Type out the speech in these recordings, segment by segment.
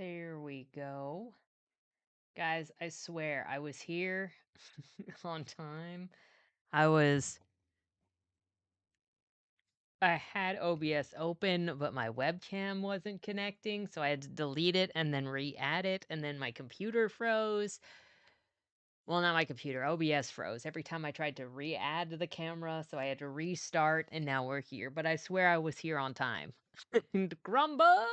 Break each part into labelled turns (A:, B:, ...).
A: There we go. Guys, I swear I was here on time. I had OBS open, but my webcam wasn't connecting, so I had to delete it and then re-add it, and then my computer froze. Well, not my computer, OBS froze every time I tried to re-add the camera, so I had to restart, and now we're here. But I swear I was here on time. Grumble!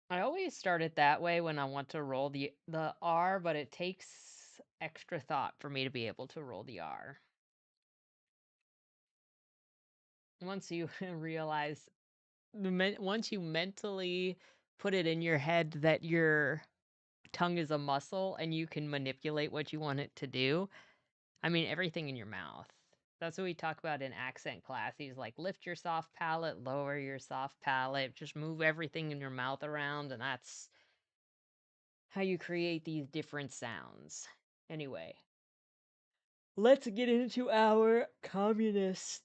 A: I always start it that way when I want to roll the R, but it takes extra thought for me to be able to roll the R. Once you realize, once you mentally put it in your head that your tongue is a muscle and you can manipulate what you want it to do. I mean, everything in your mouth. That's what we talk about in accent class. He's like, lift your soft palate, lower your soft palate, just move everything in your mouth around, and that's how you create these different sounds. Anyway, let's get into our communist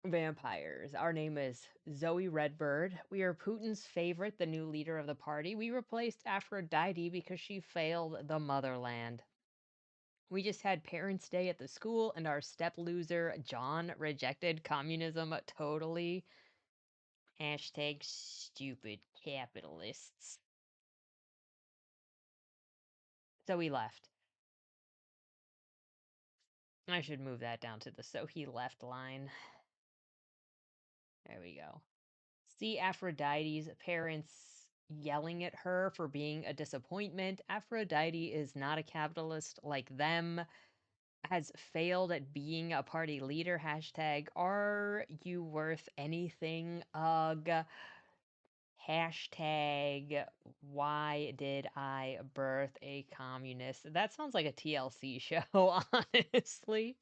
A: vampires. Our name is Zoe Redbird. We are Putin's favorite, the new leader of the party. We replaced Aphrodite because she failed the motherland. We just had Parents' Day at the school, and our step loser, John, rejected communism totally. Hashtag stupid capitalists. So we left. I should move that down to the so he left line. There we go. See Aphrodite's parents yelling at her for being a disappointment. Aphrodite is not a capitalist like them, has failed at being a party leader. Hashtag, are you worth anything? Ugh. Hashtag, why did I birth a communist? That sounds like a TLC show, honestly.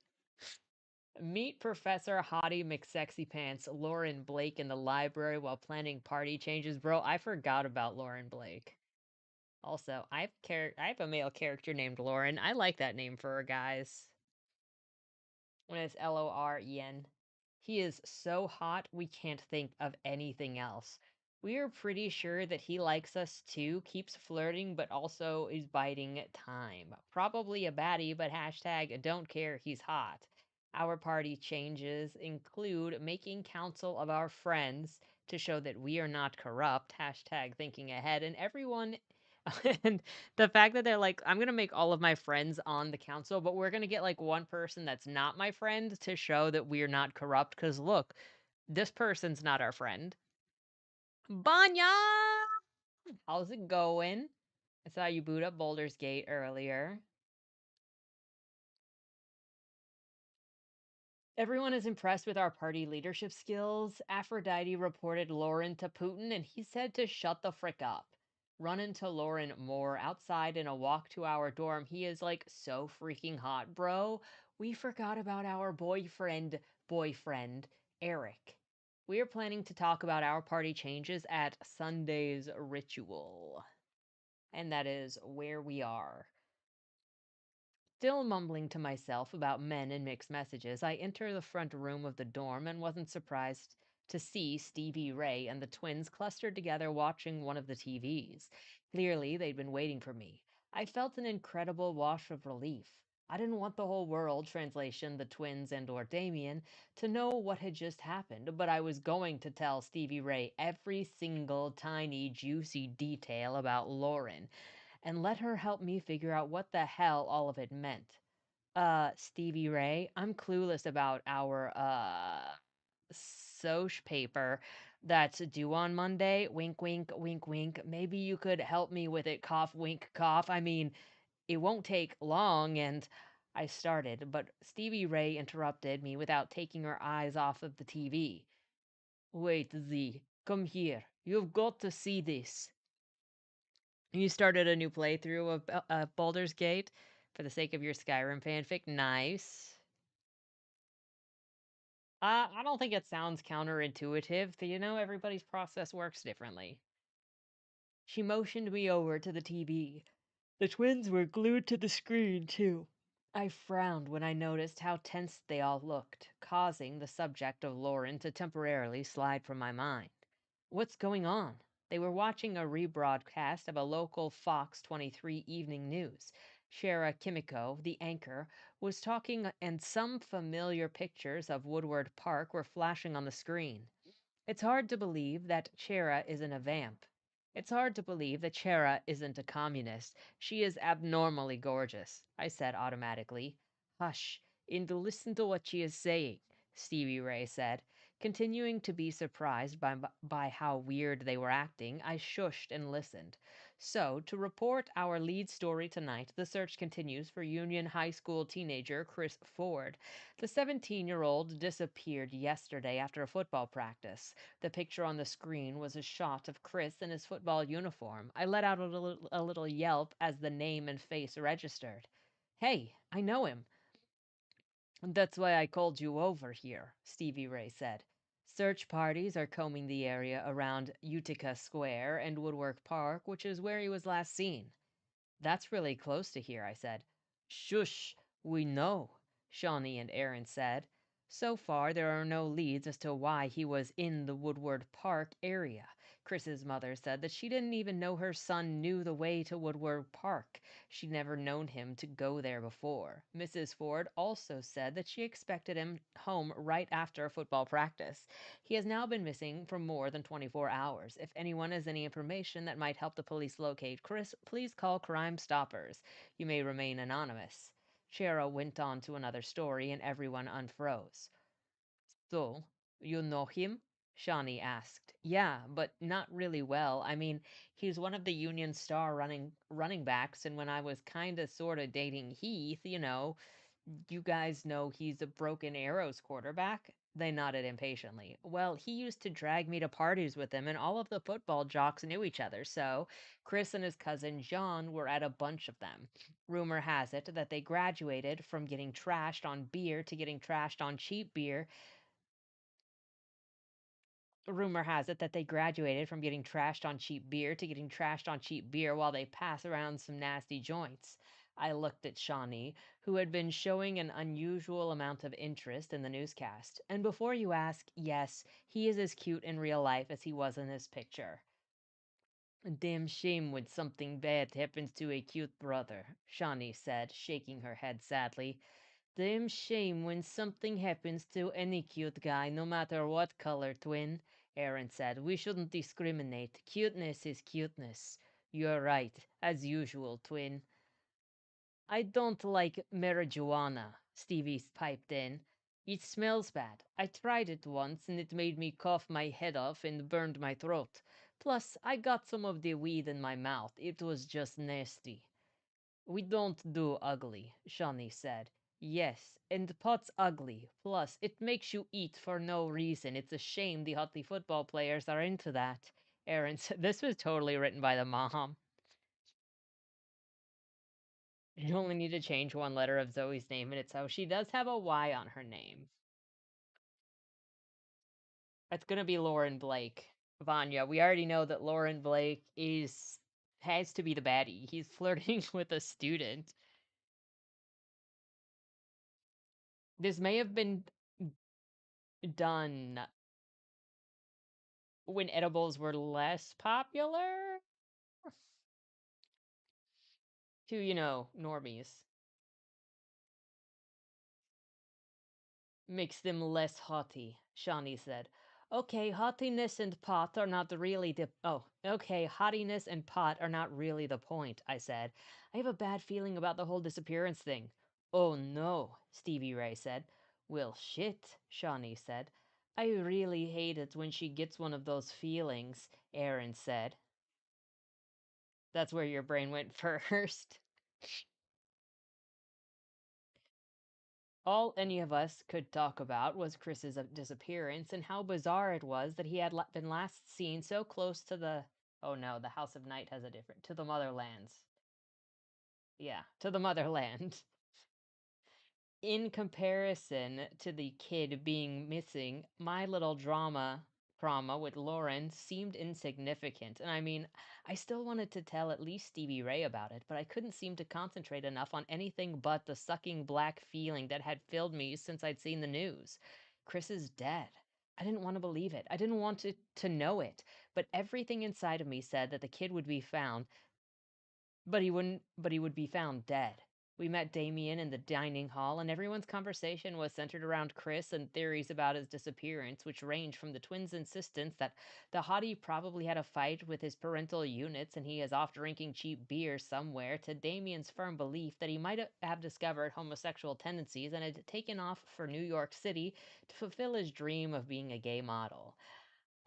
A: Meet Professor Hottie McSexy Pants, Lauren Blake, in the library while planning party changes. Bro, I forgot about Lauren Blake. Also, I have a male character named Lauren. I like that name for a guys. When it's Loren. He is so hot, we can't think of anything else. We are pretty sure that he likes us too, keeps flirting, but also is biding time. Probably a baddie, but hashtag don't care, he's hot. Our party changes include making council of our friends to show that we are not corrupt, hashtag thinking ahead, and everyone and the fact that they're like, I'm gonna make all of my friends on the council, but we're gonna get like one person that's not my friend to show that we're not corrupt. Because look, this person's not our friend. Banya! How's it going? I saw you boot up Boulder's Gate earlier. Everyone is impressed with our party leadership skills. Aphrodite reported Lauren to Putin, and he said to shut the frick up. Run into Lauren more outside in a walk to our dorm. He is like so freaking hot, bro. We forgot about our boyfriend, Eric. We are planning to talk about our party changes at Sunday's ritual. And that is where we are. Still mumbling to myself about men and mixed messages, I enter the front room of the dorm and wasn't surprised to see Stevie Ray and the twins clustered together watching one of the TVs. Clearly, they'd been waiting for me. I felt an incredible wash of relief. I didn't want the whole world, translation, the twins and or Damien, to know what had just happened, but I was going to tell Stevie Ray every single tiny juicy detail about Lauren and let her help me figure out what the hell all of it meant. Stevie Ray, I'm clueless about our soch paper that's due on Monday. Wink, wink, wink, wink. Maybe you could help me with it. Cough, wink, cough. I mean, it won't take long. And I started, but Stevie Ray interrupted me without taking her eyes off of the TV. Wait, Z, come here. You've got to see this. You started a new playthrough of Baldur's Gate for the sake of your Skyrim fanfic. Nice. I don't think it sounds counterintuitive. Everybody's process works differently. She motioned me over to the TV. The twins were glued to the screen, too. I frowned when I noticed how tense they all looked, causing the subject of Lauren to temporarily slide from my mind. What's going on? They were watching a rebroadcast of a local Fox 23 evening news. Shara Kimiko, the anchor, was talking, and some familiar pictures of Woodward Park were flashing on the screen. It's hard to believe that Chera isn't a vamp. It's hard to believe that Chera isn't a communist. She is abnormally gorgeous, I said automatically. Hush, and listen to what she is saying, Stevie Ray said. Continuing to be surprised by how weird they were acting, I shushed and listened. So, to report our lead story tonight, the search continues for Union High School teenager Chris Ford. The 17-year-old disappeared yesterday after a football practice. The picture on the screen was a shot of Chris in his football uniform. I let out a little yelp as the name and face registered. Hey, I know him. That's why I called you over here, Stevie Ray said. Search parties are combing the area around Utica Square and Woodwork Park, which is where he was last seen. That's really close to here, I said. Shush, we know, Shawnee and Aaron said. So far, there are no leads as to why he was in the Woodward Park area. Chris's mother said that she didn't even know her son knew the way to Woodward Park. She'd never known him to go there before. Mrs. Ford also said that she expected him home right after a football practice. He has now been missing for more than 24 hours. If anyone has any information that might help the police locate Chris, please call Crime Stoppers. You may remain anonymous. Cheryl went on to another story, and everyone unfroze. So, you know him? Shawnee asked. Yeah, but not really well. I mean, he's one of the Union Star running backs, and when I was kinda sorta dating Heath, you guys know he's a Broken Arrows quarterback? They nodded impatiently. Well, he used to drag me to parties with him, and all of the football jocks knew each other, so Chris and his cousin John were at a bunch of them. Rumor has it that they graduated from getting trashed on beer to getting trashed on cheap beer. Rumor has it that they graduated from getting trashed on cheap beer to getting trashed on cheap beer while they pass around some nasty joints. I looked at Shawnee, who had been showing an unusual amount of interest in the newscast. And before you ask, yes, he is as cute in real life as he was in his picture. Damn shame when something bad happens to a cute brother, Shawnee said, shaking her head sadly. Damn shame when something happens to any cute guy, no matter what color, twin, Aaron said. We shouldn't discriminate. Cuteness is cuteness. You're right, as usual, twin. I don't like marijuana, Stevie piped in. It smells bad. I tried it once and it made me cough my head off and burned my throat. Plus, I got some of the weed in my mouth. It was just nasty. We don't do ugly, Shawnee said. Yes, and pot's ugly. Plus, it makes you eat for no reason. It's a shame the Hotley football players are into that. Aaron said this was totally written by the mom. You only need to change one letter of Zoe's name, and it's how she does have a Y on her name. It's gonna be Lauren Blake. Vanya, we already know that Lauren Blake has to be the baddie. He's flirting with a student. This may have been done when edibles were less popular to, normies. Makes them less haughty, Shawnee said. Okay, haughtiness and pot are not really the okay, haughtiness and pot are not really the point, I said. I have a bad feeling about the whole disappearance thing. Oh no, Stevie Ray said. Well, shit, Shawnee said. I really hate it when she gets one of those feelings, Aaron said. That's where your brain went first. All any of us could talk about was Chris's disappearance and how bizarre it was that he had been last seen so close to the. Oh no, the House of Night has a different. To the Motherlands. Yeah, to the Motherland. In comparison to the kid being missing, my little drama with Lauren seemed insignificant. And I mean, I still wanted to tell at least Stevie Ray about it, but I couldn't seem to concentrate enough on anything but the sucking black feeling that had filled me since I'd seen the news. Chris is dead. I didn't want to believe it. I didn't want to know it. But everything inside of me said that the kid would be found, but he would be found dead. We met Damien in the dining hall, and everyone's conversation was centered around Chris and theories about his disappearance, which ranged from the twins' insistence that the hottie probably had a fight with his parental units and he is off drinking cheap beer somewhere, to Damien's firm belief that he might have discovered homosexual tendencies and had taken off for New York City to fulfill his dream of being a gay model.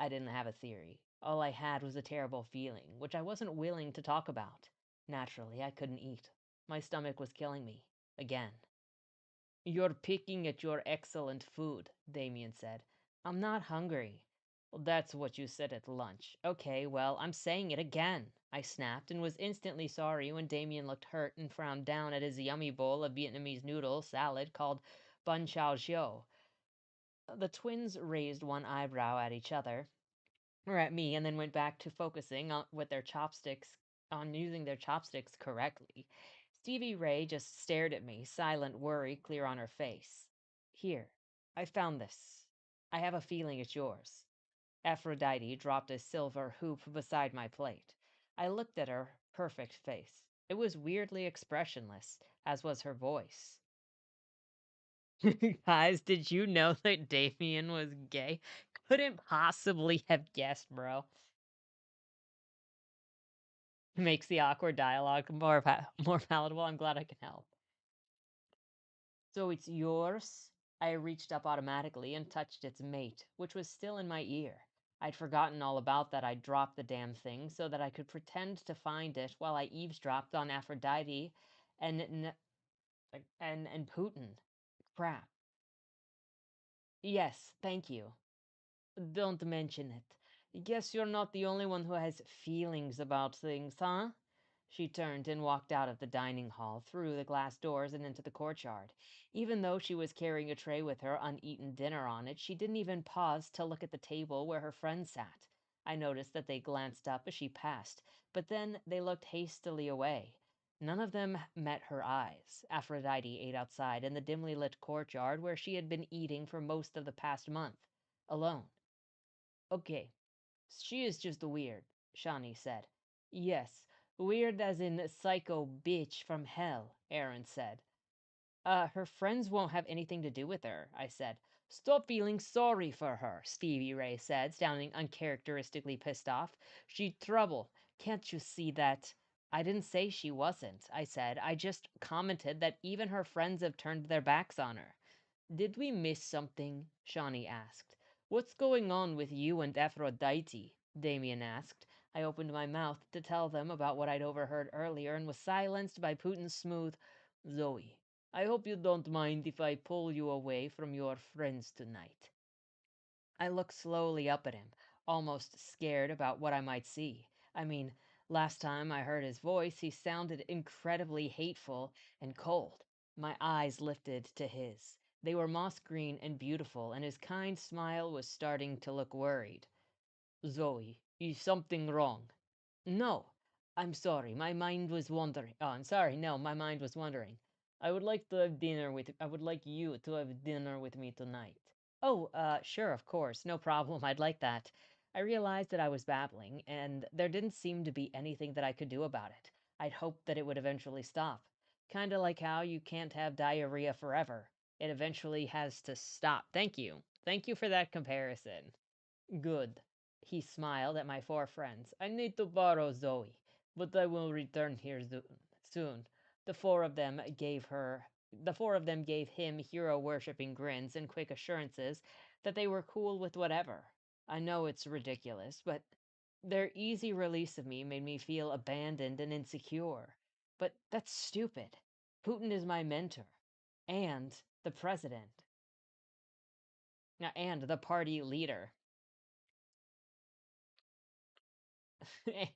A: I didn't have a theory. All I had was a terrible feeling, which I wasn't willing to talk about. Naturally, I couldn't eat. My stomach was killing me. Again. You're picking at your excellent food, Damien said. I'm not hungry. Well, that's what you said at lunch. Okay, well, I'm saying it again. I snapped and was instantly sorry when Damien looked hurt and frowned down at his yummy bowl of Vietnamese noodle salad called bun chao xiu. The twins raised one eyebrow at each other, or at me, and then went back to focusing on using their chopsticks correctly. Stevie Ray just stared at me, silent worry clear on her face. Here, I found this. I have a feeling it's yours. Aphrodite dropped a silver hoop beside my plate. I looked at her perfect face. It was weirdly expressionless, as was her voice. Guys, did you know that Damien was gay? Couldn't possibly have guessed, bro. Makes the awkward dialogue more palatable. I'm glad I can help. So it's yours? I reached up automatically and touched its mate, which was still in my ear. I'd forgotten all about that. I'd dropped the damn thing so that I could pretend to find it while I eavesdropped on Aphrodite and and Putin. Crap. Yes, thank you. Don't mention it. Guess you're not the only one who has feelings about things, huh? She turned and walked out of the dining hall, through the glass doors, and into the courtyard. Even though she was carrying a tray with her uneaten dinner on it, she didn't even pause to look at the table where her friends sat. I noticed that they glanced up as she passed, but then they looked hastily away. None of them met her eyes. Aphrodite ate outside in the dimly lit courtyard where she had been eating for most of the past month, alone. Okay, she is just weird, Shawnee said. Yes, weird as in psycho bitch from hell, Aaron said. Her friends won't have anything to do with her, I said. Stop feeling sorry for her, Stevie Ray said, sounding uncharacteristically pissed off. She trouble. Can't you see that? I didn't say she wasn't, I said. I just commented that even her friends have turned their backs on her. Did we miss something? Shawnee asked. What's going on with you and Aphrodite? Damien asked. I opened my mouth to tell them about what I'd overheard earlier and was silenced by Putin's smooth, Zoe, I hope you don't mind if I pull you away from your friends tonight. I looked slowly up at him, almost scared about what I might see. I mean, last time I heard his voice, he sounded incredibly hateful and cold. My eyes lifted to his. They were moss green and beautiful, and his kind smile was starting to look worried. Zoe, is something wrong? No. I'm sorry, my mind was wandering. Oh, I'm sorry, no, my mind was wandering. I would like you to have dinner with me tonight. Oh, sure, of course, no problem, I'd like that. I realized that I was babbling, and there didn't seem to be anything that I could do about it. I'd hoped that it would eventually stop. Kinda like how you can't have diarrhea forever. It eventually has to stop. Thank you. Thank you for that comparison. Good. He smiled at my four friends. I need to borrow Zoe, but I will return here soon. The four of them gave him hero worshipping grins and quick assurances that they were cool with whatever. I know it's ridiculous, but their easy release of me made me feel abandoned and insecure. But that's stupid. Putin is my mentor. And the president. And the party leader.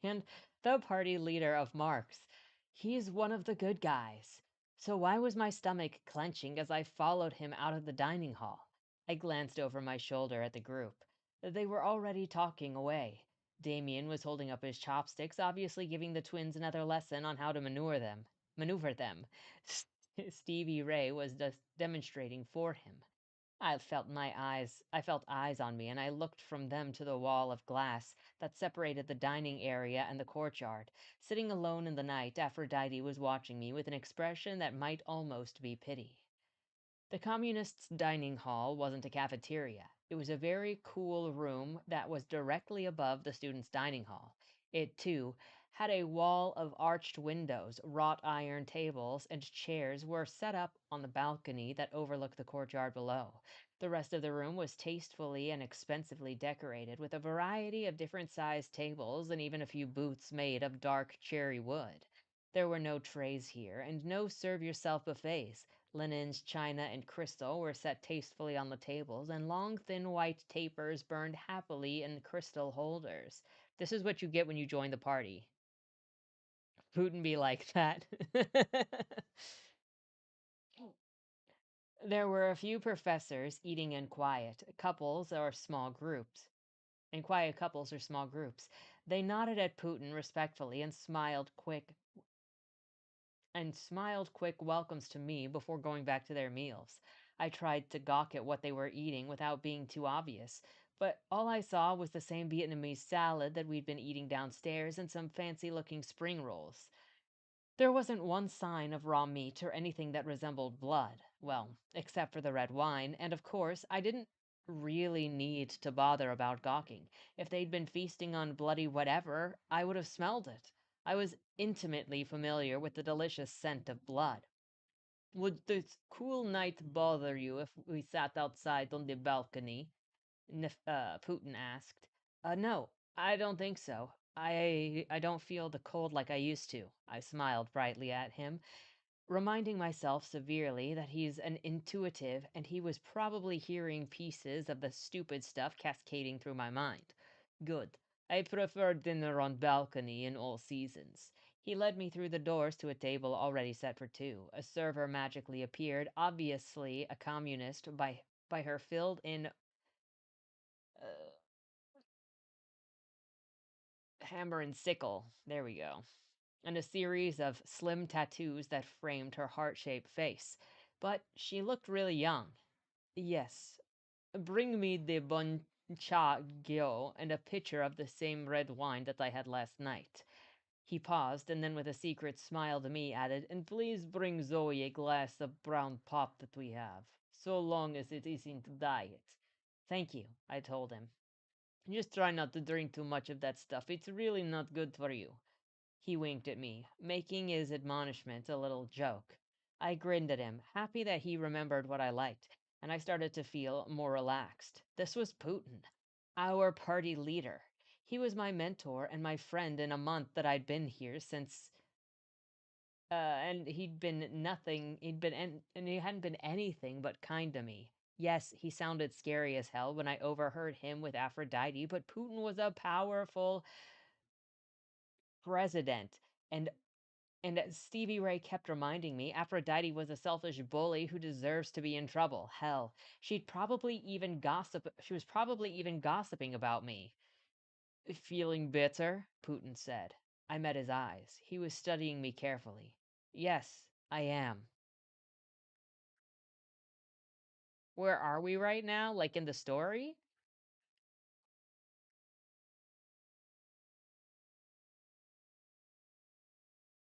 A: And the party leader of Marx. He's one of the good guys. So why was my stomach clenching as I followed him out of the dining hall? I glanced over my shoulder at the group. They were already talking away. Damien was holding up his chopsticks, obviously giving the twins another lesson on how to maneuver them. Stevie Ray was demonstrating for him. I felt eyes on me, and I looked from them to the wall of glass that separated the dining area and the courtyard. Sitting alone in the night, Aphrodite was watching me with an expression that might almost be pity. The communists' dining hall wasn't a cafeteria. It was a very cool room that was directly above the students' dining hall. It, too, had a wall of arched windows, wrought iron tables, and chairs were set up on the balcony that overlooked the courtyard below. The rest of the room was tastefully and expensively decorated with a variety of different sized tables and even a few booths made of dark cherry wood. There were no trays here, and no serve yourself buffets. Linens, china, and crystal were set tastefully on the tables, and long, thin white tapers burned happily in crystal holders. This is what you get when you join the party. Putin be like that. There were a few professors eating in quiet couples or small groups. They nodded at Putin respectfully and smiled quick welcomes to me before going back to their meals. I tried to gawk at what they were eating without being too obvious, but all I saw was the same Vietnamese salad that we'd been eating downstairs and some fancy looking spring rolls. There wasn't one sign of raw meat or anything that resembled blood. Well, except for the red wine, and of course, I didn't really need to bother about gawking. If they'd been feasting on bloody whatever, I would have smelled it. I was intimately familiar with the delicious scent of blood. Would this cool night bother you if we sat outside on the balcony? Putin asked. No, I don't think so. I don't feel the cold like I used to. I smiled brightly at him, reminding myself severely that he's an intuitive and he was probably hearing pieces of the stupid stuff cascading through my mind. Good. I prefer dinner on balcony in all seasons. He led me through the doors to a table already set for two. A server magically appeared, obviously a communist by her filled in uh, hammer and sickle. There we go. And a series of slim tattoos that framed her heart shaped face. But she looked really young. Yes, bring me the bon cha gyo and a pitcher of the same red wine that I had last night. He paused, and then with a secret smile to me added, and please bring Zoe a glass of brown pop that we have, so long as it isn't diet. Thank you, I told him. Just try not to drink too much of that stuff. It's really not good for you. He winked at me, making his admonishment a little joke. I grinned at him, happy that he remembered what I liked, and I started to feel more relaxed. This was Putin, our party leader. He was my mentor and my friend in a month that I'd been here since and he hadn't been anything but kind to me. Yes, he sounded scary as hell when I overheard him with Aphrodite, but Putin was a powerful president. And as Stevie Ray kept reminding me, Aphrodite was a selfish bully who deserves to be in trouble. Hell, she was probably even gossiping about me. Feeling bitter? Putin said. I met his eyes. He was studying me carefully. Yes, I am. Where are we right now? Like in the story?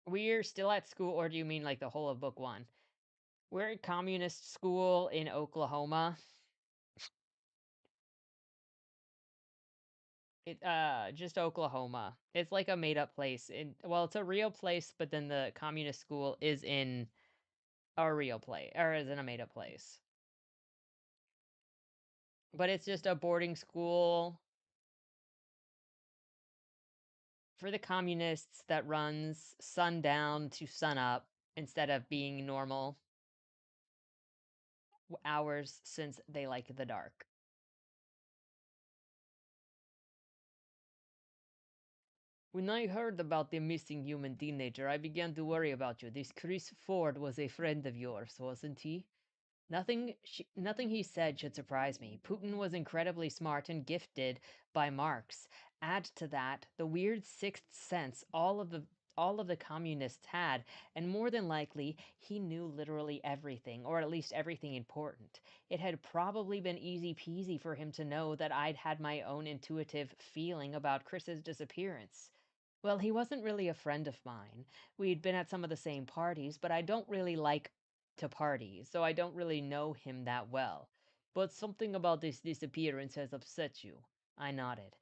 A: We're still at school, or do you mean like the whole of book one? We're at communist school in Oklahoma. Just Oklahoma. It's like a made up place. It's a real place, but then the communist school is in a real place, or is in a made up place. But it's just a boarding school for the communists that runs sundown to sunup instead of being normal hours since they like the dark. When I heard about the missing human teenager, I began to worry about you. This Chris Ford was a friend of yours, wasn't he? Nothing he said should surprise me. Putin was incredibly smart and gifted by Marx. Add to that the weird sixth sense all of the communists had, and more than likely, he knew literally everything, or at least everything important. It had probably been easy peasy for him to know that I'd had my own intuitive feeling about Chris's disappearance. Well, he wasn't really a friend of mine. We'd been at some of the same parties, but I don't really like to party, so I don't really know him that well. But something about this disappearance has upset you. I nodded.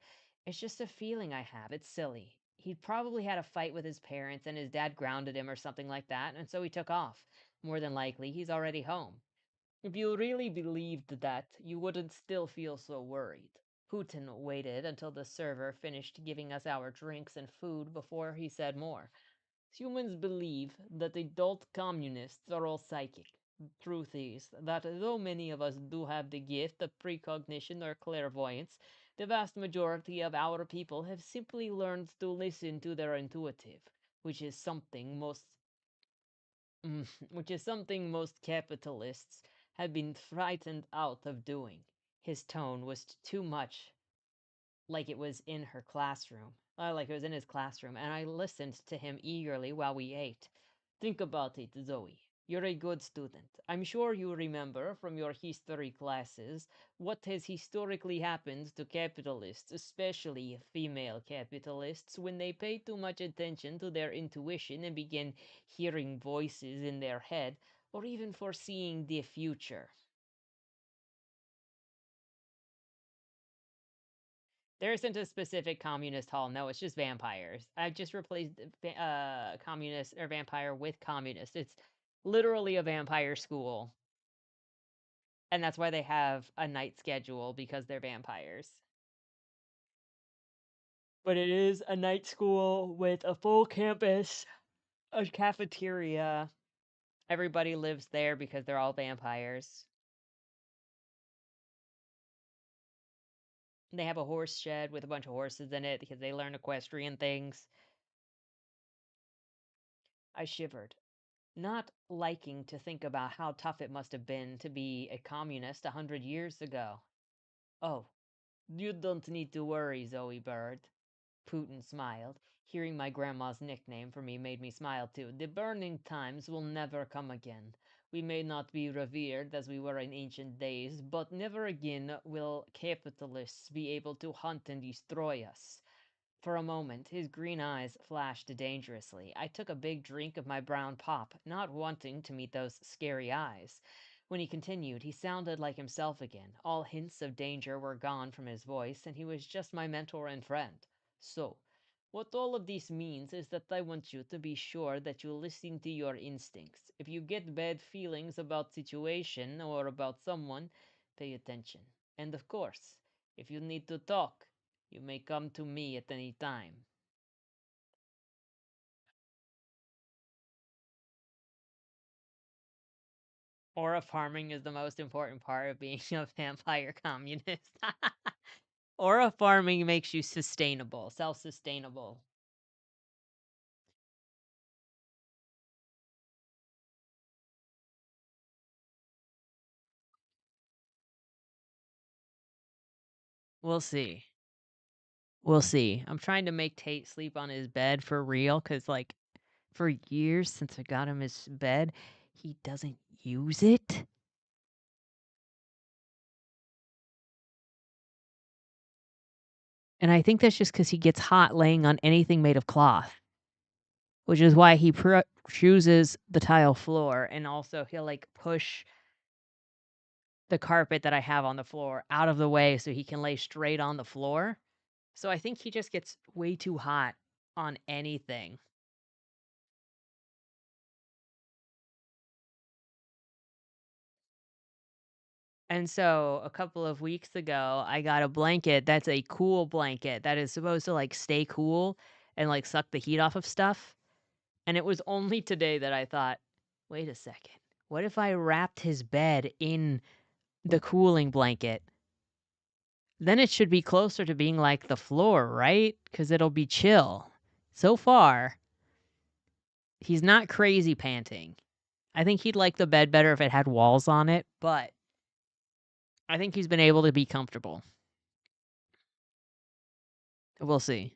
A: It's just a feeling I have. It's silly. He'd probably had a fight with his parents and his dad grounded him or something like that, and so he took off. More than likely, he's already home. If you really believed that, you wouldn't still feel so worried. Putin waited until the server finished giving us our drinks and food before he said more. Humans believe that adult communists are all psychic. Truth is that though many of us do have the gift of precognition or clairvoyance, the vast majority of our people have simply learned to listen to their intuitive, which is something most which is something most capitalists have been frightened out of doing. His tone was too much like it was in her classroom. Like it was in his classroom, and I listened to him eagerly while we ate. Think about it, Zoe. You're a good student. I'm sure you remember from your history classes what has historically happened to capitalists, especially female capitalists, when they pay too much attention to their intuition and begin hearing voices in their head or even foreseeing the future. There isn't a specific communist hall. No, it's just vampires. I've just replaced communist or vampire with communist. It's literally a vampire school. And that's why they have a night schedule because they're vampires. But it is a night school with a full campus, a cafeteria. Everybody lives there because they're all vampires. They have a horse shed with a bunch of horses in it because they learn equestrian things. I shivered, not liking to think about how tough it must have been to be a communist 100 years ago. Oh, you don't need to worry, Zoe Bird. Putin smiled. Hearing my grandma's nickname for me made me smile too. The burning times will never come again. We may not be revered as we were in ancient days, but never again will capitalists be able to hunt and destroy us. For a moment, his green eyes flashed dangerously. I took a big drink of my brown pop, not wanting to meet those scary eyes. When he continued, he sounded like himself again. All hints of danger were gone from his voice, and he was just my mentor and friend. So, what all of this means is that I want you to be sure that you listen to your instincts. If you get bad feelings about situation or about someone, pay attention. And of course, if you need to talk, you may come to me at any time. Aura farming is the most important part of being a vampire communist. Aura farming makes you sustainable, self sustainable. We'll see. We'll see. I'm trying to make Tate sleep on his bed for real because, like, for years since I got him his bed, he doesn't use it. And I think that's just because he gets hot laying on anything made of cloth, which is why he chooses the tile floor. And also, he'll like push the carpet that I have on the floor out of the way so he can lay straight on the floor. So I think he just gets way too hot on anything. And so a couple of weeks ago, I got a blanket that's a cool blanket that is supposed to like stay cool and like suck the heat off of stuff. And it was only today that I thought, wait a second. What if I wrapped his bed in the cooling blanket? Then it should be closer to being like the floor, right? Because it'll be chill. So far, he's not crazy panting. I think he'd like the bed better if it had walls on it, but I think he's been able to be comfortable. We'll see.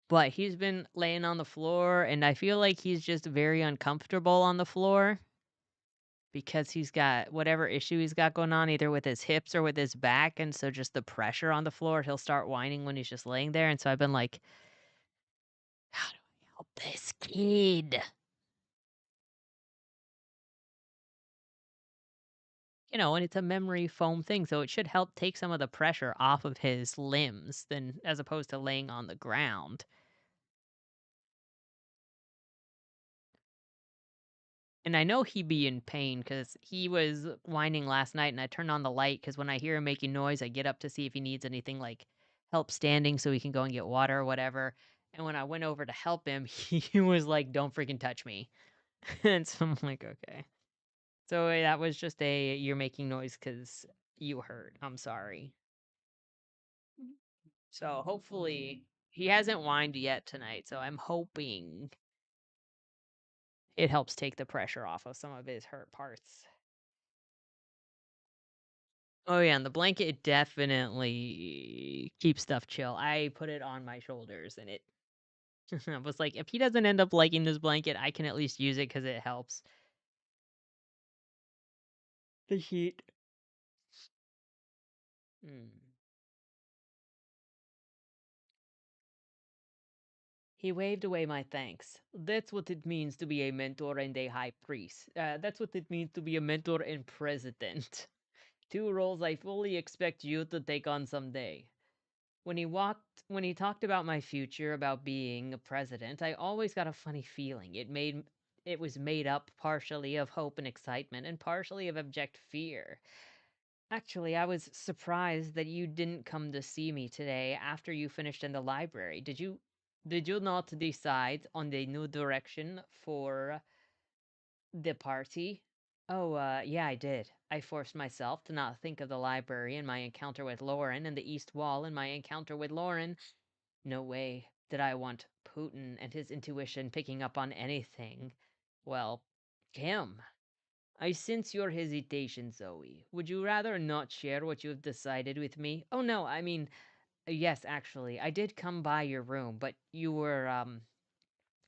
A: but he's been laying on the floor, and I feel like he's just very uncomfortable on the floor because he's got whatever issue he's got going on, either with his hips or with his back, and so just the pressure on the floor, he'll start whining when he's just laying there, and so I've been like, "How do I help this kid?" And it's a memory foam thing, so it should help take some of the pressure off of his limbs than as opposed to laying on the ground. And I know he'd be in pain because he was whining last night, and I turned on the light because when I hear him making noise, I get up to see if he needs anything like help standing so he can go and get water or whatever. And when I went over to help him, he was like, "Don't freaking touch me." And so I'm like, okay. So that was just a you're making noise because you hurt. I'm sorry. So hopefully he hasn't whined yet tonight. So I'm hoping it helps take the pressure off of some of his hurt parts. Oh, yeah, and the blanket definitely keeps stuff chill. I put it on my shoulders and it I was like, if he doesn't end up liking this blanket, I can at least use it because it helps. The heat. Mm. He waved away my thanks. That's what it means to be a mentor and a high priest. That's what it means to be a mentor and president. Two roles I fully expect you to take on someday. When he talked about my future, about being a president, I always got a funny feeling. It was made up partially of hope and excitement and partially of abject fear. Actually, I was surprised that you didn't come to see me today after you finished in the library. Did you not decide on the new direction for the party? Oh, yeah, I did. I forced myself to not think of the library and my encounter with Lauren and the East Wall and my encounter with Lauren. No way did I want Putin and his intuition picking up on anything. Well, him. I sense your hesitation, Zoe. Would you rather not share what you've decided with me? Oh, no, I mean, yes, actually, I did come by your room, but you were,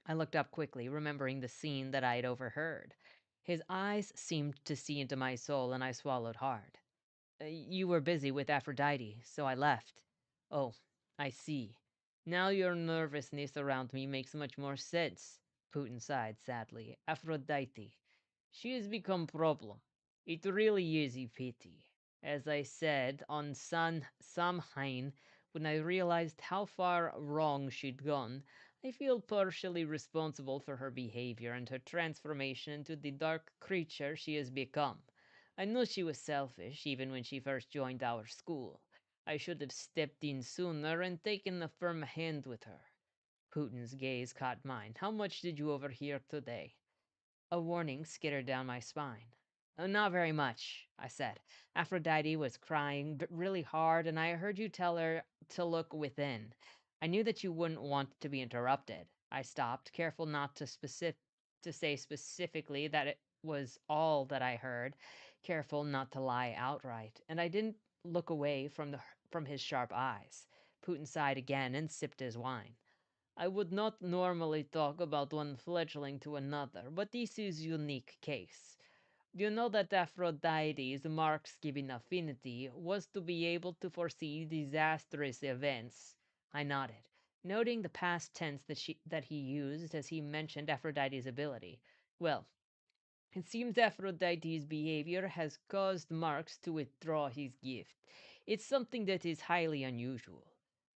A: I looked up quickly, remembering the scene that I had overheard. His eyes seemed to see into my soul, and I swallowed hard. You were busy with Aphrodite, so I left. Oh, I see. Now your nervousness around me makes much more sense. Putin sighed sadly. Aphrodite. She has become problem. It really is a pity. As I said on Samhain, when I realized how far wrong she'd gone, I feel partially responsible for her behavior and her transformation into the dark creature she has become. I knew she was selfish even when she first joined our school. I should have stepped in sooner and taken a firm hand with her. Putin's gaze caught mine. How much did you overhear today? A warning skittered down my spine. Not very much, I said. Aphrodite was crying really hard, and I heard you tell her to look within. I knew that you wouldn't want to be interrupted. I stopped, careful not to say specifically that it was all that I heard, careful not to lie outright, and I didn't look away from his sharp eyes. Putin sighed again and sipped his wine. I would not normally talk about one fledgling to another, but this is unique case. You know that Aphrodite's marks giving affinity was to be able to foresee disastrous events. I nodded, noting the past tense that he used as he mentioned Aphrodite's ability. Well, it seems Aphrodite's behavior has caused Marx to withdraw his gift. It's something that is highly unusual.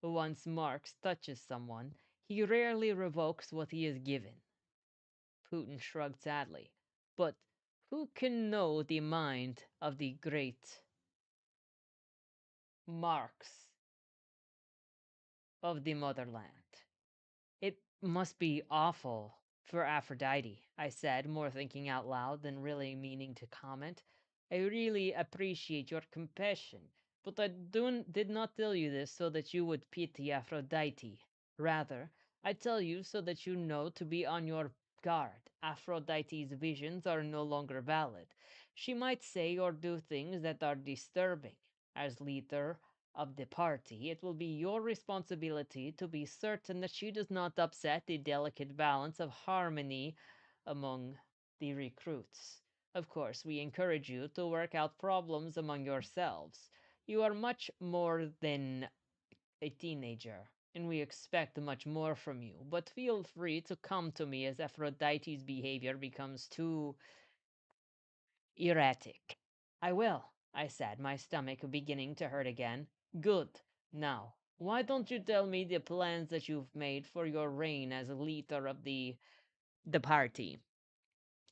A: Once Marx touches someone, he rarely revokes what he is given. Putin shrugged sadly. But who can know the mind of the great Marx of the motherland? It must be awful for Aphrodite, I said, more thinking out loud than really meaning to comment. I really appreciate your compassion, but did not tell you this so that you would pity Aphrodite. Rather, I tell you so that you know to be on your guard. Aphrodite's visions are no longer valid. She might say or do things that are disturbing. As leader of the party, it will be your responsibility to be certain that she does not upset the delicate balance of harmony among the recruits. Of course, we encourage you to work out problems among yourselves. You are much more than a teenager, and we expect much more from you, but feel free to come to me as Aphrodite's behavior becomes too erratic. I will, I said, my stomach beginning to hurt again. Good. Now, why don't you tell me the plans that you've made for your reign as leader of the party?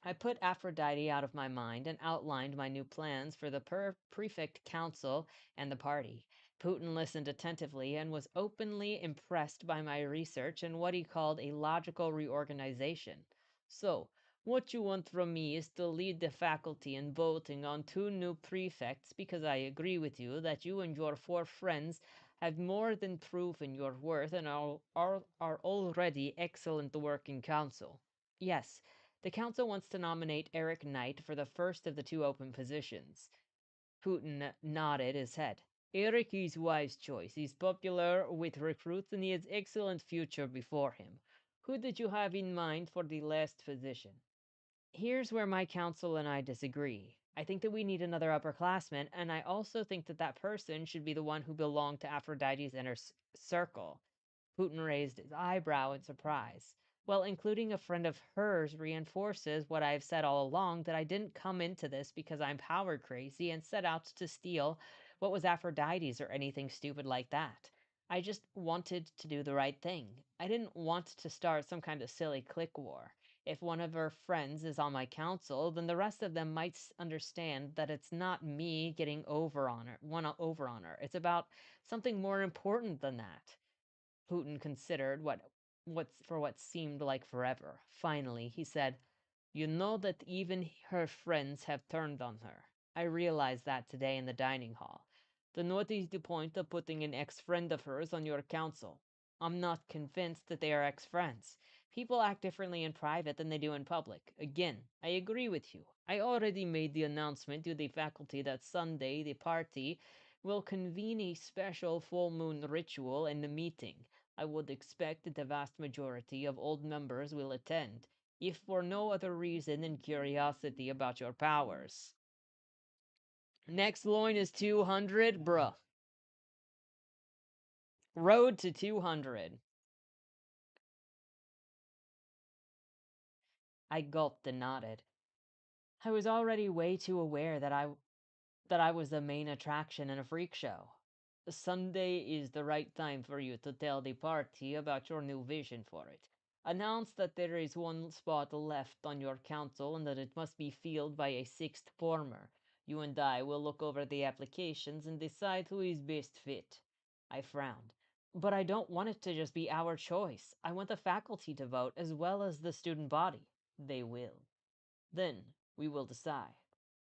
A: I put Aphrodite out of my mind and outlined my new plans for the prefect council and the party. Putin listened attentively and was openly impressed by my research and what he called a logical reorganization. So, what you want from me is to lead the faculty in voting on two new prefects because I agree with you that you and your four friends have more than proven your worth and are already excellent working council. Yes, the council wants to nominate Eric Knight for the first of the two open positions. Putin nodded his head. Eric is wise choice. He's popular with recruits and he has excellent future before him. Who did you have in mind for the last position? Here's where my council and I disagree. I think that we need another upperclassman, and I also think that that person should be the one who belonged to Aphrodite's inner circle. Putin raised his eyebrow in surprise. Well, including a friend of hers reinforces what I've said all along, that I didn't come into this because I'm power crazy and set out to steal what was Aphrodite's or anything stupid like that. I just wanted to do the right thing. I didn't want to start some kind of silly clique war. If one of her friends is on my council, then the rest of them might understand that it's not me getting over on her. It's about something more important than that. Putin considered what seemed like forever. Finally, he said, "You know that even her friends have turned on her. I realized that today in the dining hall. Then what is the point of putting an ex-friend of hers on your council? I'm not convinced that they are ex-friends. People act differently in private than they do in public. Again, I agree with you. I already made the announcement to the faculty that Sunday the party will convene a special full moon ritual and a meeting. I would expect that the vast majority of old members will attend, if for no other reason than curiosity about your powers. Next loin is 200, bruh. Road to 200. I gulped and nodded. I was already way too aware that I was the main attraction in a freak show. Sunday is the right time for you to tell the party about your new vision for it. Announce that there is one spot left on your council and that it must be filled by a sixth former. You and I will look over the applications and decide who is best fit. I frowned. But I don't want it to just be our choice. I want the faculty to vote as well as the student body. They will. Then we will decide.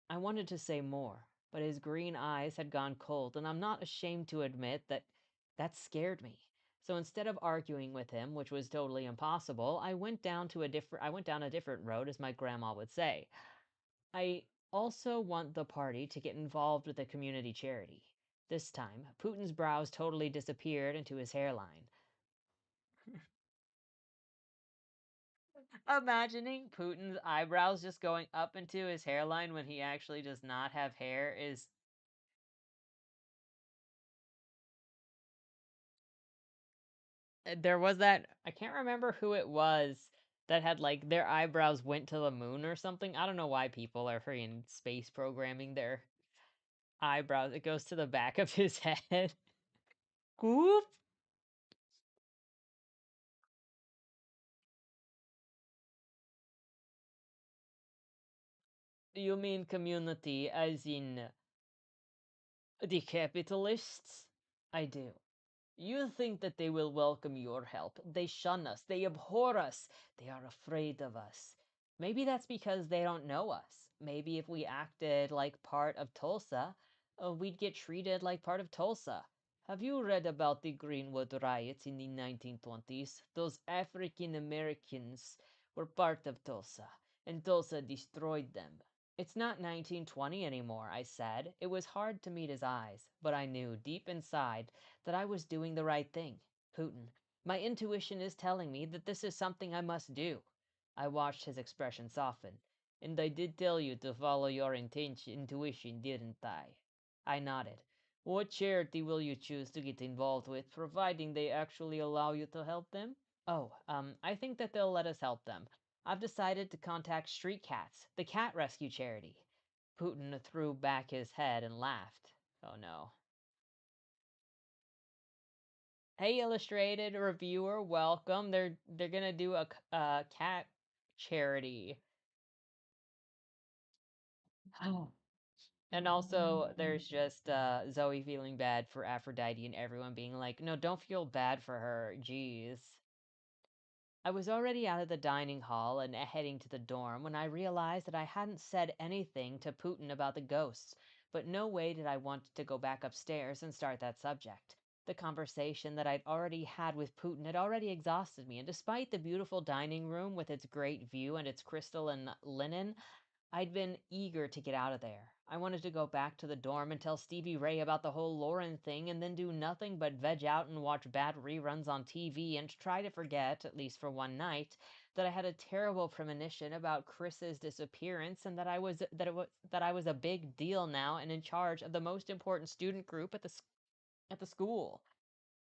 A: I wanted to say more, but his green eyes had gone cold, and I'm not ashamed to admit that scared me. So instead of arguing with him, which was totally impossible, I went down a different road, as my grandma would say. I also want the party to get involved with a community charity. This time, Putin's brows totally disappeared into his hairline. Imagining Putin's eyebrows just going up into his hairline when he actually does not have hair is. There was that, I can't remember who it was that had like their eyebrows went to the moon or something. I don't know why people are freaking space programming their eyebrows. It goes to the back of his head. Whoop. You mean community as in the capitalists? I do. You think that they will welcome your help. They shun us. They abhor us. They are afraid of us. Maybe that's because they don't know us. Maybe if we acted like part of Tulsa, we'd get treated like part of Tulsa. Have you read about the Greenwood riots in the 1920s? Those African Americans were part of Tulsa, and Tulsa destroyed them. It's not 1920 anymore, I said. It was hard to meet his eyes, but I knew deep inside that I was doing the right thing. Putin, my intuition is telling me that this is something I must do. I watched his expression soften. And I did tell you to follow your intuition, didn't I? I nodded. What charity will you choose to get involved with, providing they actually allow you to help them? Oh, I think that they'll let us help them. I've decided to contact Street Cats, the cat rescue charity. Putin threw back his head and laughed. Oh no. Hey, illustrated reviewer, welcome. They're gonna do a cat charity. And also, there's just Zoe feeling bad for Aphrodite and everyone being like, no, don't feel bad for her. Jeez. I was already out of the dining hall and heading to the dorm when I realized that I hadn't said anything to Putin about the ghosts, but no way did I want to go back upstairs and start that subject. The conversation that I'd already had with Putin had already exhausted me, and despite the beautiful dining room with its great view and its crystal and linen, I'd been eager to get out of there. I wanted to go back to the dorm and tell Stevie Ray about the whole Lauren thing and then do nothing but veg out and watch bad reruns on TV and try to forget, at least for one night, that I had a terrible premonition about Chris's disappearance and that I was a big deal now and in charge of the most important student group at the school.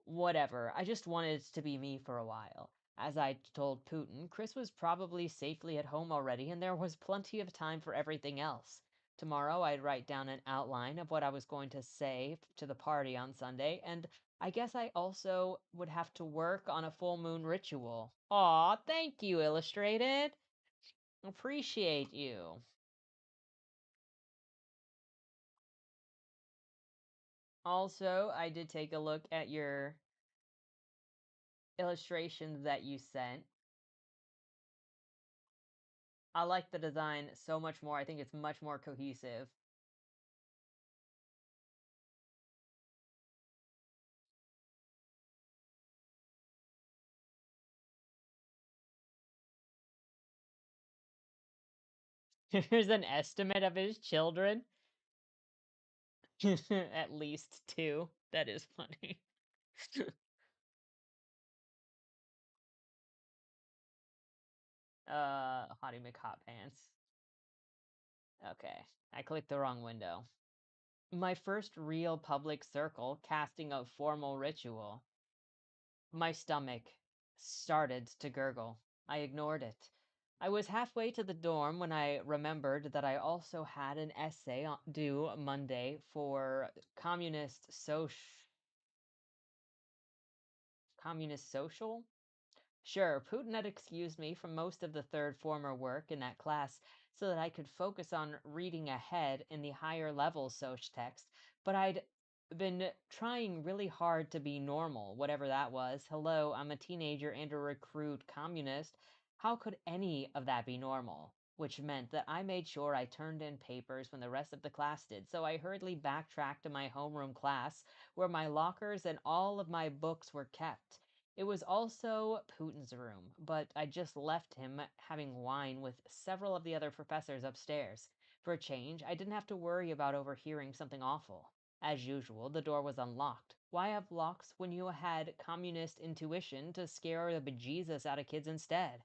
A: Whatever, I just wanted to be me for a while. As I told Putin, Chris was probably safely at home already, and there was plenty of time for everything else. Tomorrow I'd write down an outline of what I was going to say to the party on Sunday, and I guess I also would have to work on a full moon ritual. Aw, thank you, Illustrated. Appreciate you. Also, I did take a look at your illustrations that you sent. I like the design so much more. I think it's much more cohesive. Here's an estimate of his children. At least two. That is funny. Hottie McHot Pants. Okay, I clicked the wrong window. My first real public circle casting a formal ritual. My stomach started to gurgle. I ignored it. I was halfway to the dorm when I remembered that I also had an essay due Monday for communist social. Communist social? Sure, Putin had excused me from most of the third former work in that class so that I could focus on reading ahead in the higher level Soch text, but I'd been trying really hard to be normal, whatever that was. Hello, I'm a teenager and a recruit communist. How could any of that be normal? Which meant that I made sure I turned in papers when the rest of the class did, so I hurriedly backtracked to my homeroom class where my lockers and all of my books were kept. It was also Putin's room, but I just left him having wine with several of the other professors upstairs. For a change, I didn't have to worry about overhearing something awful. As usual, the door was unlocked. Why have locks when you had communist intuition to scare the bejesus out of kids instead?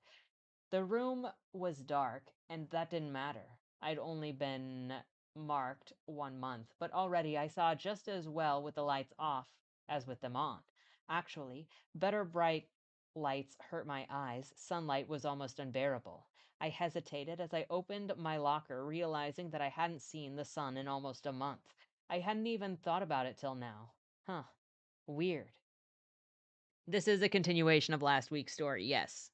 A: The room was dark, and that didn't matter. I'd only been marked 1 month, but already I saw just as well with the lights off as with them on. Actually, better bright lights hurt my eyes. Sunlight was almost unbearable. I hesitated as I opened my locker, realizing that I hadn't seen the sun in almost a month. I hadn't even thought about it till now. Huh. Weird. This is a continuation of last week's story, yes.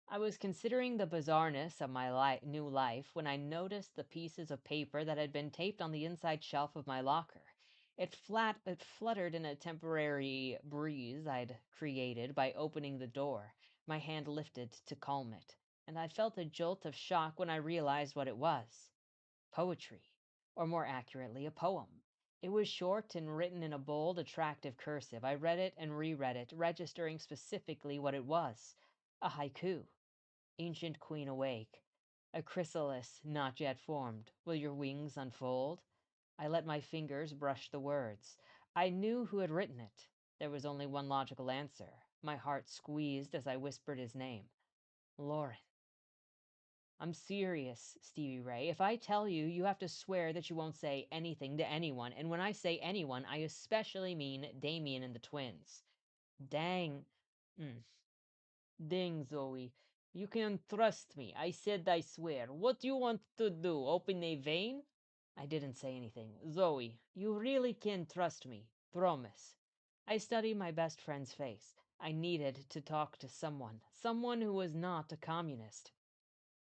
A: I was considering the bizarreness of my new life when I noticed the pieces of paper that had been taped on the inside shelf of my locker. It fluttered in a temporary breeze I'd created by opening the door. My hand lifted to calm it, and I felt a jolt of shock when I realized what it was. Poetry, or more accurately, a poem. It was short and written in a bold, attractive cursive. I read it and reread it, registering specifically what it was. A haiku. Ancient queen awake. A chrysalis not yet formed. Will your wings unfold? I let my fingers brush the words. I knew who had written it. There was only one logical answer. My heart squeezed as I whispered his name. Lauren. I'm serious, Stevie Ray. If I tell you, you have to swear that you won't say anything to anyone. And when I say anyone, I especially mean Damien and the twins. Dang. Mm. Dang, Zoe. You can trust me. I said I swear. What do you want to do? Open a vein? I didn't say anything. Zoe, you really can trust me. Promise. I studied my best friend's face. I needed to talk to someone. Someone who was not a communist.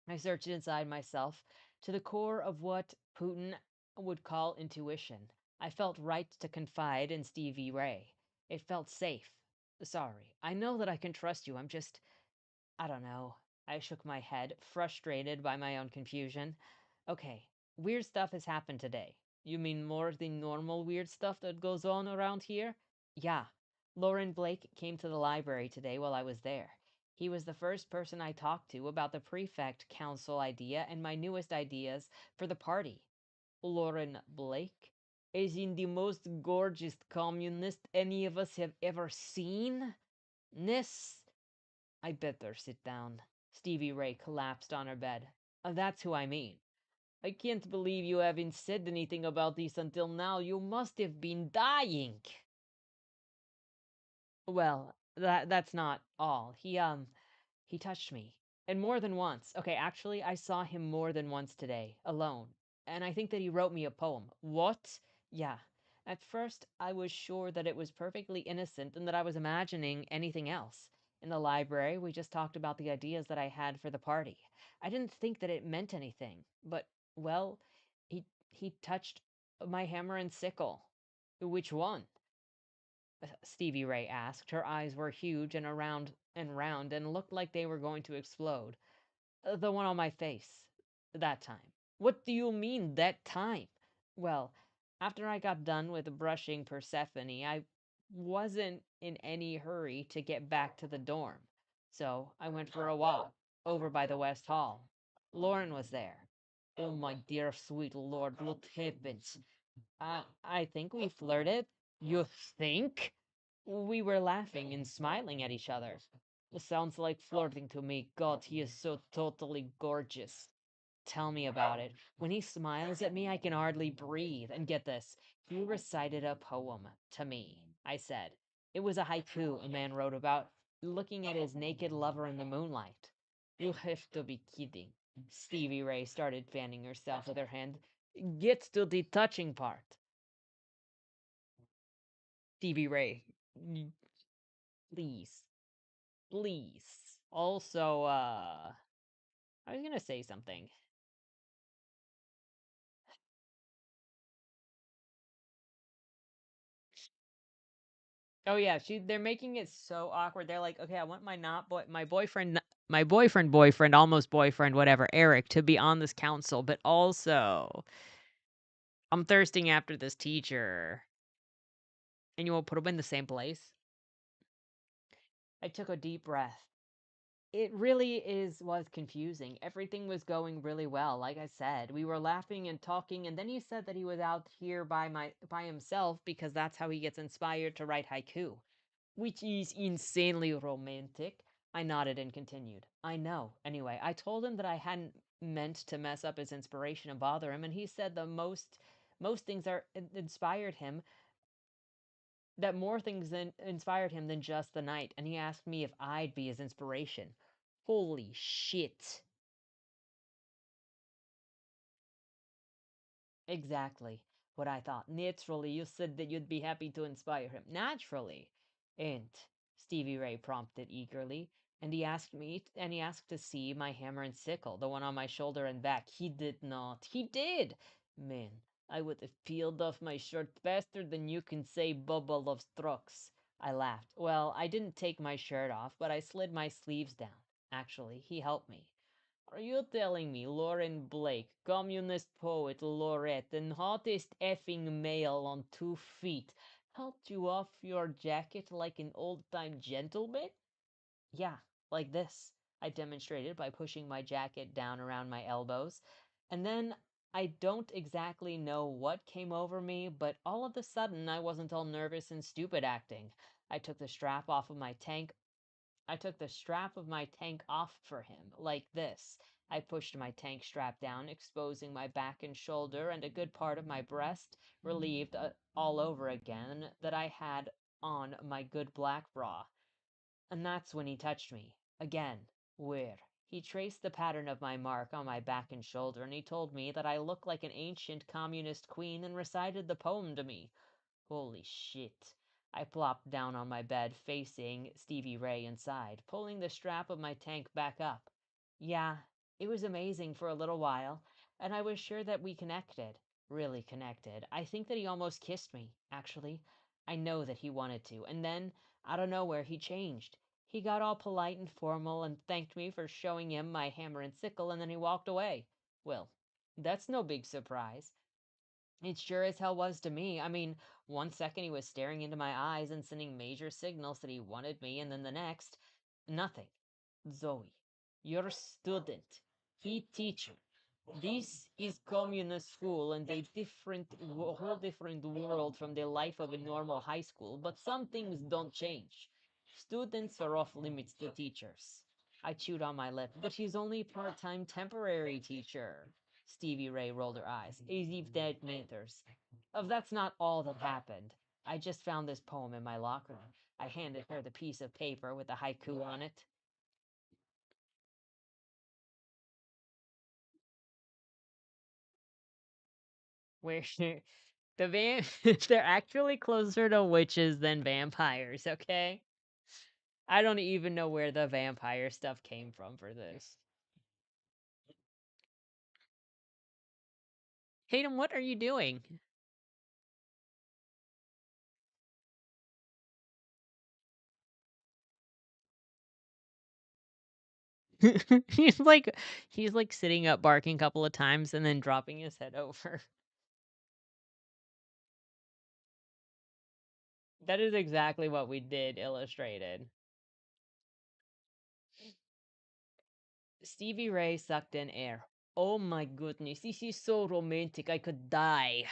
A: I searched inside myself to the core of what Putin would call intuition. I felt right to confide in Stevie Ray. It felt safe. Sorry. I know that I can trust you. I don't know. I shook my head, frustrated by my own confusion. Okay, weird stuff has happened today. You mean more of the normal weird stuff that goes on around here? Yeah. Lauren Blake came to the library today while I was there. He was the first person I talked to about the prefect council idea and my newest ideas for the party. Lauren Blake is in the most gorgeous communist any of us have ever seen. Nis, I better sit down. Stevie Ray collapsed on her bed. That's who I mean. I can't believe you haven't said anything about this until now. You must have been dying. Well, that's not all. He touched me. And more than once. Okay, actually, I saw him more than once today, alone. And I think that he wrote me a poem. What? Yeah. At first, I was sure that it was perfectly innocent and that I was imagining anything else. In the library, we just talked about the ideas that I had for the party. I didn't think that it meant anything. But, well, he touched my hammer and sickle. Which one? Stevie Ray asked. Her eyes were huge and round and looked like they were going to explode. The one on my face. That time. What do you mean, that time? Well, after I got done with brushing Persephone, I wasn't in any hurry to get back to the dorm. So I went for a walk over by the West Hall. Lauren was there. Oh, my dear sweet Lord, what happened? I think we flirted. You think? We were laughing and smiling at each other. It sounds like flirting to me. God, he is so totally gorgeous. Tell me about it. When he smiles at me, I can hardly breathe. And get this, he recited a poem to me, I said. It was a haiku a man wrote about looking at his naked lover in the moonlight. You have to be kidding. Stevie Ray started fanning herself with her hand. Get to the touching part. Stevie Ray, please, please. Also, I was gonna say something. Oh yeah, they're making it so awkward. They're like, okay, I want my boyfriend, almost boyfriend, whatever, Eric, to be on this council, but also I'm thirsting after this teacher. And you won't put them in the same place? I took a deep breath. It really was confusing. Everything was going really well. Like I said, we were laughing and talking, and then he said that he was out here by himself because that's how he gets inspired to write haiku, which is insanely romantic. I nodded and continued. I know. Anyway, I told him that I hadn't meant to mess up his inspiration and bother him, and he said the most things are inspired him that more things than inspired him than just the night, and he asked me if I'd be his inspiration. Holy shit. Exactly what I thought. Naturally, you said that you'd be happy to inspire him. Naturally. And Stevie Ray prompted eagerly, and he asked to see my hammer and sickle, the one on my shoulder and back. He did not. He did. Man, I would have peeled off my shirt faster than you can say Bubba loves trucks. I laughed. Well, I didn't take my shirt off, but I slid my sleeves down. Actually, he helped me. Are you telling me Lauren Blake, communist poet laureate and hottest effing male on 2 feet, helped you off your jacket like an old-time gentleman? Yeah, like this. I demonstrated by pushing my jacket down around my elbows. And then I don't exactly know what came over me, but all of a sudden I wasn't all nervous and stupid acting. I took the strap off of my tank I took the strap of my tank off for him, like this. I pushed my tank strap down, exposing my back and shoulder and a good part of my breast, relieved all over again that I had on my good black bra. And that's when he touched me. Again. Where? He traced the pattern of my mark on my back and shoulder, and he told me that I looked like an ancient communist queen and recited the poem to me. Holy shit. I plopped down on my bed, facing Stevie Ray inside, pulling the strap of my tank back up. Yeah, it was amazing for a little while, and I was sure that we connected. Really connected. I think that he almost kissed me, actually. I know that he wanted to. And then, out of nowhere, he changed. He got all polite and formal and thanked me for showing him my hammer and sickle, and then he walked away. Well, that's no big surprise. It sure as hell was to me. I mean, one second he was staring into my eyes and sending major signals that he wanted me, and then the next, nothing. Zoe, you're a student. He teacher. This is communist school and a whole different world from the life of a normal high school, but some things don't change. Students are off limits to teachers. I chewed on my lip, but he's only part-time temporary teacher. Stevie Ray rolled her eyes. As if that matters. That's not all that happened. I just found this poem in my locker. I handed her the piece of paper with the haiku on it. Where they're actually closer to witches than vampires, okay? I don't even know where the vampire stuff came from for this. Hayden, what are you doing? he's like he's like sitting up barking a couple of times and then dropping his head over. That is exactly what we did illustrated. Stevie Ray sucked in air. Oh my goodness, this is so romantic. I could die.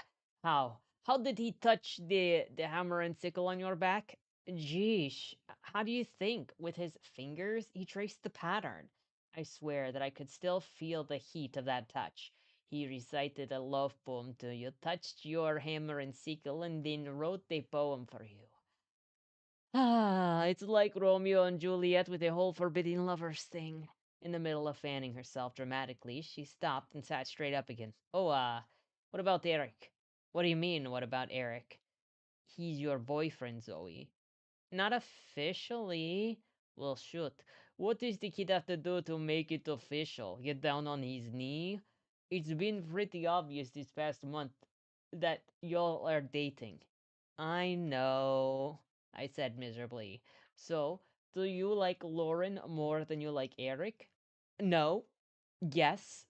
A: How? How did he touch the hammer and sickle on your back? Geesh, how do you think? With his fingers, he traced the pattern. I swear that I could still feel the heat of that touch. He recited a love poem to you, touched your hammer and sickle, and then wrote a poem for you. Ah, it's like Romeo and Juliet with the whole forbidden lovers thing. In the middle of fanning herself dramatically, she stopped and sat straight up again. Oh, what about Eric? What do you mean, what about Eric? He's your boyfriend, Zoe. Not officially. Well, shoot. What does the kid have to do to make it official? Get down on his knee? It's been pretty obvious this past month that y'all are dating. I know, I said miserably. So, do you like Lauren more than you like Eric? No. Yes.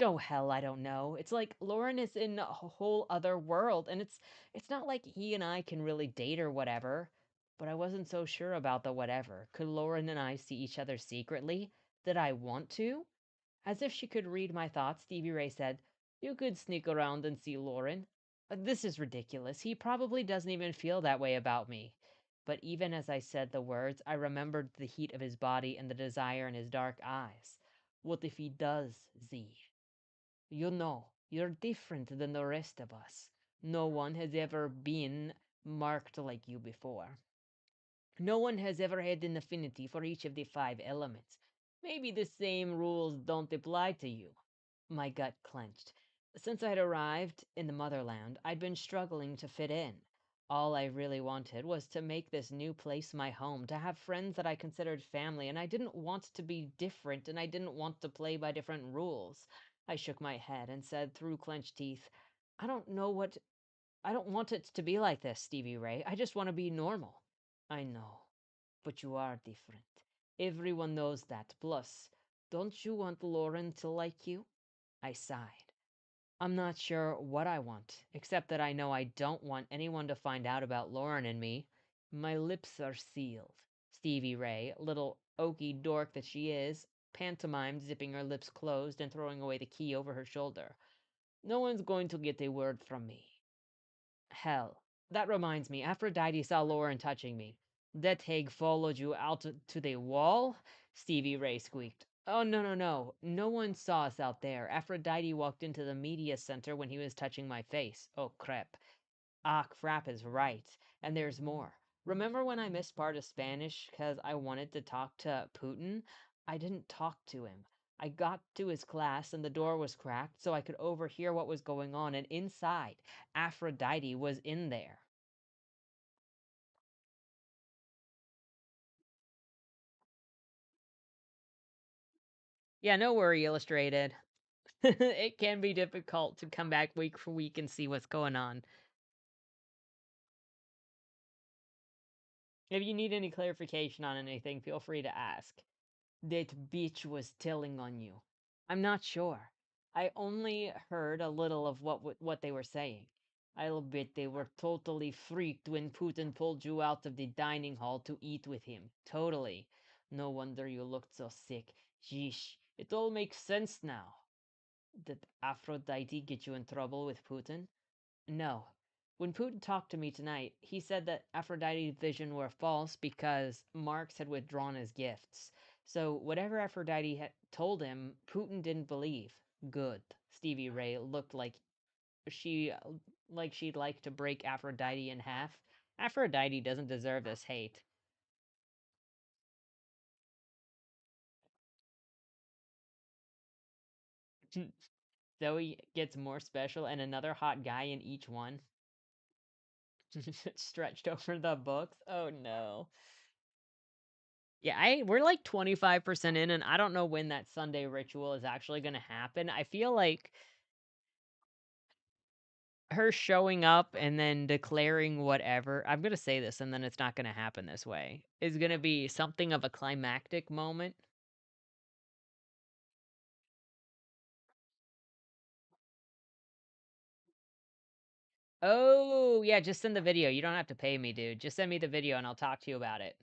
A: Oh hell, I don't know. It's like Lauren is in a whole other world, and it's not like he and I can really date or whatever. But I wasn't so sure about the whatever. Could Lauren and I see each other secretly? Did I want to? As if she could read my thoughts, Stevie Ray said, "You could sneak around and see Lauren. This is ridiculous. He probably doesn't even feel that way about me." But even as I said the words, I remembered the heat of his body and the desire in his dark eyes. What if he does, Z? You know, you're different than the rest of us. No one has ever been marked like you before. No one has ever had an affinity for each of the five elements. Maybe the same rules don't apply to you. My gut clenched. Since I'd arrived in the motherland, I'd been struggling to fit in. All I really wanted was to make this new place my home, to have friends that I considered family, and I didn't want to be different, and I didn't want to play by different rules. I shook my head and said through clenched teeth, I don't know what I don't want it to be like this, Stevie Ray. I just want to be normal. I know, but you are different. Everyone knows that. Plus, don't you want Lauren to like you? I sighed. I'm not sure what I want, except that I know I don't want anyone to find out about Lauren and me. My lips are sealed. Stevie Ray, little oaky dork that she is, pantomimed, zipping her lips closed and throwing away the key over her shoulder. No one's going to get a word from me. Hell, that reminds me, Aphrodite saw Lauren touching me. That hag followed you out to the wall? Stevie Ray squeaked. Oh, no, no, no. No one saw us out there. Aphrodite walked into the media center when he was touching my face. Oh, crap. Ah, crap is right. And there's more. Remember when I missed part of Spanish because I wanted to talk to Putin? I didn't talk to him. I got to his class and the door was cracked so I could overhear what was going on, and inside, Aphrodite was in there. Yeah, no worry, Illustrated. It can be difficult to come back week for week and see what's going on. If you need any clarification on anything, feel free to ask. That bitch was telling on you. I'm not sure. I only heard a little of what they were saying. I'll bet they were totally freaked when Putin pulled you out of the dining hall to eat with him. Totally. No wonder you looked so sick. Yeesh. It all makes sense now. Did Aphrodite get you in trouble with Putin? No. When Putin talked to me tonight, he said that Aphrodite's vision were false because Marx had withdrawn his gifts. So whatever Aphrodite had told him, Putin didn't believe. Good. Stevie Ray looked she like she'd like to break Aphrodite in half. Aphrodite doesn't deserve this hate. Zoe gets more special and another hot guy in each one. Stretched over the books. Oh no. Yeah, we're like 25% in, and I don't know when that Sunday ritual is actually going to happen. I feel like her showing up and then declaring whatever, I'm going to say this and then it's not going to happen this way, is going to be something of a climactic moment. Oh, yeah, just send the video. You don't have to pay me, dude. Just send me the video and I'll talk to you about it.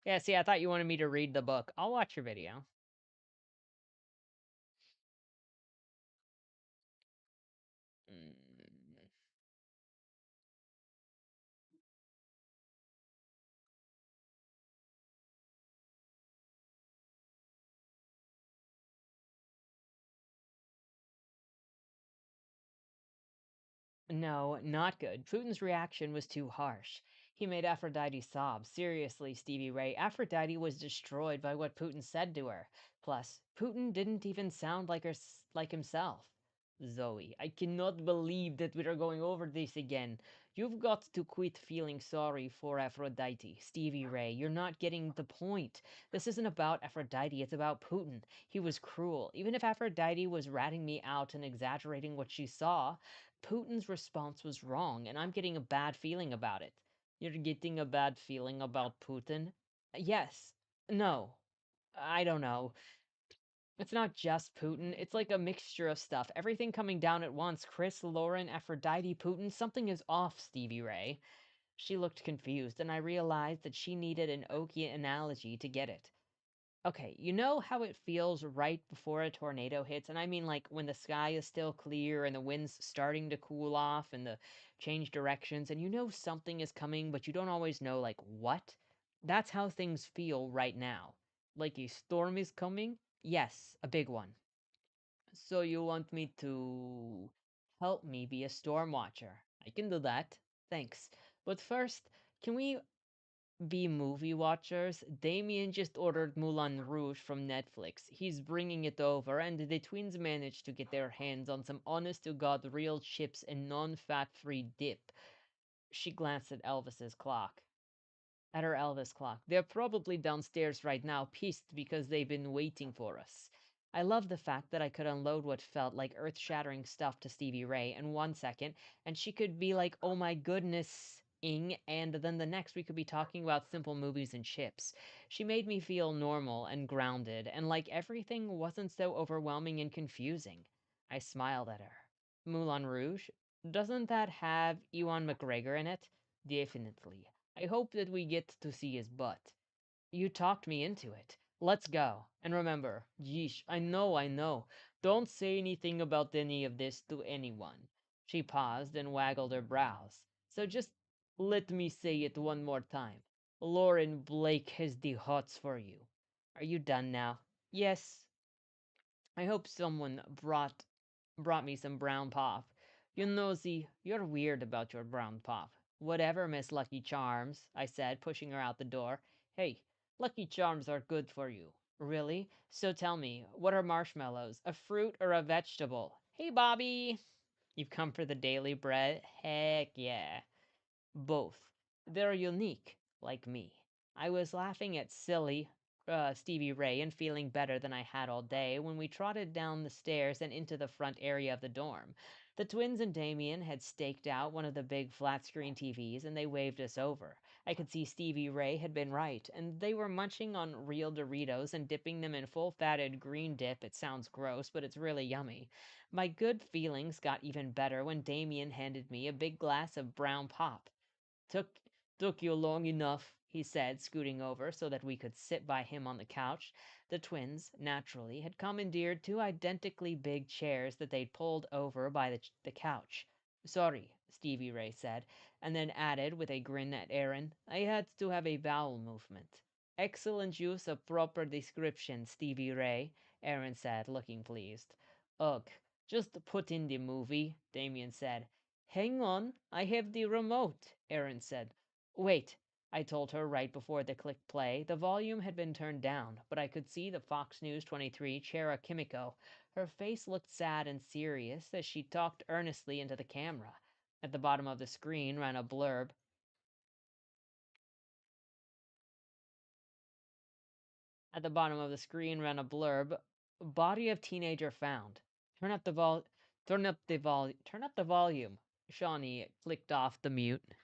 A: Yeah, see, I thought you wanted me to read the book. I'll watch your video. Mm. No, not good. Putin's reaction was too harsh. He made Aphrodite sob. Seriously, Stevie Ray, Aphrodite was destroyed by what Putin said to her. Plus, Putin didn't even sound like himself. Zoe, I cannot believe that we are going over this again. You've got to quit feeling sorry for Aphrodite. Stevie Ray, you're not getting the point. This isn't about Aphrodite, it's about Putin. He was cruel. Even if Aphrodite was ratting me out and exaggerating what she saw, Putin's response was wrong, and I'm getting a bad feeling about it. You're getting a bad feeling about Putin? Yes. No. I don't know. It's not just Putin. It's like a mixture of stuff. Everything coming down at once. Chris, Lauren, Aphrodite, Putin. Something is off, Stevie Ray. She looked confused, and I realized that she needed an Okie analogy to get it. Okay, you know how it feels right before a tornado hits? And I mean, like, when the sky is still clear and the wind's starting to cool off and the change directions, and you know something is coming, but you don't always know, like, what? That's how things feel right now. Like a storm is coming? Yes, a big one. So you want me to help me be a storm watcher? I can do that. Thanks. But first, can we be movie watchers? Damien just ordered Moulin Rouge from Netflix. He's bringing it over, and the twins managed to get their hands on some honest to God real chips and non fat free dip. She glanced at Elvis's clock. At her Elvis clock. They're probably downstairs right now, pissed because they've been waiting for us. I love the fact that I could unload what felt like earth shattering stuff to Stevie Ray in 1 second, and she could be like, oh my goodness, ing, and then the next we could be talking about simple movies and chips. She made me feel normal and grounded, and like everything wasn't so overwhelming and confusing. I smiled at her. Moulin Rouge? Doesn't that have Ewan McGregor in it? Definitely. I hope that we get to see his butt. You talked me into it. Let's go. And remember, yeesh, I know. Don't say anything about any of this to anyone. She paused and waggled her brows. So just let me say it one more time. Lauren Blake has the hots for you. Are you done now? Yes. I hope someone brought me some brown pop. You nosy, you're weird about your brown pop. Whatever, Miss Lucky Charms, I said, pushing her out the door. Hey, Lucky Charms are good for you. Really? So tell me, what are marshmallows? A fruit or a vegetable? Hey, Bobby! You've come for the daily bread? Heck yeah. Both. They're unique, like me. I was laughing at silly Stevie Ray and feeling better than I had all day when we trotted down the stairs and into the front area of the dorm. The twins and Damien had staked out one of the big flat screen TVs and they waved us over. I could see Stevie Ray had been right, and they were munching on real Doritos and dipping them in full fatted green dip. It sounds gross, but it's really yummy. My good feelings got even better when Damien handed me a big glass of brown pop. Took took you long enough, he said, scooting over so that we could sit by him on the couch. The twins, naturally, had commandeered two identically big chairs that they'd pulled over by the couch. Sorry, Stevie Ray said, and then added with a grin at Aaron, I had to have a bowel movement. Excellent use of proper description, Stevie Ray, Aaron said, looking pleased. Ugh, just put in the movie, Damien said. Hang on, I have the remote, Erin said. Wait, I told her right before the click play. The volume had been turned down, but I could see the Fox News 23 Chera Kimiko. Her face looked sad and serious as she talked earnestly into the camera. At the bottom of the screen ran a blurb. At the bottom of the screen ran a blurb. Body of teenager found. Turn up the turn up the volume. Shawnee clicked off the mute.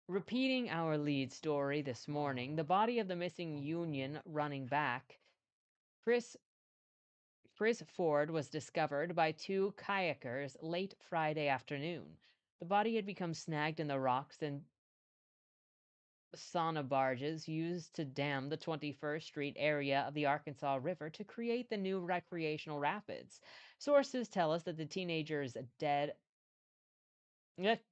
A: Repeating our lead story this morning, the body of the missing Union running back, Chris Chris Ford, was discovered by two kayakers late Friday afternoon. The body had become snagged in the rocks and sauna barges used to dam the 21st Street area of the Arkansas River to create the new recreational rapids. Sources tell us that the teenager's dead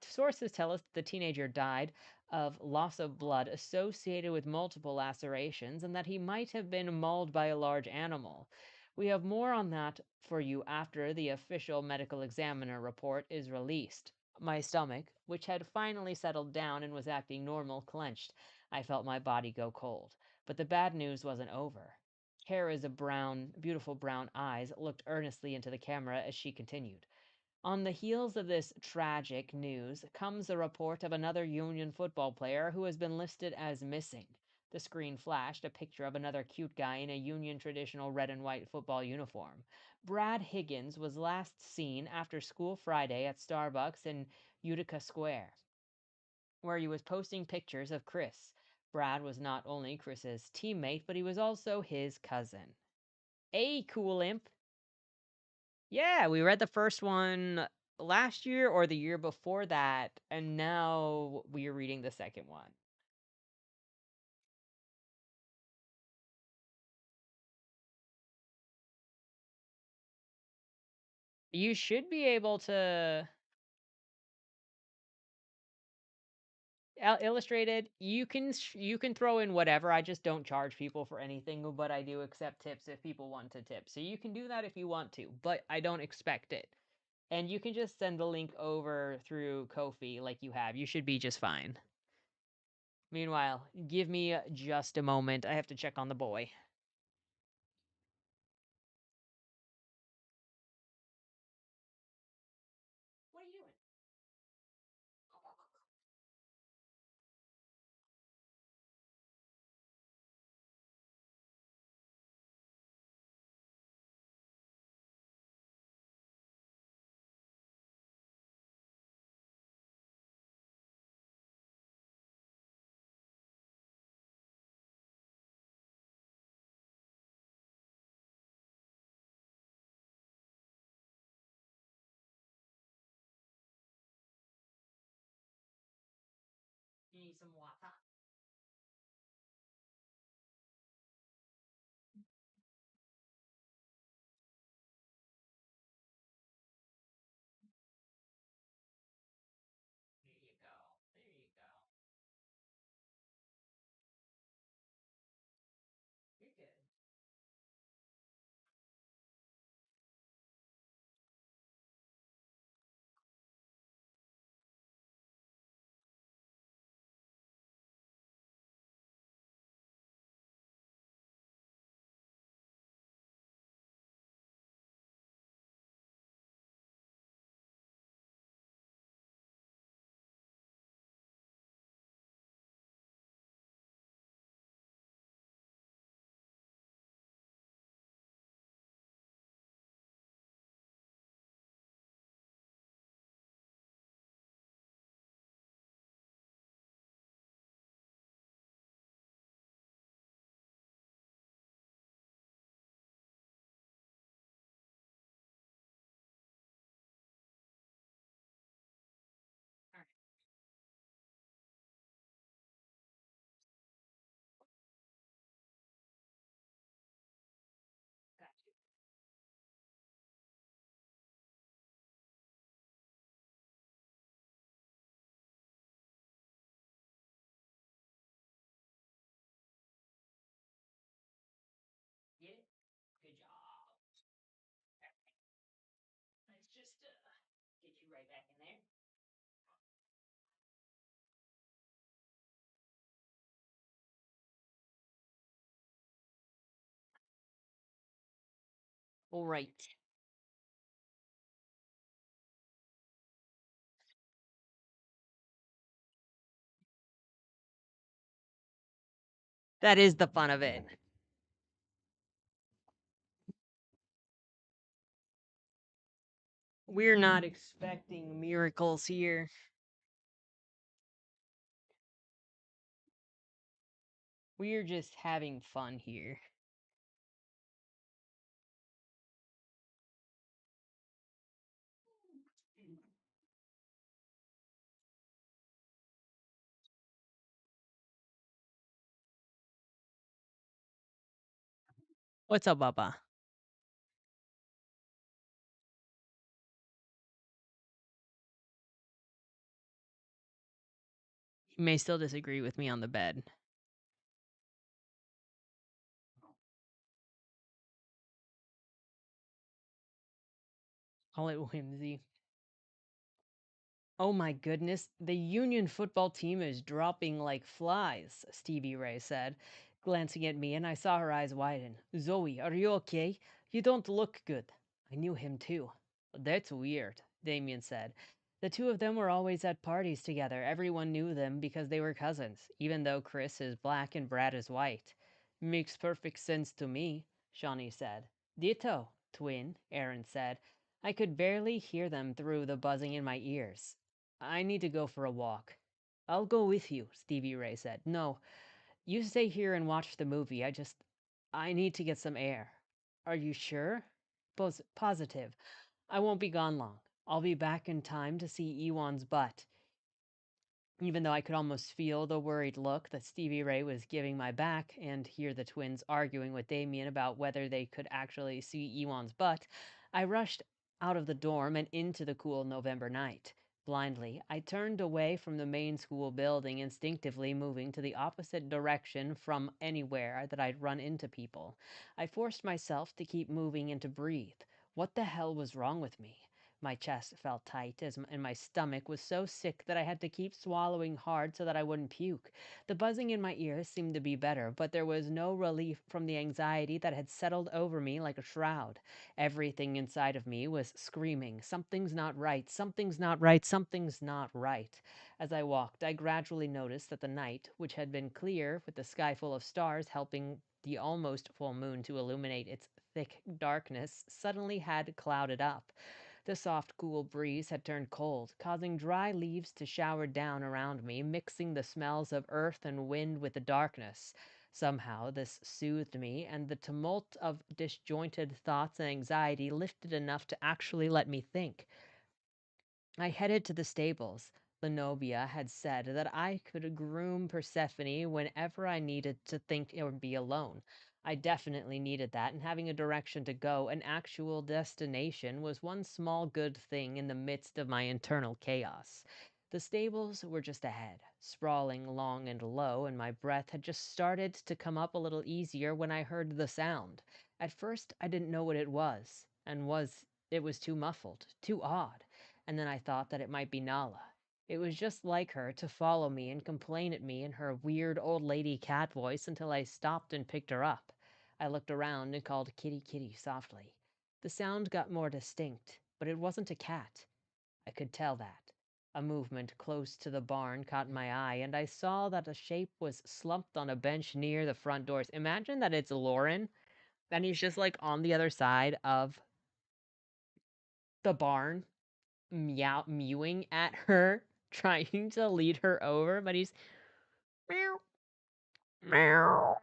A: Sources tell us the teenager died of loss of blood associated with multiple lacerations and that he might have been mauled by a large animal. We have more on that for you after the official medical examiner report is released. My stomach, which had finally settled down and was acting normal, clenched. I felt my body go cold. But the bad news wasn't over. Kara's beautiful brown eyes looked earnestly into the camera as she continued. On the heels of this tragic news comes a report of another Union football player who has been listed as missing. The screen flashed a picture of another cute guy in a Union traditional red and white football uniform. Brad Higgins was last seen after school Friday at Starbucks in Utica Square, where he was posting pictures of Chris. Brad was not only Chris's teammate, but he was also his cousin. Hey, cool imp. Yeah, we read the first one last year or the year before that, and now we are reading the second one. You should be able to illustrated. You can throw in whatever. I just don't charge people for anything, but I do accept tips if people want to tip. So you can do that if you want to, but I don't expect it. And you can just send the link over through Kofi like you have. You should be just fine. Meanwhile, give me just a moment. I have to check on the boy. What are you doing? You need some water. Get you right back in there. All right. That is the fun of it. We're not expecting miracles here. We're just having fun here. What's up, Baba? You may still disagree with me on the bed. Call it whimsy. Oh my goodness, the Union football team is dropping like flies, Stevie Ray said, glancing at me, and I saw her eyes widen. Zoe, are you okay? You don't look good. I knew him too. That's weird, Damien said. The two of them were always at parties together. Everyone knew them because they were cousins, even though Chris is black and Brad is white. Makes perfect sense to me, Shawnee said. Ditto, twin, Aaron said. I could barely hear them through the buzzing in my ears. I need to go for a walk. I'll go with you, Stevie Ray said. No, you stay here and watch the movie. I need to get some air. Are you sure? Positive. I won't be gone long. I'll be back in time to see Ewan's butt. Even though I could almost feel the worried look that Stevie Ray was giving my back and hear the twins arguing with Damien about whether they could actually see Ewan's butt, I rushed out of the dorm and into the cool November night. Blindly, I turned away from the main school building, instinctively moving to the opposite direction from anywhere that I'd run into people. I forced myself to keep moving and to breathe. What the hell was wrong with me? My chest felt tight and my stomach was so sick that I had to keep swallowing hard so that I wouldn't puke. The buzzing in my ears seemed to be better, but there was no relief from the anxiety that had settled over me like a shroud. Everything inside of me was screaming, something's not right, something's not right, something's not right. As I walked, I gradually noticed that the night, which had been clear with the sky full of stars helping the almost full moon to illuminate its thick darkness, suddenly had clouded up. The soft, cool breeze had turned cold, causing dry leaves to shower down around me, mixing the smells of earth and wind with the darkness. Somehow this soothed me, and the tumult of disjointed thoughts and anxiety lifted enough to actually let me think. I headed to the stables. Lenobia had said that I could groom Persephone whenever I needed to think or be alone. I definitely needed that, and having a direction to go, an actual destination, was one small good thing in the midst of my internal chaos. The stables were just ahead, sprawling long and low, and my breath had just started to come up a little easier when I heard the sound. At first, I didn't know what it was, and it was too muffled, too odd, and then I thought that it might be Nala. It was just like her to follow me and complain at me in her weird old lady cat voice until I stopped and picked her up. I looked around and called Kitty Kitty softly. The sound got more distinct, but it wasn't a cat. I could tell that. A movement close to the barn caught my eye, and I saw that a shape was slumped on a bench near the front doors. Imagine that it's Lauren, and he's just like on the other side of the barn, mewing at her, trying to lead her over, but he's meow, meow.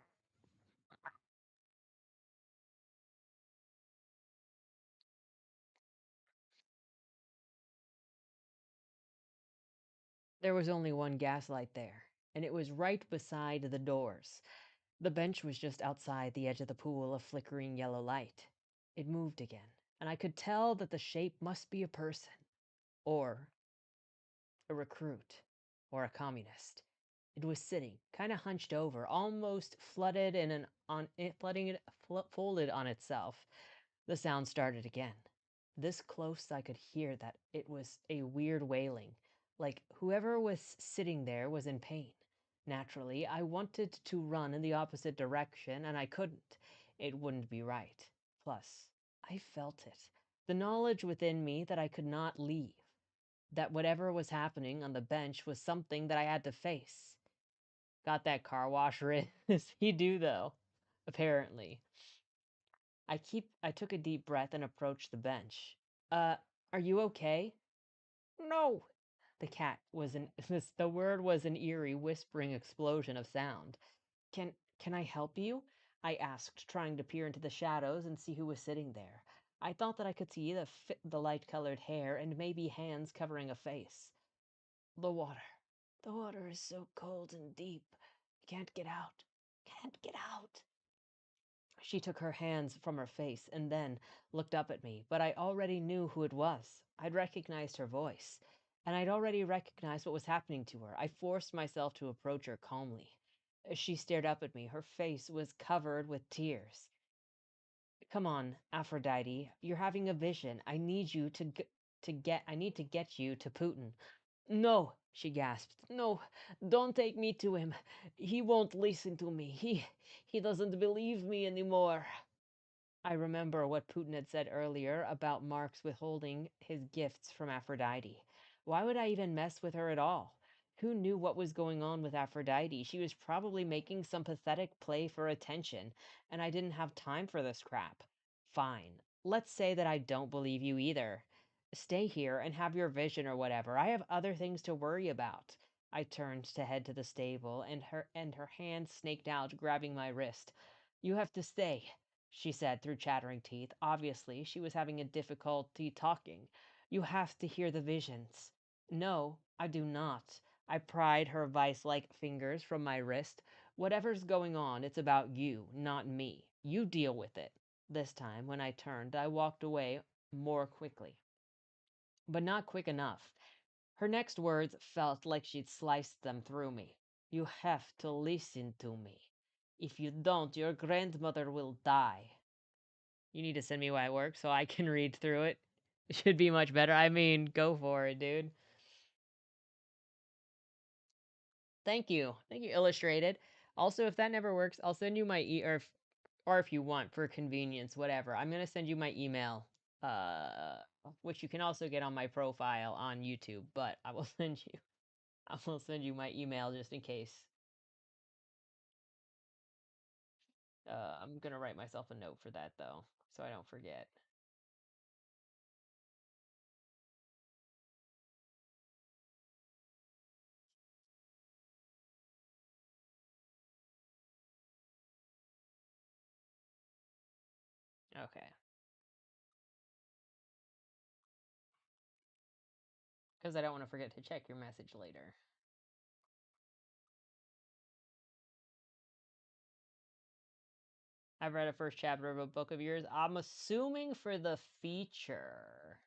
A: There was only one gaslight there, and it was right beside the doors. The bench was just outside the edge of the pool of flickering yellow light. It moved again, and I could tell that the shape must be a person, or a recruit, or a communist. It was sitting, kind of hunched over, almost flooded in an on it, flooding it, folded on itself. The sound started again. This close I could hear that it was a weird wailing, like whoever was sitting there was in pain. Naturally, I wanted to run in the opposite direction, and I couldn't. It wouldn't be right. Plus, I felt it. The knowledge within me that I could not leave, that whatever was happening on the bench was something that I had to face. Got that car wash wrist? He do though, apparently. I took a deep breath and approached the bench. Uh, are you okay? No. The cat was an the word was an eerie whispering explosion of sound. Can I help you? I asked, trying to peer into the shadows and see who was sitting there. I thought that I could see the light-colored hair and maybe hands covering a face. The water. The water is so cold and deep. I can't get out. Can't get out. She took her hands from her face and then looked up at me, but I already knew who it was. I'd recognized her voice, and I'd already recognized what was happening to her. I forced myself to approach her calmly. She stared up at me. Her face was covered with tears. Come on, Aphrodite. You're having a vision. I need to get you to Putin. No, she gasped. No, don't take me to him. He won't listen to me. He doesn't believe me anymore. I remember what Putin had said earlier about Mark's withholding his gifts from Aphrodite. Why would I even mess with her at all? Who knew what was going on with Aphrodite? She was probably making some pathetic play for attention, and I didn't have time for this crap. Fine. Let's say that I don't believe you either. Stay here and have your vision or whatever. I have other things to worry about. I turned to head to the stable, and her hand snaked out, grabbing my wrist. You have to stay, she said through chattering teeth. Obviously, she was having a difficulty talking. You have to hear the visions. No, I do not. I pried her vice-like fingers from my wrist. Whatever's going on, it's about you, not me. You deal with it. This time, when I turned, I walked away more quickly. But not quick enough. Her next words felt like she'd sliced them through me. You have to listen to me. If you don't, your grandmother will die. You need to send me why it works so I can read through it. It should be much better. I mean, go for it, dude. Thank you. Thank you, Illustrated. Also, if that never works, I'll send you my or if you want for convenience, whatever. I'm gonna send you my email, uh, which you can also get on my profile on YouTube. But I will send you my email just in case. I'm gonna write myself a note for that though, so I don't forget. Okay, because I don't want to forget to check your message later. I've read a first chapter of a book of yours. I'm assuming for the feature.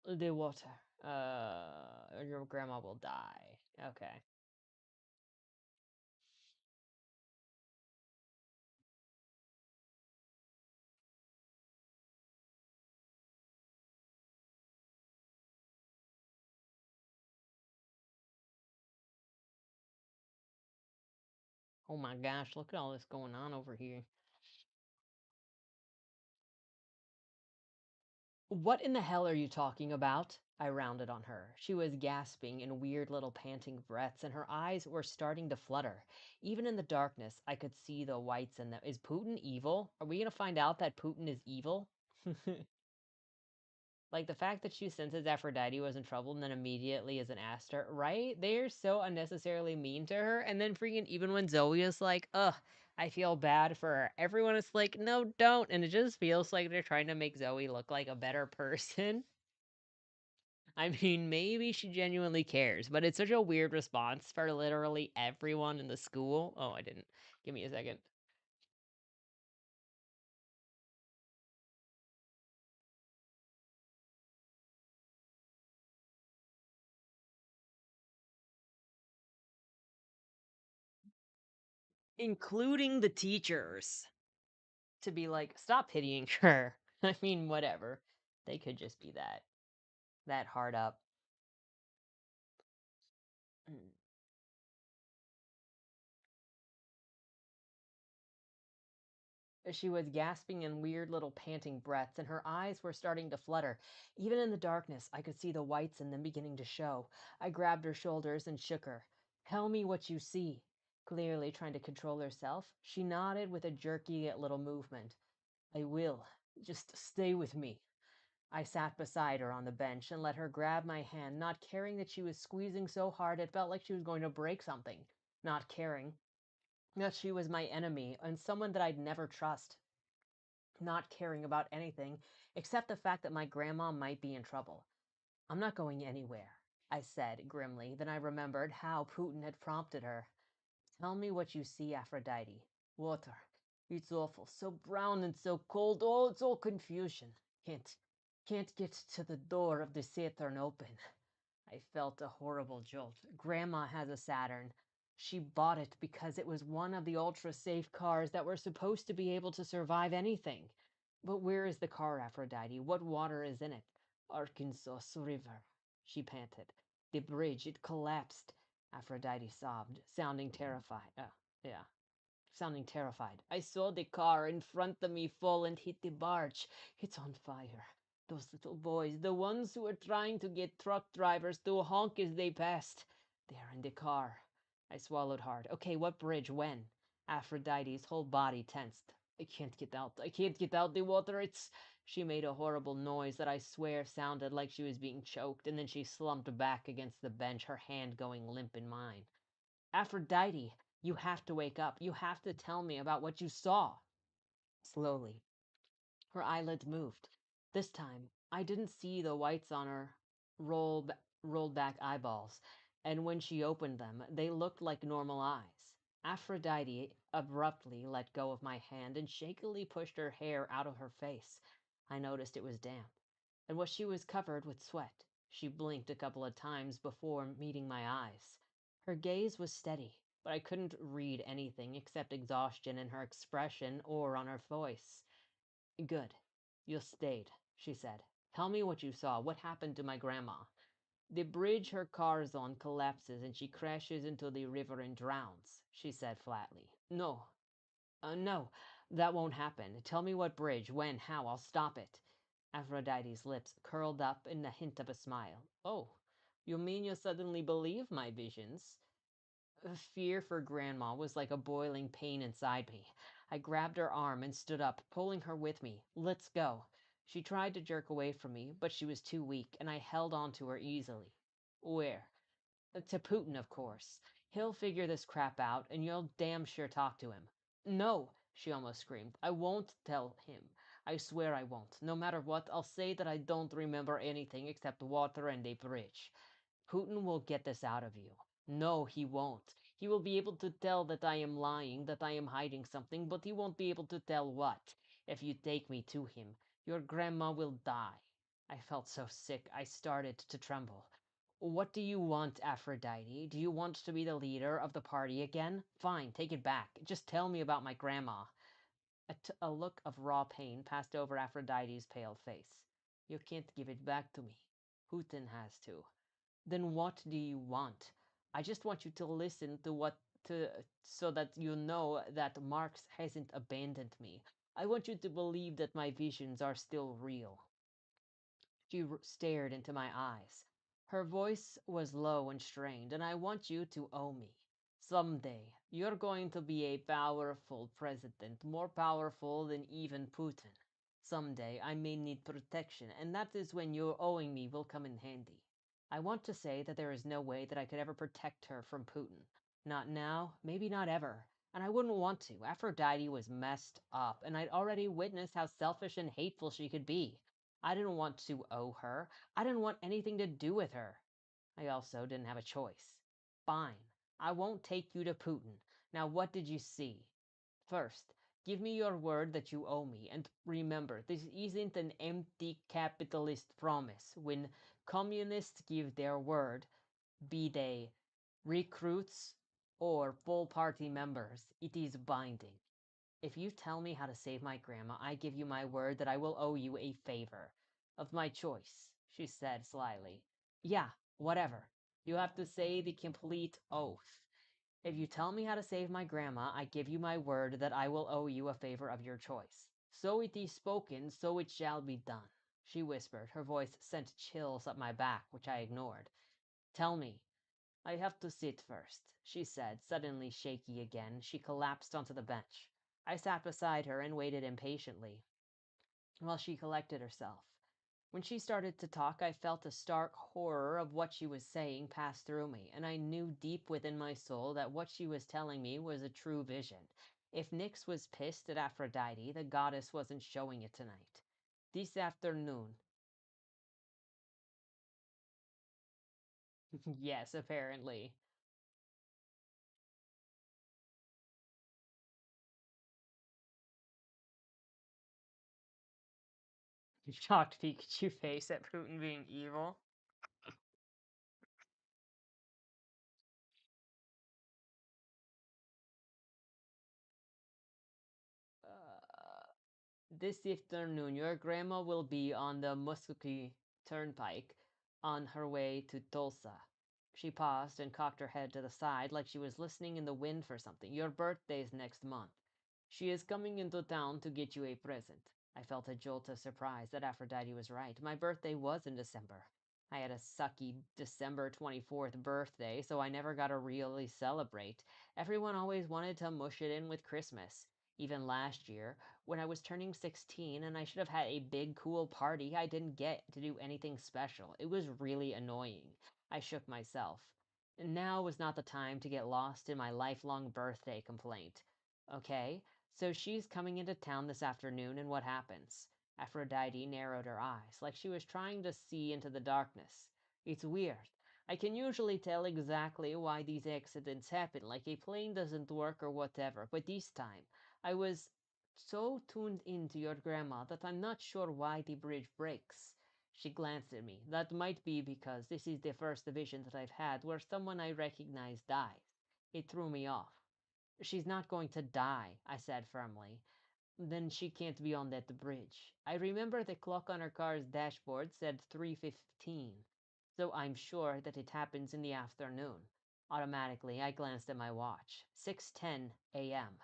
A: The water. Your grandma will die. Okay. Oh my gosh, look at all this going on over here. What in the hell are you talking about? I rounded on her. She was gasping in weird little panting breaths, and her eyes were starting to flutter. Even in the darkness, I could see the whites in them. Is Putin evil? Are we gonna find out that Putin is evil? Like the fact that she senses Aphrodite was in trouble and then immediately isn't asked her, right? They're so unnecessarily mean to her. And then freaking even when Zoe is like, ugh, I feel bad for her, everyone is like, no, don't. And it just feels like they're trying to make Zoe look like a better person. I mean, maybe she genuinely cares, but it's such a weird response for literally everyone in the school. Oh, I didn't. Give me a second. Including the teachers. to be like, stop pitying her. I mean, whatever. They could just be that hard up. Mm. She was gasping in weird little panting breaths, and her eyes were starting to flutter. Even in the darkness, I could see the whites in them beginning to show. I grabbed her shoulders and shook her. Tell me what you see. Clearly trying to control herself, she nodded with a jerky little movement. I will. Just stay with me. I sat beside her on the bench and let her grab my hand, not caring that she was squeezing so hard it felt like she was going to break something. Not caring that she was my enemy and someone that I'd never trust. Not caring about anything except the fact that my grandma might be in trouble. I'm not going anywhere, I said grimly. Then I remembered how Putin had prompted her. Tell me what you see, Aphrodite. Water. It's awful. So brown and so cold. Oh, it's all confusion. Can't get to the door of the Saturn open. I felt a horrible jolt. Grandma has a Saturn. She bought it because it was one of the ultra safe cars that were supposed to be able to survive anything. But where is the car, Aphrodite? What water is in it? Arkansas River, she panted. The bridge, it collapsed. Aphrodite sobbed, sounding terrified. Yeah, sounding terrified. I saw the car in front of me fall and hit the barge. It's on fire. Those little boys, the ones who were trying to get truck drivers to honk as they passed, they're in the car. I swallowed hard. Okay, what bridge? When? Aphrodite's whole body tensed. I can't get out. I can't get out the water. It's. She made a horrible noise that I swear sounded like she was being choked, and then she slumped back against the bench, her hand going limp in mine. Aphrodite, you have to wake up. You have to tell me about what you saw. Slowly, her eyelids moved. This time, I didn't see the whites on her rolled back eyeballs, and when she opened them, they looked like normal eyes. Aphrodite abruptly let go of my hand and shakily pushed her hair out of her face. I noticed it was damp, and she was covered with sweat. She blinked a couple of times before meeting my eyes. Her gaze was steady, but I couldn't read anything except exhaustion in her expression or on her voice. Good. You stayed, she said. Tell me what you saw. What happened to my grandma? The bridge her car's on collapses and she crashes into the river and drowns, she said flatly. No, that won't happen. Tell me what bridge, when, how, I'll stop it. Aphrodite's lips curled up in the hint of a smile. Oh, you mean you suddenly believe my visions? Fear for Grandma was like a boiling pain inside me. I grabbed her arm and stood up, pulling her with me. Let's go. She tried to jerk away from me, but she was too weak, and I held on to her easily. Where? To Putin, of course. He'll figure this crap out, and you'll damn sure talk to him. No, she almost screamed. I won't tell him. I swear I won't. No matter what, I'll say that I don't remember anything except water and a bridge. Putin will get this out of you. No, he won't. He will be able to tell that I am lying, that I am hiding something, but he won't be able to tell what. If you take me to him, your grandma will die. I felt so sick, I started to tremble. What do you want, Aphrodite? Do you want to be the leader of the party again? Fine, take it back. Just tell me about my grandma. A look of raw pain passed over Aphrodite's pale face. You can't give it back to me. Putin has to. Then what do you want? I just want you to listen to what to so that you know that Marx hasn't abandoned me. I want you to believe that my visions are still real. She stared into my eyes. Her voice was low and strained, and I want you to owe me. Someday, you're going to be a powerful president, more powerful than even Putin. Someday, I may need protection, and that is when your owing me will come in handy. I want to say that there is no way that I could ever protect her from Putin. Not now, maybe not ever. And I wouldn't want to. Aphrodite was messed up, and I'd already witnessed how selfish and hateful she could be. I didn't want to owe her. I didn't want anything to do with her. I also didn't have a choice. Fine. I won't take you to Putin. Now, what did you see? First, give me your word that you owe me. And remember, this isn't an empty capitalist promise. When communists give their word, be they recruits or full party members, it is binding. If you tell me how to save my grandma, I give you my word that I will owe you a favor. Of my choice, she said slyly. Yeah, whatever. You have to say the complete oath. If you tell me how to save my grandma, I give you my word that I will owe you a favor of your choice. So it is spoken, so it shall be done, she whispered. Her voice sent chills up my back, which I ignored. Tell me. I have to sit first, she said, suddenly shaky again. She collapsed onto the bench. I sat beside her and waited impatiently while she collected herself. When she started to talk, I felt a stark horror of what she was saying pass through me, and I knew deep within my soul that what she was telling me was a true vision. If Nyx was pissed at Aphrodite, the goddess wasn't showing it tonight. This afternoon. Yes, apparently. Shocked Pikachu face at Putin being evil. Uh, This afternoon, your grandma will be on the Muskogee Turnpike on her way to Tulsa. She paused and cocked her head to the side like she was listening in the wind for something. Your birthday's next month. She is coming into town to get you a present. I felt a jolt of surprise that Aphrodite was right. My birthday was in December. I had a sucky December 24th birthday, so I never got to really celebrate. Everyone always wanted to mush it in with Christmas. Even last year, when I was turning 16 and I should have had a big cool party, I didn't get to do anything special. It was really annoying. I shook myself. Now was not the time to get lost in my lifelong birthday complaint. Okay, so she's coming into town this afternoon, and what happens? Aphrodite narrowed her eyes, like she was trying to see into the darkness. It's weird. I can usually tell exactly why these accidents happen, like a plane doesn't work or whatever, but this time, I was so tuned into your grandma that I'm not sure why the bridge breaks. She glanced at me. That might be because this is the first vision that I've had where someone I recognize dies. It threw me off. She's not going to die, I said firmly. Then she can't be on that bridge. I remember the clock on her car's dashboard said 3:15, so I'm sure that it happens in the afternoon. Automatically, I glanced at my watch. 6:10 a.m.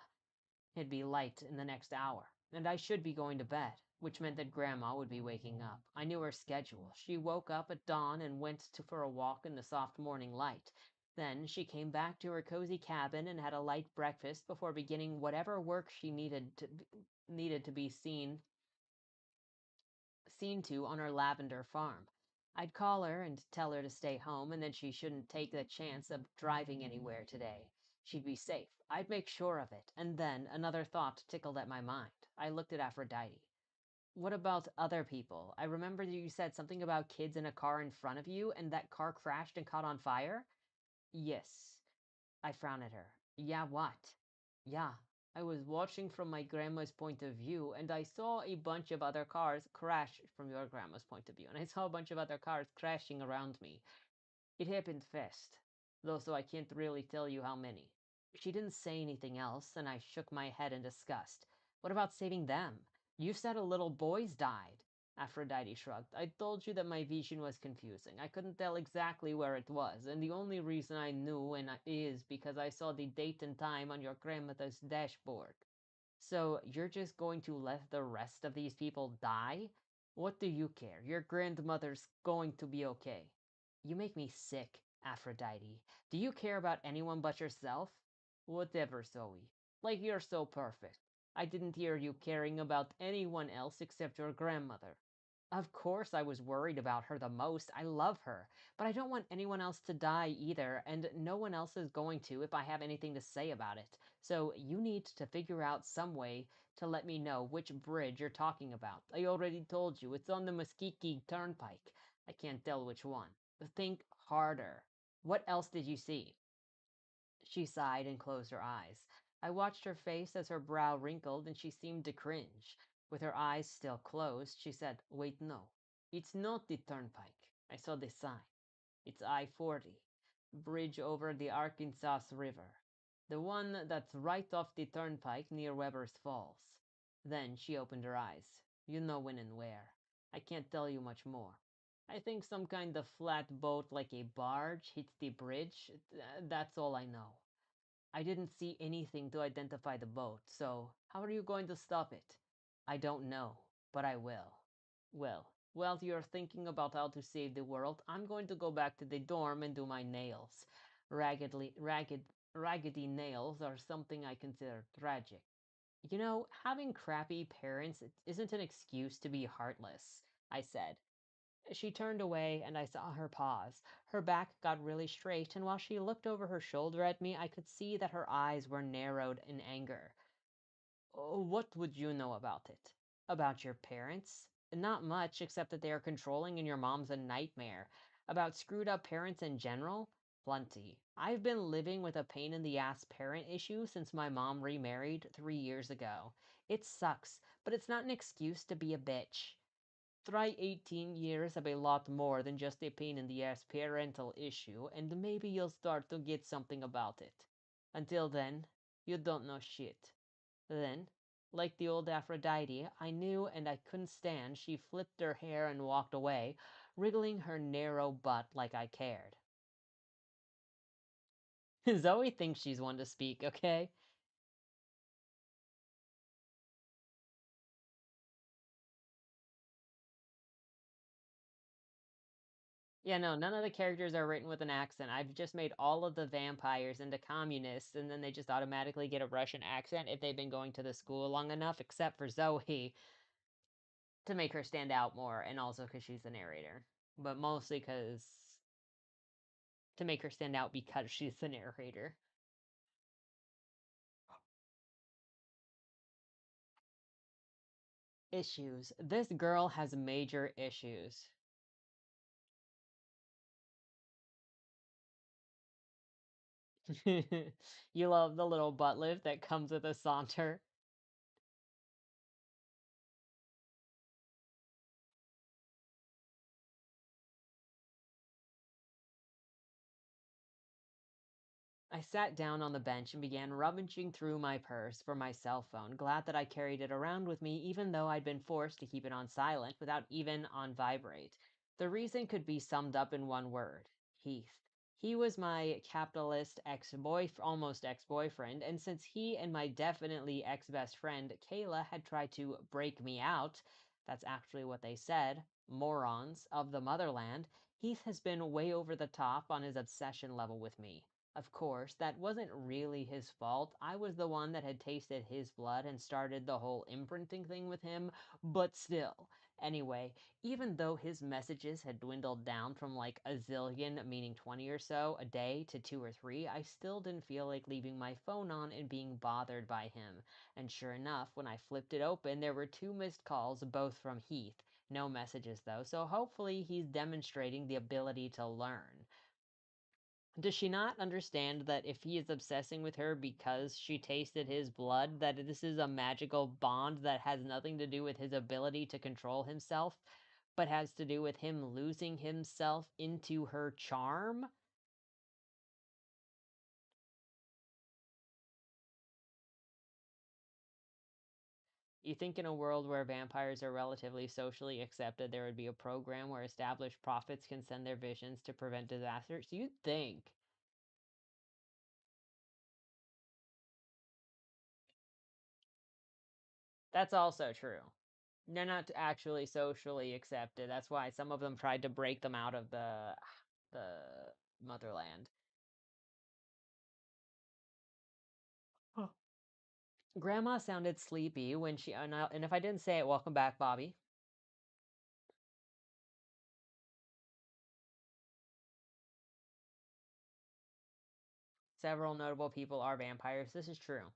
A: It'd be light in the next hour, and I should be going to bed, which meant that Grandma would be waking up. I knew her schedule. She woke up at dawn and for a walk in the soft morning light. Then she came back to her cozy cabin and had a light breakfast before beginning whatever work she needed to be seen to on her lavender farm. I'd call her and tell her to stay home and that she shouldn't take the chance of driving anywhere today. She'd be safe. I'd make sure of it. And then another thought tickled at my mind. I looked at Aphrodite. What about other people? I remember you said something about kids in a car in front of you and that car crashed and caught on fire? Yes. I frowned at her. Yeah, what? Yeah, I was watching from my grandma's point of view, and I saw a bunch of other cars crash from your grandma's point of view, and I saw a bunch of other cars crashing around me. It happened fast, though, so I can't really tell you how many. She didn't say anything else, and I shook my head in disgust. What about saving them? You said a little boy's died. Aphrodite shrugged. I told you that my vision was confusing. I couldn't tell exactly where it was, and the only reason I knew is because I saw the date and time on your grandmother's dashboard. So you're just going to let the rest of these people die? What do you care? Your grandmother's going to be okay. You make me sick, Aphrodite. Do you care about anyone but yourself? Whatever, Zoe. Like you're so perfect. I didn't hear you caring about anyone else except your grandmother. Of course I was worried about her the most. I love her. But I don't want anyone else to die either, and no one else is going to if I have anything to say about it. So you need to figure out some way to let me know which bridge you're talking about. I already told you, it's on the Muskogee Turnpike. I can't tell which one. Think harder. What else did you see? She sighed and closed her eyes. I watched her face as her brow wrinkled and she seemed to cringe. With her eyes still closed, she said, Wait, no. It's not the turnpike. I saw the sign. It's I-40. Bridge over the Arkansas River. The one that's right off the turnpike near Weber's Falls. Then she opened her eyes. You know when and where. I can't tell you much more. I think some kind of flat boat like a barge hit the bridge. That's all I know. I didn't see anything to identify the boat, so how are you going to stop it? I don't know, but I will. Well, while you're thinking about how to save the world, I'm going to go back to the dorm and do my nails. Raggedy nails are something I consider tragic. Having crappy parents isn't an excuse to be heartless, I said. She turned away, and I saw her pause. Her back got really straight, and while she looked over her shoulder at me, I could see that her eyes were narrowed in anger. "Oh, what would you know about it? About your parents? Not much, except that they are controlling and your mom's a nightmare. About screwed up parents in general? Plenty. I've been living with a pain in the ass parent issue since my mom remarried 3 years ago. It sucks, but it's not an excuse to be a bitch. Try 18 years of a lot more than just a pain in the ass parental issue, and maybe you'll start to get something about it. Until then, you don't know shit." Then, like the old Aphrodite, I knew and I couldn't stand, she flipped her hair and walked away, wriggling her narrow butt like I cared. Zoe thinks she's one to speak, okay? Yeah, no, none of the characters are written with an accent. I've just made all of the vampires into communists, and then they just automatically get a Russian accent if they've been going to the school long enough, except for Zoe, to make her stand out more, and also because she's the narrator. But mostly because to make her stand out because she's the narrator. Issues. This girl has major issues. You love the little butt lift that comes with a saunter. I sat down on the bench and began rummaging through my purse for my cell phone, glad that I carried it around with me even though I'd been forced to keep it on silent without even on vibrate. The reason could be summed up in one word: Heath. He was my capitalist almost ex-boyfriend, and since he and my definitely ex-best friend, Kayla, had tried to break me out, that's actually what they said, morons of the motherland, Heath has been way over the top on his obsession level with me. Of course, that wasn't really his fault. I was the one that had tasted his blood and started the whole imprinting thing with him, but still. Anyway, even though his messages had dwindled down from like a zillion, meaning 20 or so, a day to 2 or 3, I still didn't feel like leaving my phone on and being bothered by him. And sure enough, when I flipped it open, there were 2 missed calls, both from Heath. No messages though, so hopefully he's demonstrating the ability to learn. Does she not understand that if he is obsessing with her because she tasted his blood, that this is a magical bond that has nothing to do with his ability to control himself, but has to do with him losing himself into her charm? You think in a world where vampires are relatively socially accepted, there would be a program where established prophets can send their visions to prevent disasters? You'd think. That's also true. They're not actually socially accepted. That's why some of them tried to break them out of the motherland. Huh. Grandma sounded sleepy when and if I didn't say it, welcome back, Bobby. Several notable people are vampires. This is true.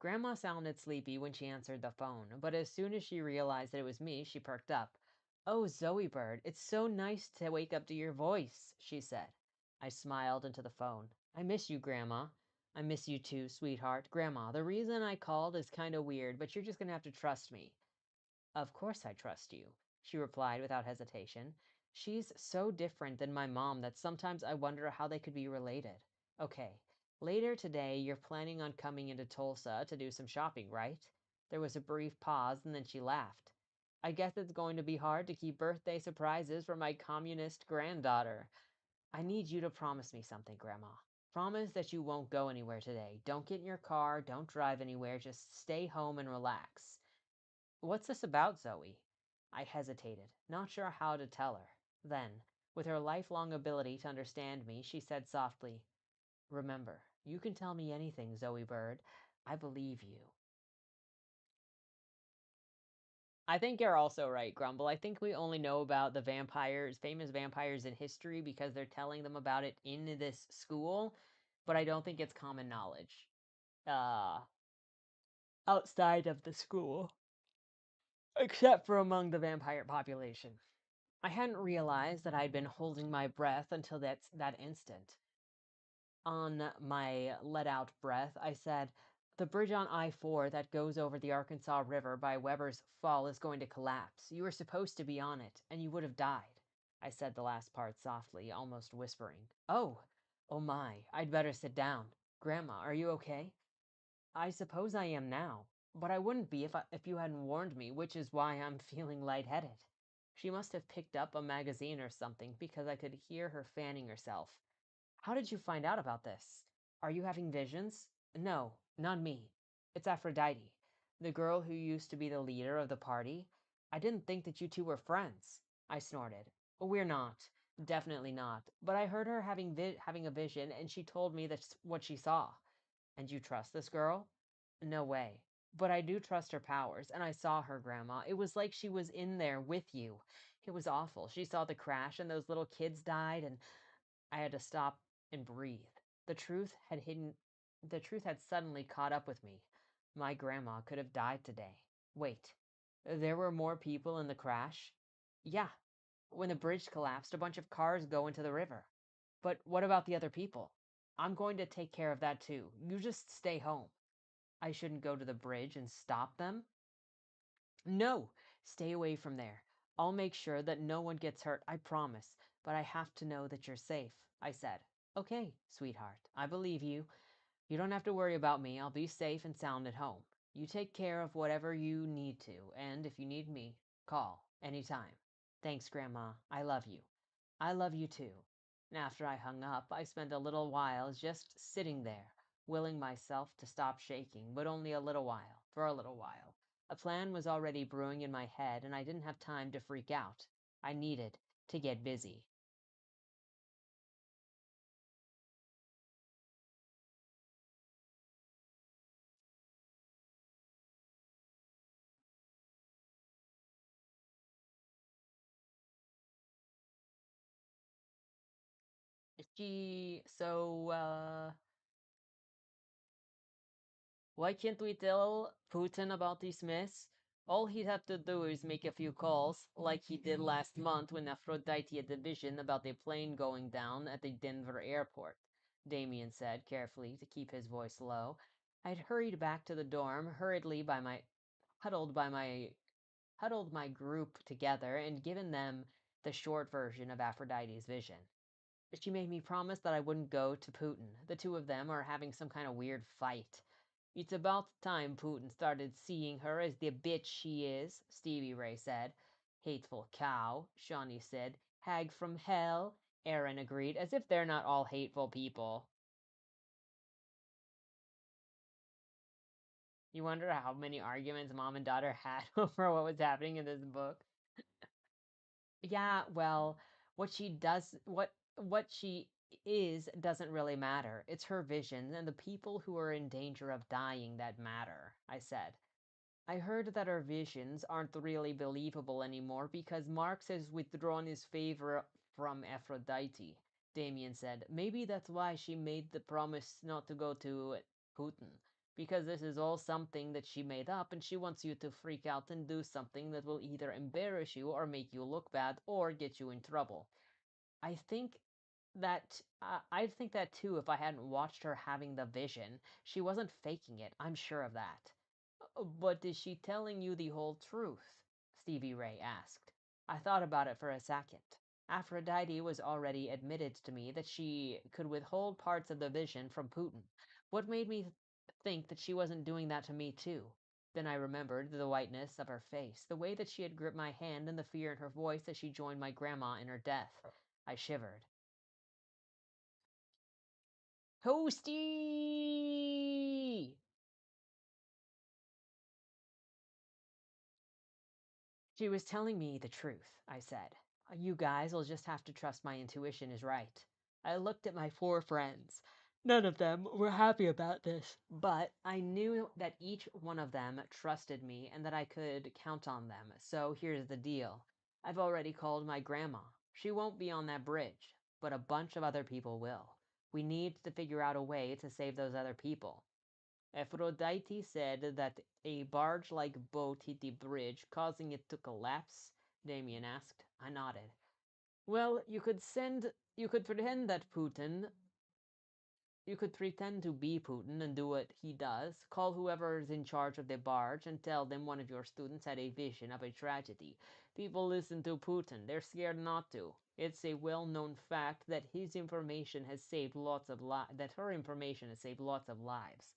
A: Grandma sounded sleepy when she answered the phone, but as soon as she realized that it was me, she perked up. "Oh, Zoe Bird, it's so nice to wake up to your voice," she said. I smiled into the phone. "I miss you, Grandma." "I miss you too, sweetheart. Grandma, the reason I called is kind of weird, but you're just gonna have to trust me." "Of course I trust you," she replied without hesitation. "She's so different than my mom that sometimes I wonder how they could be related. Okay, Later today, you're planning on coming into Tulsa to do some shopping, right? There was a brief pause and then she laughed. I guess it's going to be hard to keep birthday surprises for my communist granddaughter. I need you to promise me something, Grandma. Promise that you won't go anywhere today. Don't get in your car, don't drive anywhere, just stay home and relax. What's this about, Zoe? I hesitated, not sure how to tell her. Then, with her lifelong ability to understand me, she said softly, remember, you can tell me anything, Zoe Bird. I believe you. I think you're also right, Grumble. I think we only know about the vampires, famous vampires in history because they're telling them about it in this school, but I don't think it's common knowledge. Uh, Outside of the school, except for among the vampire population. I hadn't realized that I'd been holding my breath until that instant. On my let out breath, I said, the bridge on I-4 that goes over the Arkansas River by Weber's Fall is going to collapse. You were supposed to be on it, and you would have died. I said the last part softly, almost whispering. Oh my, I'd better sit down. Grandma, are you okay? I suppose I am now, but I wouldn't be if you hadn't warned me, which is why I'm feeling lightheaded. She must have picked up a magazine or something because I could hear her fanning herself. How did you find out about this? Are you having visions? No, not me. It's Aphrodite, the girl who used to be the leader of the party. I didn't think that you two were friends. I snorted. We're not. Definitely not. But I heard her having a vision, and she told me that's what she saw. And you trust this girl? No way. But I do trust her powers, and I saw her, Grandma. It was like she was in there with you. It was awful. She saw the crash, and those little kids died, and I had to stop and breathe. The truth had hidden the truth had suddenly caught up with me. My grandma could have died today. Wait, there were more people in the crash? Yeah, when the bridge collapsed, a bunch of cars go into the river. But what about the other people? I'm going to take care of that too. You just stay home. I shouldn't go to the bridge and stop them? No, stay away from there. I'll make sure that no one gets hurt, I promise, but I have to know that you're safe, I said. Okay, sweetheart, I believe you. You don't have to worry about me. I'll be safe and sound at home. You take care of whatever you need to, and if you need me, call anytime. Thanks, Grandma. I love you. I love you too. And after I hung up, I spent a little while just sitting there, willing myself to stop shaking, but only a little while, for a little while. A plan was already brewing in my head, and I didn't have time to freak out. I needed to get busy. Why can't we tell Putin about this mess? All he'd have to do is make a few calls, like he did last month when Aphrodite had the vision about a plane going down at the Denver airport, Damien said carefully to keep his voice low. I'd hurried back to the dorm, huddled by my huddled my group together and given them the short version of Aphrodite's vision. She made me promise that I wouldn't go to Putin. The two of them are having some kind of weird fight. It's about time Putin started seeing her as the bitch she is, Stevie Ray said. Hateful cow, Shawnee said. Hag from hell, Aaron agreed, as if they're not all hateful people. You wonder how many arguments mom and daughter had over what was happening in this book. Yeah, well, what she is doesn't really matter. It's her vision and the people who are in danger of dying that matter, I said. I heard that our visions aren't really believable anymore because Marx has withdrawn his favor from Aphrodite, Damien said. Maybe that's why she made the promise not to go to Putin. Because this is all something that she made up and she wants you to freak out and do something that will either embarrass you or make you look bad or get you in trouble. I think I'd think that too if I hadn't watched her having the vision. She wasn't faking it, I'm sure of that. But is she telling you the whole truth? Stevie Ray asked. I thought about it for a second. Aphrodite was already admitted to me that she could withhold parts of the vision from Putin. What made me think that she wasn't doing that to me too? Then I remembered the whiteness of her face, the way that she had gripped my hand, and the fear in her voice as she joined my grandma in her death. I shivered. Toasty! She was telling me the truth, I said. You guys will just have to trust my intuition is right. I looked at my four friends. None of them were happy about this, but I knew that each one of them trusted me and that I could count on them. So here's the deal. I've already called my grandma. She won't be on that bridge, but a bunch of other people will. We need to figure out a way to save those other people. Aphrodite said that a barge-like boat hit the bridge, causing it to collapse. Damien asked. I nodded. Well, you could pretend that Putin you could pretend to be Putin and do what he does. Call whoever is in charge of the barge and tell them one of your students had a vision of a tragedy. People listen to Putin. They're scared not to. It's a well-known fact that his information has saved lots of that her information has saved lots of lives.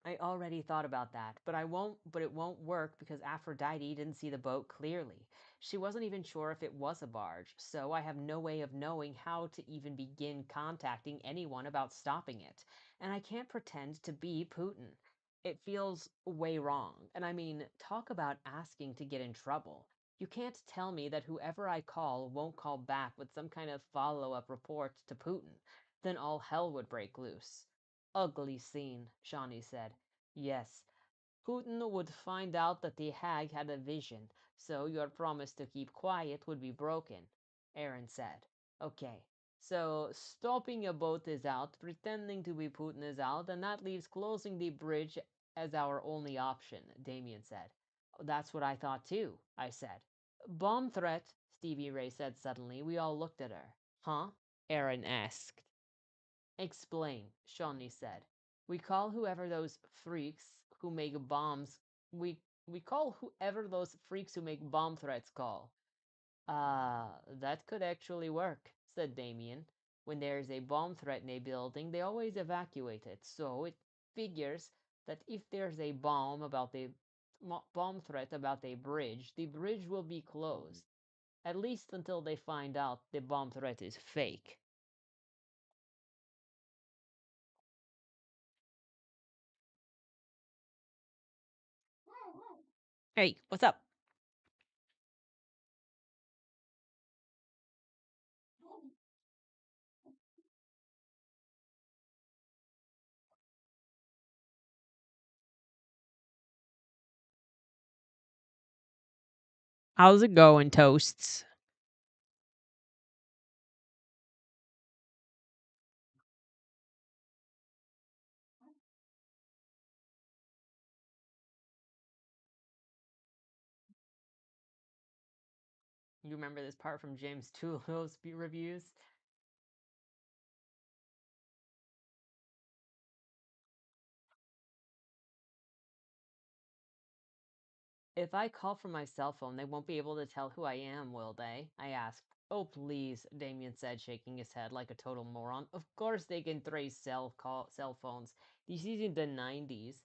A: I already thought about that, but it won't work because Aphrodite didn't see the boat clearly. She wasn't even sure if it was a barge, so I have no way of knowing how to even begin contacting anyone about stopping it. And I can't pretend to be Putin. It feels way wrong. And I mean, talk about asking to get in trouble. You can't tell me that whoever I call won't call back with some kind of follow-up report to Putin. Then all hell would break loose. Ugly scene, Shawnee said. Yes, Putin would find out that the hag had a vision, so your promise to keep quiet would be broken, Aaron said. Okay, so stopping a boat is out, pretending to be Putin is out, and that leaves closing the bridge as our only option, Damien said. That's what I thought too, I said. Bomb threat, Stevie Ray said suddenly. We all looked at her. Huh? Aaron asked. Explain, Shawnee said. We call whoever those freaks who make bombs we call whoever those freaks who make bomb threats call. That could actually work, said Damien. When there's a bomb threat in a building, they always evacuate it. So it figures that if there's a bomb threat about a bridge, the bridge will be closed. At least until they find out the bomb threat is fake. Hey, what's up? How's it going, Toasts? You remember this part from James Tulo's reviews? If I call from my cell phone, they won't be able to tell who I am, will they? I asked. Oh, please, Damien said, shaking his head like a total moron. Of course they can trace cell phones. This isn't the 90s.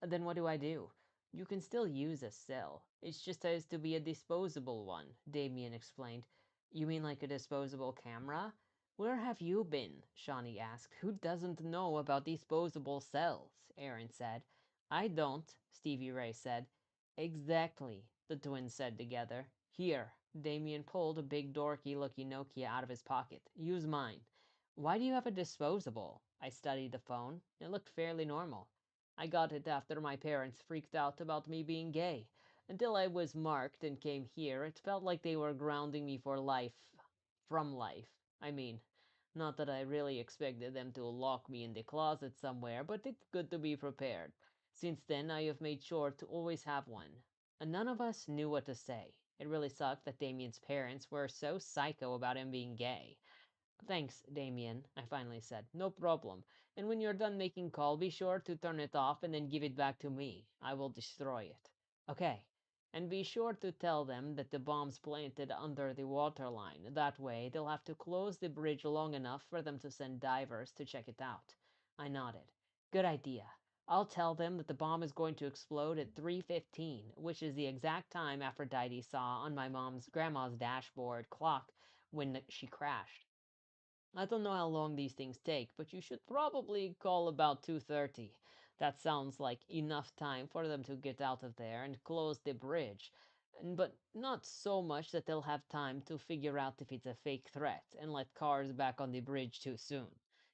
A: Then what do I do? You can still use a cell. It just has to be a disposable one, Damien explained. You mean like a disposable camera? Where have you been? Shawnee asked. Who doesn't know about disposable cells? Aaron said. I don't, Stevie Ray said. Exactly, the twins said together. Here, Damien pulled a big dorky looking Nokia out of his pocket. Use mine. Why do you have a disposable? I studied the phone. It looked fairly normal. I got it after my parents freaked out about me being gay. Until I was marked and came here, it felt like they were grounding me for life. From life. I mean, not that I really expected them to lock me in the closet somewhere, but it's good to be prepared. Since then, I have made sure to always have one. And none of us knew what to say. It really sucked that Damien's parents were so psycho about him being gay. Thanks, Damien, I finally said. No problem. And when you're done making call, be sure to turn it off and then give it back to me. I will destroy it. Okay. And be sure to tell them that the bomb's planted under the waterline. That way, they'll have to close the bridge long enough for them to send divers to check it out. I nodded. Good idea. I'll tell them that the bomb is going to explode at 3:15, which is the exact time Aphrodite saw on my mom's grandma's dashboard clock when she crashed. I don't know how long these things take, but you should probably call about 2:30. That sounds like enough time for them to get out of there and close the bridge. But not so much that they'll have time to figure out if it's a fake threat and let cars back on the bridge too soon.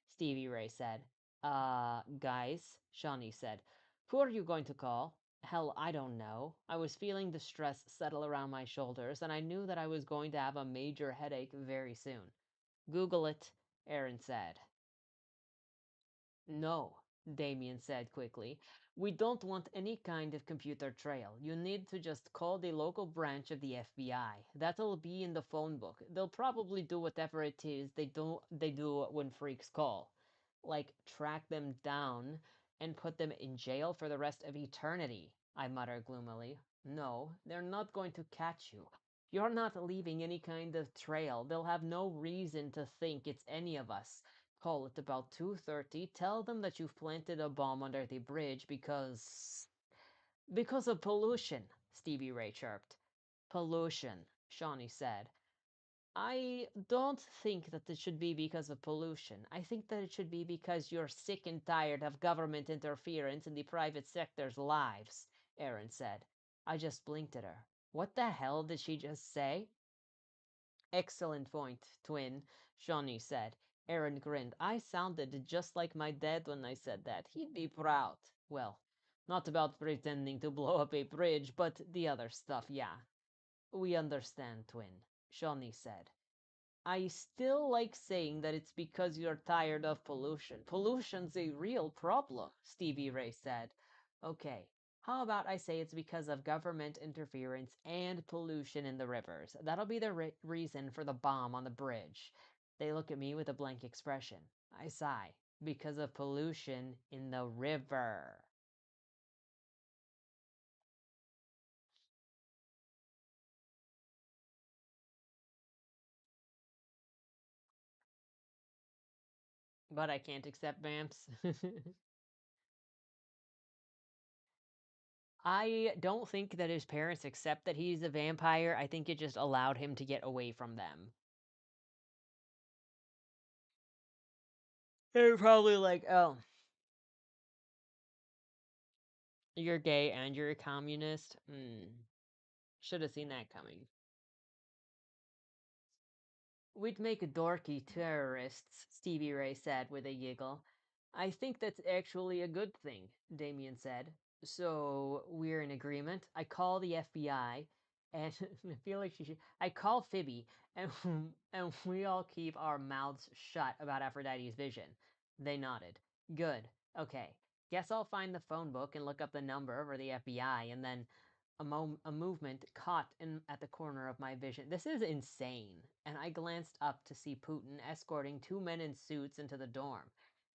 A: Stevie Ray said. Guys, Shawnee said. Who are you going to call? Hell, I don't know. I was feeling the stress settle around my shoulders, and I knew that I was going to have a major headache very soon. Google it, Aaron said. No, Damien said quickly. We don't want any kind of computer trail. You need to just call the local branch of the FBI. That'll be in the phone book. They'll probably do whatever it is they do when freaks call. Like track them down and put them in jail for the rest of eternity, I muttered gloomily. No, they're not going to catch you. You're not leaving any kind of trail. They'll have no reason to think it's any of us. Call it about 2:30. Tell them that you've planted a bomb under the bridge because of pollution, Stevie Ray chirped. Pollution, Shawnee said. I don't think that it should be because of pollution. I think that it should be because you're sick and tired of government interference in the private sector's lives, Aaron said. I just blinked at her. What the hell did she just say? Excellent point, twin, Shawnee said. Aaron grinned. I sounded just like my dad when I said that. He'd be proud. Well, not about pretending to blow up a bridge, but the other stuff, yeah. We understand, twin, Shawnee said. I still like saying that it's because you're tired of pollution. Pollution's a real problem, Stevie Ray said. Okay, how about I say it's because of government interference and pollution in the rivers? That'll be the reason for the bomb on the bridge. They look at me with a blank expression. I sigh. Because of pollution in the river. But I can't accept vamps. I don't think that his parents accept that he's a vampire. I think it just allowed him to get away from them. They're probably like, oh, you're gay and you're a communist? Should have seen that coming. We'd make dorky terrorists, Stevie Ray said with a giggle. I think that's actually a good thing, Damien said. So we're in agreement. I call the FBI, and I feel like she should. I call Phoebe, and and we all keep our mouths shut about Aphrodite's vision. They nodded. Good. Okay. Guess I'll find the phone book and look up the number for the FBI, and then a movement caught at the corner of my vision. This is insane. And I glanced up to see Putin escorting two men in suits into the dorm.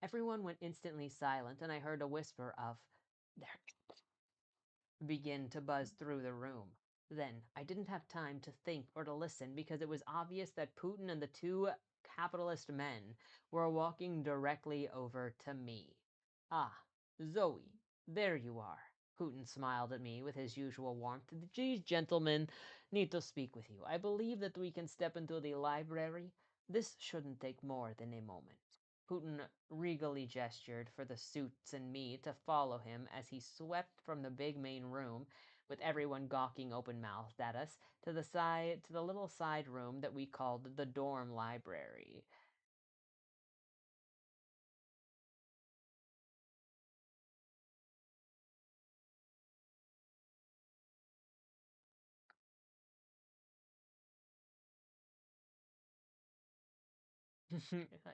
A: Everyone went instantly silent, and I heard a whisper of, "They're begin to buzz through the room. Then I didn't have time to think or to listen because it was obvious that Putin and the two capitalist men were walking directly over to me. Ah, Zoe, there you are. Putin smiled at me with his usual warmth. These gentlemen need to speak with you. I believe that we can step into the library. This shouldn't take more than a moment. Putin regally gestured for the suits and me to follow him as he swept from the big main room, with everyone gawking open-mouthed at us, to the little side room that we called the dorm library.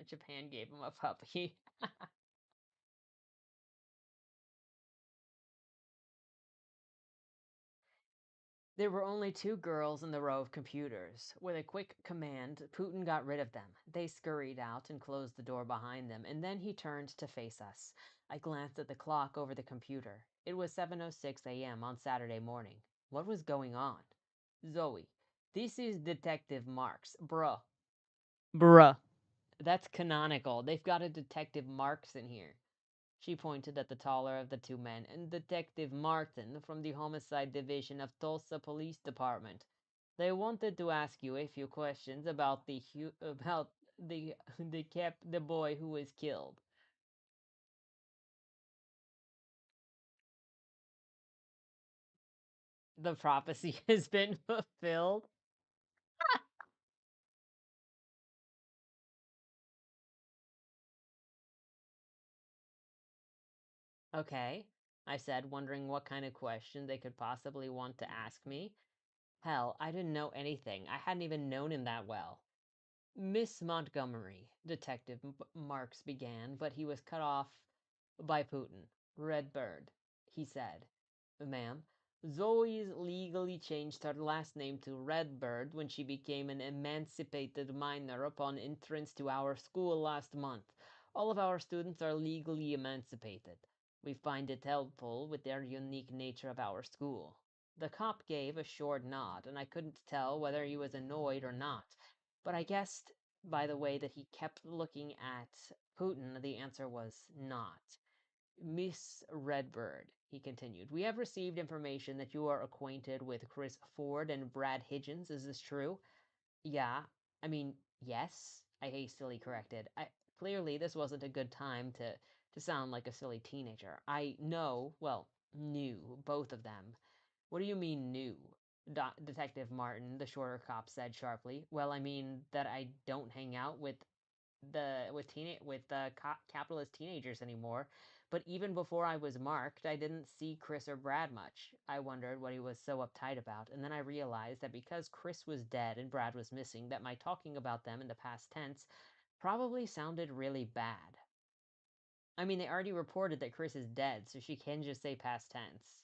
A: Japan gave him a puppy. There were only two girls in the row of computers. With a quick command, Putin got rid of them. They scurried out and closed the door behind them, and then he turned to face us. I glanced at the clock over the computer. It was 7:06 a.m. on Saturday morning. What was going on? Zoe, this is Detective Marks. Bruh. Bruh. That's canonical. They've got a Detective Marks in here. She pointed at the taller of the two men, and Detective Martin from the Homicide Division of Tulsa Police Department. They wanted to ask you a few questions about the boy who was killed. The prophecy has been fulfilled. Okay, I said, wondering what kind of question they could possibly want to ask me. Hell, I didn't know anything. I hadn't even known him that well. Miss Montgomery, Detective Marks began, but he was cut off by Putin. Redbird, he said. Ma'am, Zoe's legally changed her last name to Redbird when she became an emancipated minor upon entrance to our school last month. All of our students are legally emancipated. We find it helpful with their unique nature of our school. The cop gave a short nod, and I couldn't tell whether he was annoyed or not. But I guessed by the way that he kept looking at Putin, the answer was not. Miss Redbird, he continued, we have received information that you are acquainted with Chris Ford and Brad Higgins. Is this true? Yeah. I mean, yes, I hastily corrected. Clearly this wasn't a good time to sound like a silly teenager. I know, well, knew both of them. What do you mean knew? Detective Martin, the shorter cop, said sharply. Well, I mean that I don't hang out with capitalist teenagers anymore. But even before I was marked, I didn't see Chris or Brad much. I wondered what he was so uptight about, and then I realized that because Chris was dead and Brad was missing, that my talking about them in the past tense probably sounded really bad. I mean, they already reported that Chris is dead, so she can just say past tense.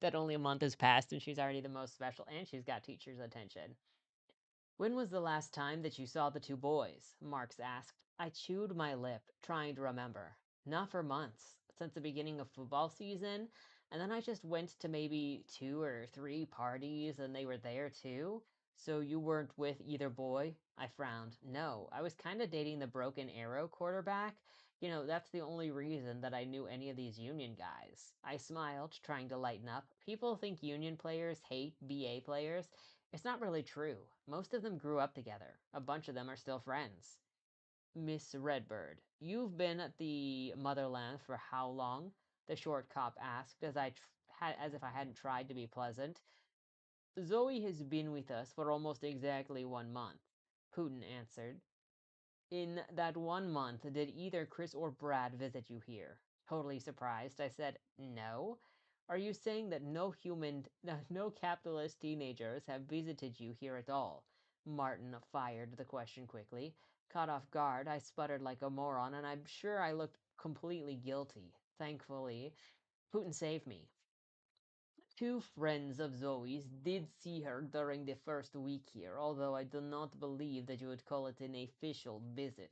A: That only a month has passed and she's already the most special, and she's got teacher's attention. When was the last time that you saw the two boys? Marks asked. I chewed my lip, trying to remember. Not for months, since the beginning of football season, and then I just went to maybe two or three parties and they were there too. So you weren't with either boy? I frowned. No, I was kind of dating the Broken Arrow quarterback. That's the only reason that I knew any of these Union guys. I smiled, trying to lighten up. People think Union players hate BA players. It's not really true. Most of them grew up together. A bunch of them are still friends. Miss Redbird, you've been at the motherland for how long? The short cop asked, as if I hadn't tried to be pleasant. Zoe has been with us for almost exactly 1 month, Putin answered. In that 1 month, did either Chris or Brad visit you here? Totally surprised, I said, no. Are you saying that no capitalist teenagers have visited you here at all? Martin fired the question quickly. Caught off guard, I sputtered like a moron, and I'm sure I looked completely guilty. Thankfully, Putin saved me. Two friends of Zoe's did see her during the first week here, although I do not believe that you would call it an official visit,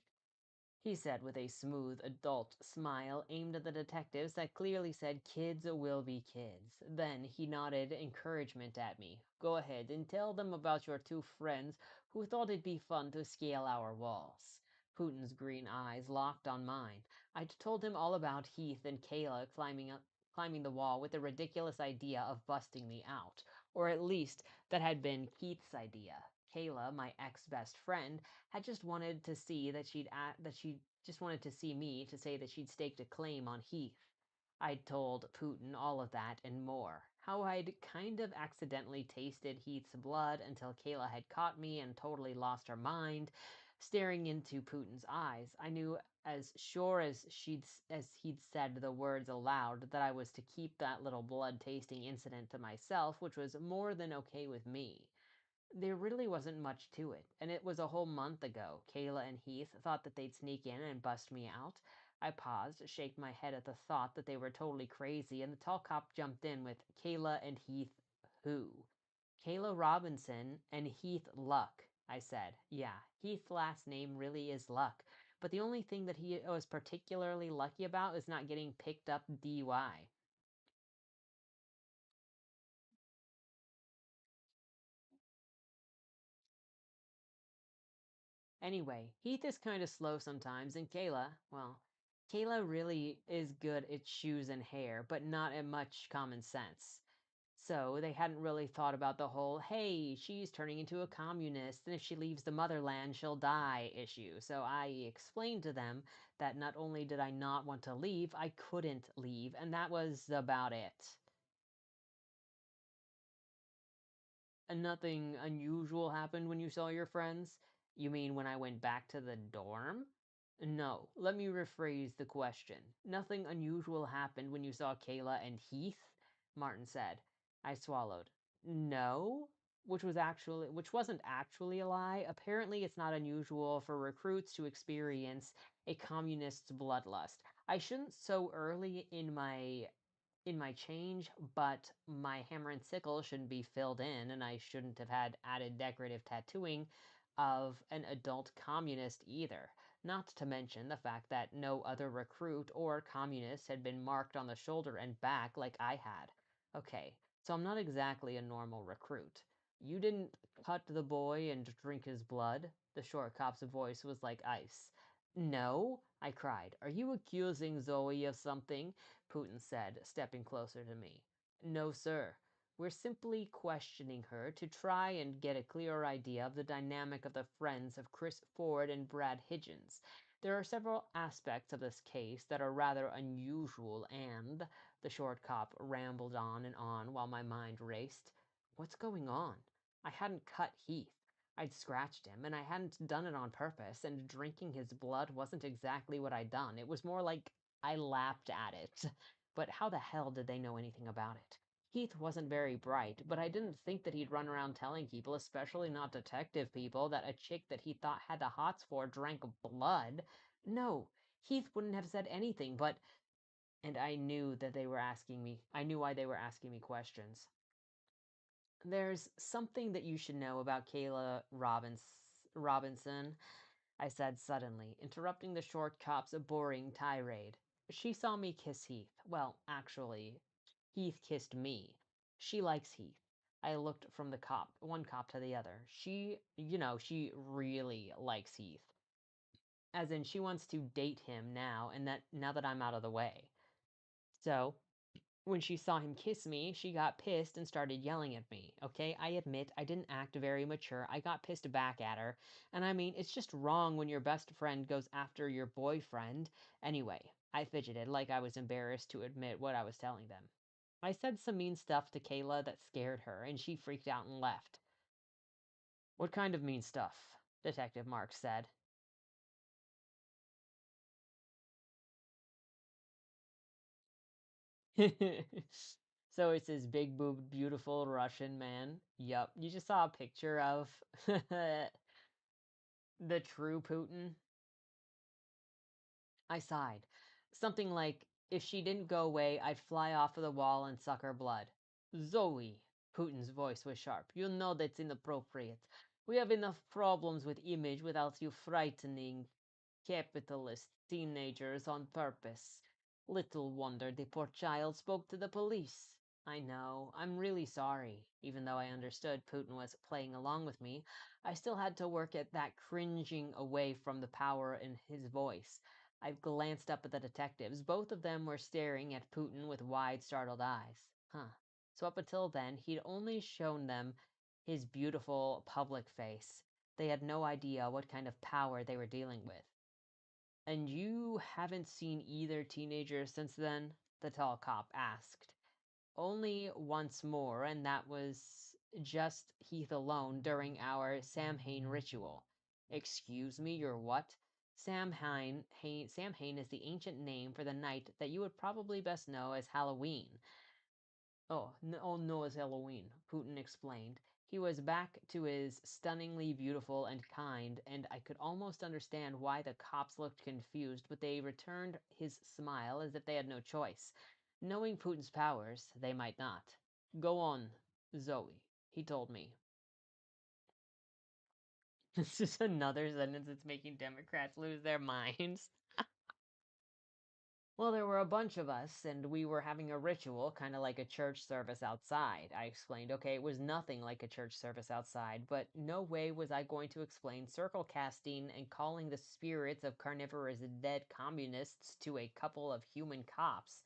A: he said with a smooth adult smile aimed at the detectives that clearly said kids will be kids. Then he nodded encouragement at me. Go ahead and tell them about your two friends who thought it'd be fun to scale our walls. Putin's green eyes locked on mine. I'd told him all about Heath and Kayla climbing the wall with the ridiculous idea of busting me out. Or at least that had been Keith's idea. Kayla, my ex-best friend, had just wanted to see that she just wanted to see me to say that she'd staked a claim on Heath. I'd told Putin all of that and more. How I'd kind of accidentally tasted Heath's blood until Kayla had caught me and totally lost her mind. Staring into Putin's eyes, I knew as sure as he'd said the words aloud that I was to keep that little blood tasting incident to myself, which was more than okay with me. There really wasn't much to it, and it was a whole month ago. Kayla and Heath thought that they'd sneak in and bust me out. I paused, shake my head at the thought that they were totally crazy, and the tall cop jumped in with Kayla and Heath who? Kayla Robinson and Heath Luck. I said. Yeah, Heath's last name really is Luck, but the only thing that he was particularly lucky about is not getting picked up DUI. Anyway, Heath is kind of slow sometimes, and Kayla really is good at shoes and hair, but not at much common sense. So they hadn't really thought about the whole, hey, she's turning into a communist, and if she leaves the motherland, she'll die issue. So I explained to them that not only did I not want to leave, I couldn't leave, and that was about it. And nothing unusual happened when you saw your friends? You mean when I went back to the dorm? No, let me rephrase the question. Nothing unusual happened when you saw Kayla and Heath? Martin said. I swallowed. No, which wasn't actually a lie. Apparently it's not unusual for recruits to experience a communist's bloodlust. I shouldn't so early in my change, but my hammer and sickle shouldn't be filled in, and I shouldn't have had added decorative tattooing of an adult communist either. Not to mention the fact that no other recruit or communist had been marked on the shoulder and back like I had. Okay, so I'm not exactly a normal recruit. You didn't cut the boy and drink his blood? The short cop's voice was like ice. No, I cried. Are you accusing Zoe of something? Putin said, stepping closer to me. No, sir. We're simply questioning her to try and get a clearer idea of the dynamic of the friends of Chris Ford and Brad Higgins. There are several aspects of this case that are rather unusual, and the short cop rambled on and on while my mind raced. What's going on? I hadn't cut Heath. I'd scratched him, and I hadn't done it on purpose, and drinking his blood wasn't exactly what I'd done. It was more like I lapped at it. But how the hell did they know anything about it? Heath wasn't very bright, but I didn't think that he'd run around telling people, especially not detective people, that a chick that he thought had the hots for drank blood. No, Heath wouldn't have said anything, but. And I knew that they were asking me. I knew why they were asking me questions. There's something that you should know about Robinson, I said suddenly, interrupting the short cop's boring tirade. She saw me kiss Heath. Well, actually, Heath kissed me. She likes Heath. I looked from one cop to the other. She really likes Heath. As in, she wants to date him now that I'm out of the way. So, when she saw him kiss me, she got pissed and started yelling at me. Okay, I admit I didn't act very mature. I got pissed back at her. And I mean, it's just wrong when your best friend goes after your boyfriend. Anyway, I fidgeted like I was embarrassed to admit what I was telling them. I said some mean stuff to Kayla that scared her, and she freaked out and left. What kind of mean stuff? Detective Mark said. So it's this big boobed, beautiful Russian man. Yup. You just saw a picture of the true Putin. I sighed. Something like, if she didn't go away, I'd fly off of the wall and suck her blood. Zoe, Putin's voice was sharp. You know that's inappropriate. We have enough problems with image without you frightening capitalist teenagers on purpose. Little wonder the poor child spoke to the police. I know, I'm really sorry. Even though I understood Putin was playing along with me, I still had to work at that cringing away from the power in his voice. I glanced up at the detectives. Both of them were staring at Putin with wide, startled eyes. Huh. So up until then, he'd only shown them his beautiful public face. They had no idea what kind of power they were dealing with. And you haven't seen either teenager since then? The tall cop asked. Only once more, and that was just Heath alone during our Samhain ritual. Excuse me, your what? Samhain is the ancient name for the night that you would probably best know as Halloween. Oh, no, it's Halloween, Putin explained. He was back to his stunningly beautiful and kind, and I could almost understand why the cops looked confused, but they returned his smile as if they had no choice. Knowing Putin's powers, they might not. Go on, Zoe, he told me. It's just another sentence that's making Democrats lose their minds. Well, there were a bunch of us, and we were having a ritual, kind of like a church service outside. I explained, okay, it was nothing like a church service outside, but no way was I going to explain circle casting and calling the spirits of carnivorous dead communists to a couple of human cops.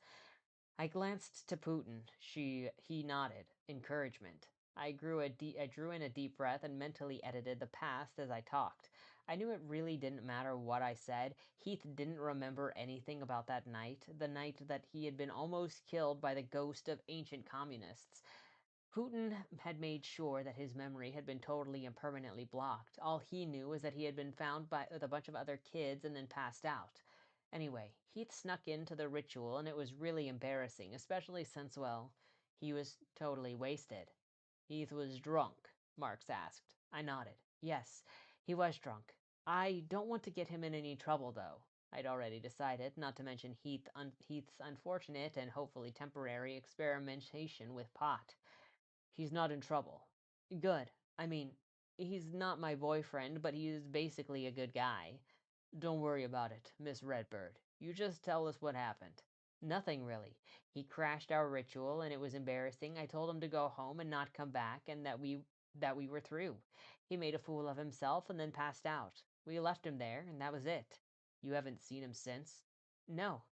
A: I glanced to Putin. He nodded. Encouragement. I drew in a deep breath and mentally edited the past as I talked. I knew it really didn't matter what I said. Heath didn't remember anything about that night, the night that he had been almost killed by the ghost of ancient communists. Putin had made sure that his memory had been totally and permanently blocked. All he knew was that he had been found with a bunch of other kids and then passed out. Anyway, Heath snuck into the ritual and it was really embarrassing, especially since, well, he was totally wasted. Heath was drunk, Marks asked. I nodded. Yes, he was drunk. I don't want to get him in any trouble, though. I'd already decided, not to mention Heath's unfortunate and hopefully temporary experimentation with pot. He's not in trouble. Good. I mean, he's not my boyfriend, but he is basically a good guy. Don't worry about it, Miss Redbird. You just tell us what happened. Nothing really. He crashed our ritual and it was embarrassing. I told him to go home and not come back and that we were through. He made a fool of himself and then passed out. We left him there and that was it. You haven't seen him since? No.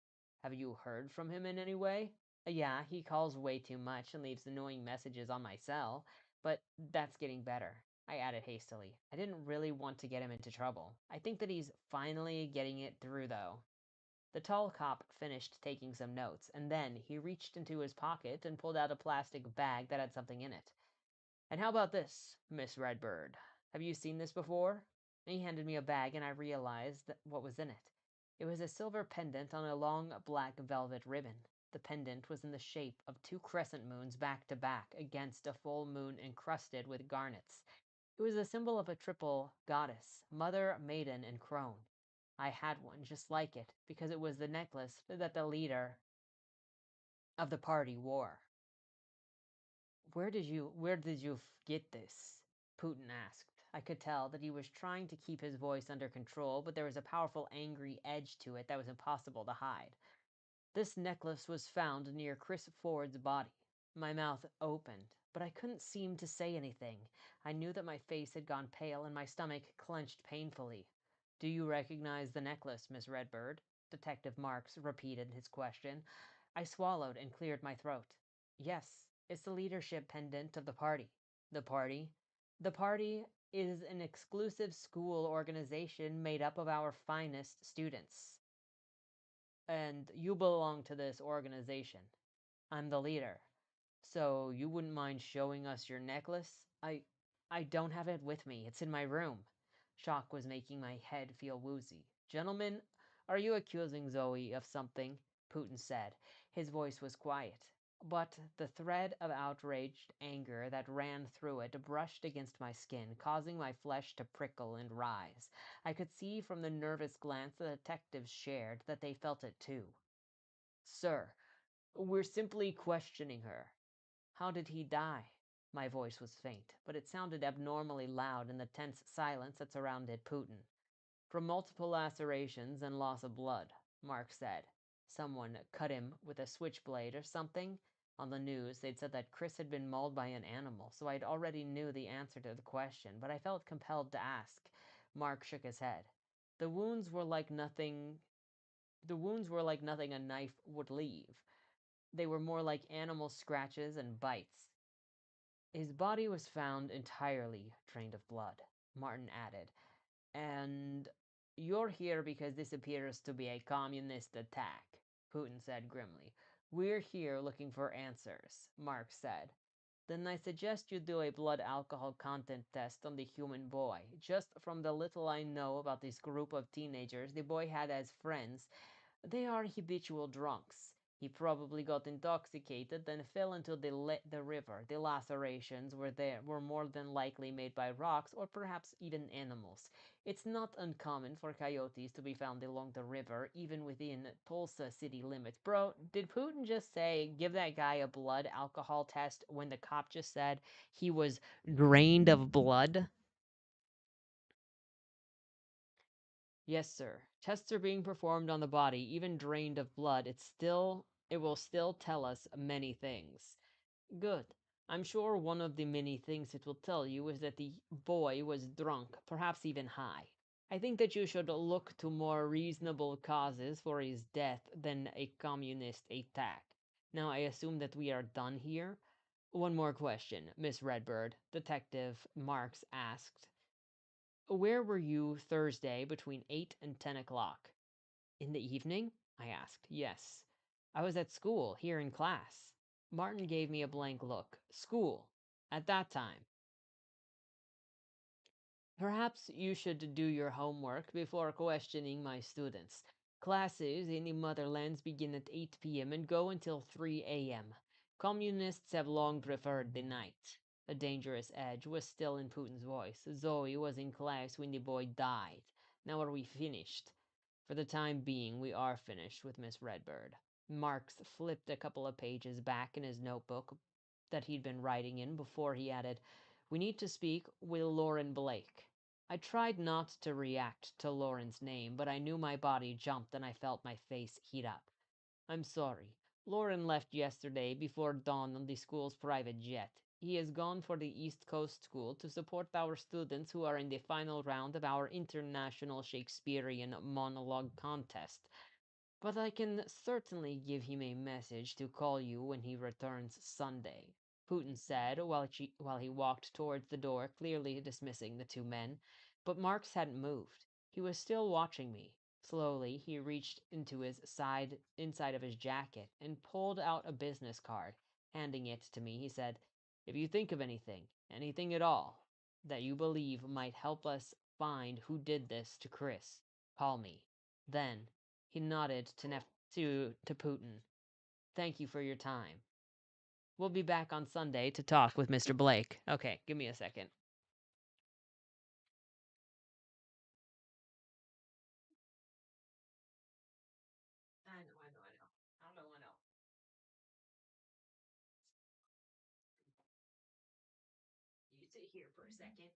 A: Have you heard from him in any way? Yeah, he calls way too much and leaves annoying messages on my cell, but that's getting better. I added hastily. I didn't really want to get him into trouble. I think that he's finally getting it through, though. The tall cop finished taking some notes, and then he reached into his pocket and pulled out a plastic bag that had something in it. And how about this, Miss Redbird? Have you seen this before? He handed me a bag, and I realized what was in it. It was a silver pendant on a long black velvet ribbon. The pendant was in the shape of two crescent moons back to back against a full moon encrusted with garnets. It was a symbol of a triple goddess, mother, maiden, and crone. I had one just like it because it was the necklace that the leader of the party wore. Where did you get this? Putin asked. I could tell that he was trying to keep his voice under control, but there was a powerful angry edge to it that was impossible to hide. This necklace was found near Chris Ford's body. My mouth opened, but I couldn't seem to say anything. I knew that my face had gone pale and my stomach clenched painfully. Do you recognize the necklace, Miss Redbird? Detective Marks repeated his question. I swallowed and cleared my throat. Yes, it's the leadership pendant of the party. The party? The party is an exclusive school organization made up of our finest students. And you belong to this organization. I'm the leader. So you wouldn't mind showing us your necklace? I don't have it with me. It's in my room. Shock was making my head feel woozy. Gentlemen, are you accusing Zoe of something? Putin said. His voice was quiet, but the thread of outraged anger that ran through it brushed against my skin, causing my flesh to prickle and rise. I could see from the nervous glance the detectives shared that they felt it too. Sir, we're simply questioning her. How did he die? My voice was faint, but it sounded abnormally loud in the tense silence that surrounded Putin. From multiple lacerations and loss of blood, Mark said. Someone cut him with a switchblade or something. On the news, they'd said that Chris had been mauled by an animal, so I'd already knew the answer to the question, but I felt compelled to ask. Mark shook his head. The wounds were like nothing the wounds were like nothing a knife would leave. They were more like animal scratches and bites. His body was found entirely drained of blood, Martin added. And you're here because this appears to be a communist attack, Putin said grimly. We're here looking for answers, Mark said. Then I suggest you do a blood alcohol content test on the human boy. Just from the little I know about this group of teenagers the boy had as friends, they are habitual drunks. He probably got intoxicated, then fell into the river. The lacerations were more than likely made by rocks or perhaps even animals. It's not uncommon for coyotes to be found along the river, even within Tulsa city limits. Bro, did Putin just say give that guy a blood alcohol test when the cop just said he was drained of blood? Yes, sir. Tests are being performed on the body, even drained of blood. It will still tell us many things. Good. I'm sure one of the many things it will tell you is that the boy was drunk, perhaps even high. I think that you should look to more reasonable causes for his death than a communist attack. Now, I assume that we are done here. One more question, Miss Redbird, Detective Marks asked. Where were you Thursday between 8 and 10 o'clock? In the evening? I asked. Yes. I was at school, here in class. Martin gave me a blank look. School. At that time. Perhaps you should do your homework before questioning my students. Classes in the motherlands begin at 8 p.m. and go until 3 a.m. Communists have long preferred the night. A dangerous edge was still in Putin's voice. Zoe was in class when the boy died. Now are we finished? For the time being, we are finished with Miss Redbird. Marks flipped a couple of pages back in his notebook that he'd been writing in before he added, We need to speak with Lauren Blake. I tried not to react to Lauren's name, but I knew my body jumped and I felt my face heat up. I'm sorry. Lauren left yesterday before dawn on the school's private jet. He has gone for the East Coast School to support our students who are in the final round of our International Shakespearean Monologue Contest. But I can certainly give him a message to call you when he returns Sunday, Putin said while he walked towards the door, clearly dismissing the two men. But Marks hadn't moved. He was still watching me. Slowly, he reached into his inside of his jacket and pulled out a business card. Handing it to me, he said, If you think of anything at all, that you believe might help us find who did this to Chris, call me. Then he nodded to Putin. Thank you for your time. We'll be back on Sunday to talk with Mr. Blake. Okay, give me a second. I know. You sit here for a second.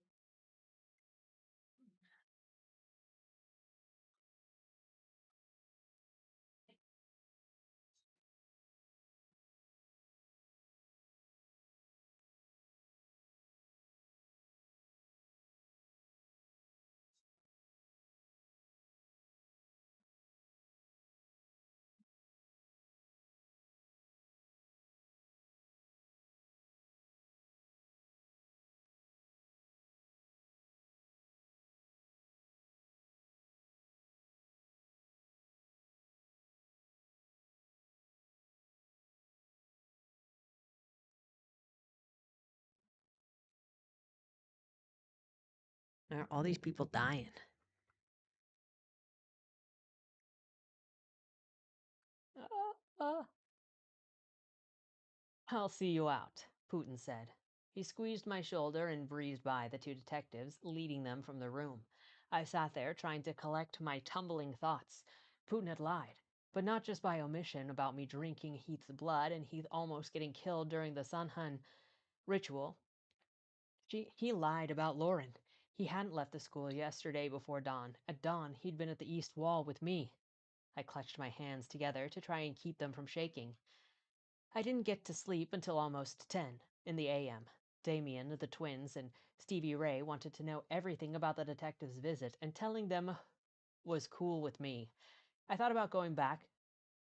A: Are all these people dying? Uh, I'll see you out, Putin said. He squeezed my shoulder and breezed by the two detectives, leading them from the room. I sat there trying to collect my tumbling thoughts. Putin had lied, but not just by omission about me drinking Heath's blood and Heath almost getting killed during the Sunhun ritual. He lied about Lauren. He hadn't left the school yesterday before dawn. At dawn, he'd been at the east wall with me. I clutched my hands together to try and keep them from shaking. I didn't get to sleep until almost 10 in the AM. Damien, the twins, and Stevie Ray wanted to know everything about the detective's visit, and telling them was cool with me. I thought about going back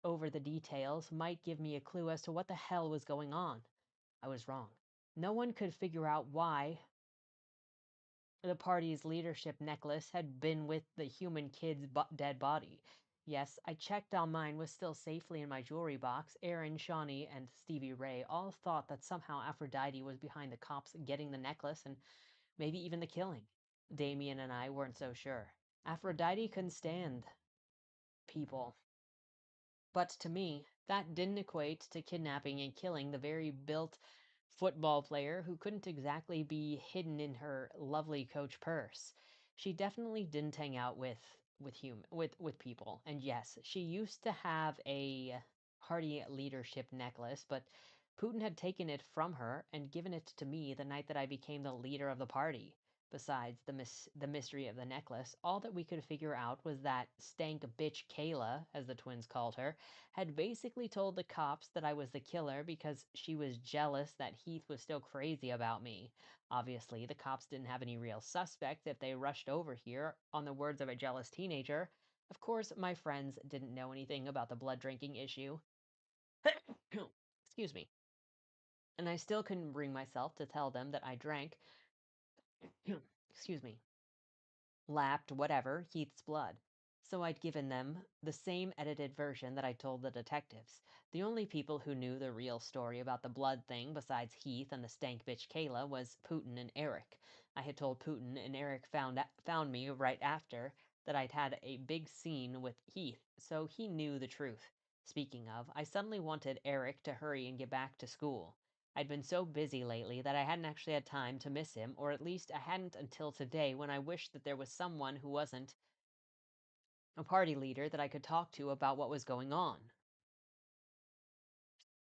A: over the details might give me a clue as to what the hell was going on. I was wrong. No one could figure out why the party's leadership necklace had been with the human kid's dead body. Yes, I checked on mine was still safely in my jewelry box. Aaron, Shawnee, and Stevie Ray all thought that somehow Aphrodite was behind the cops getting the necklace and maybe even the killing. Damien and I weren't so sure. Aphrodite couldn't stand people. But to me, that didn't equate to kidnapping and killing the very built football player who couldn't exactly be hidden in her lovely coach purse. She definitely didn't hang out with people. And yes, she used to have a party leadership necklace, but Putin had taken it from her and given it to me the night that I became the leader of the party. Besides the mystery of the necklace, all that we could figure out was that stank bitch Kayla, as the twins called her, had basically told the cops that I was the killer because she was jealous that Heath was still crazy about me. Obviously, the cops didn't have any real suspect if they rushed over here on the words of a jealous teenager. Of course, my friends didn't know anything about the blood drinking issue. Excuse me. And I still couldn't bring myself to tell them that I drank, excuse me, lapped, whatever, Heath's blood. So I'd given them the same edited version that I told the detectives. The only people who knew the real story about the blood thing besides Heath and the stank bitch Kayla was Putin and Eric. I had told Putin, and Eric found me right after that I'd had a big scene with Heath, so he knew the truth. Speaking of, I suddenly wanted Eric to hurry and get back to school. I'd been so busy lately that I hadn't actually had time to miss him, or at least I hadn't until today when I wished that there was someone who wasn't a party leader that I could talk to about what was going on.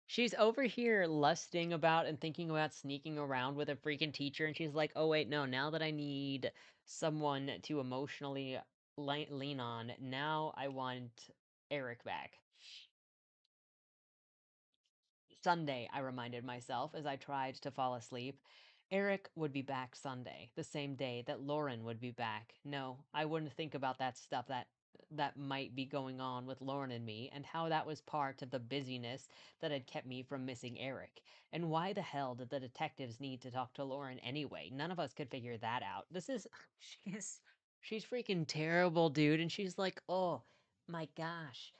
A: She's over here lusting about and thinking about sneaking around with a freaking teacher, and she's like, oh, wait, no, now that I need someone to emotionally lean on, now I want Eric back. Sunday, I reminded myself as I tried to fall asleep. Eric would be back Sunday, the same day that Lauren would be back. No, I wouldn't think about that stuff that might be going on with Lauren and me, and how that was part of the busyness that had kept me from missing Eric. And why the hell did the detectives need to talk to Lauren anyway? None of us could figure that out. This is she's freaking terrible, dude, and she's like, "Oh, my gosh.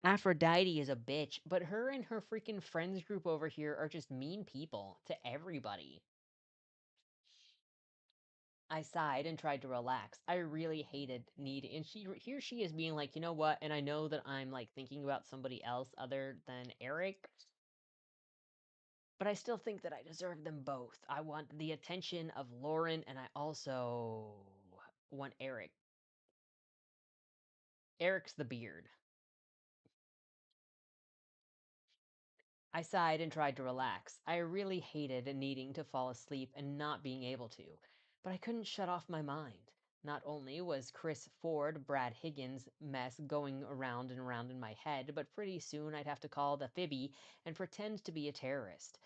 A: Aphrodite is a bitch, but her and her freaking friends group over here are just mean people to everybody." I sighed and tried to relax. I really hated need, and here she is being like, you know what? And I know that I'm like thinking about somebody else other than Eric, but I still think that I deserve them both. I want the attention of Lauren, and I also want Eric. Eric's the beard. I sighed and tried to relax. I really hated needing to fall asleep and not being able to, but I couldn't shut off my mind. Not only was Chris Ford, Brad Higgins mess going around and around in my head, but pretty soon I'd have to call the Fibby and pretend to be a terrorist.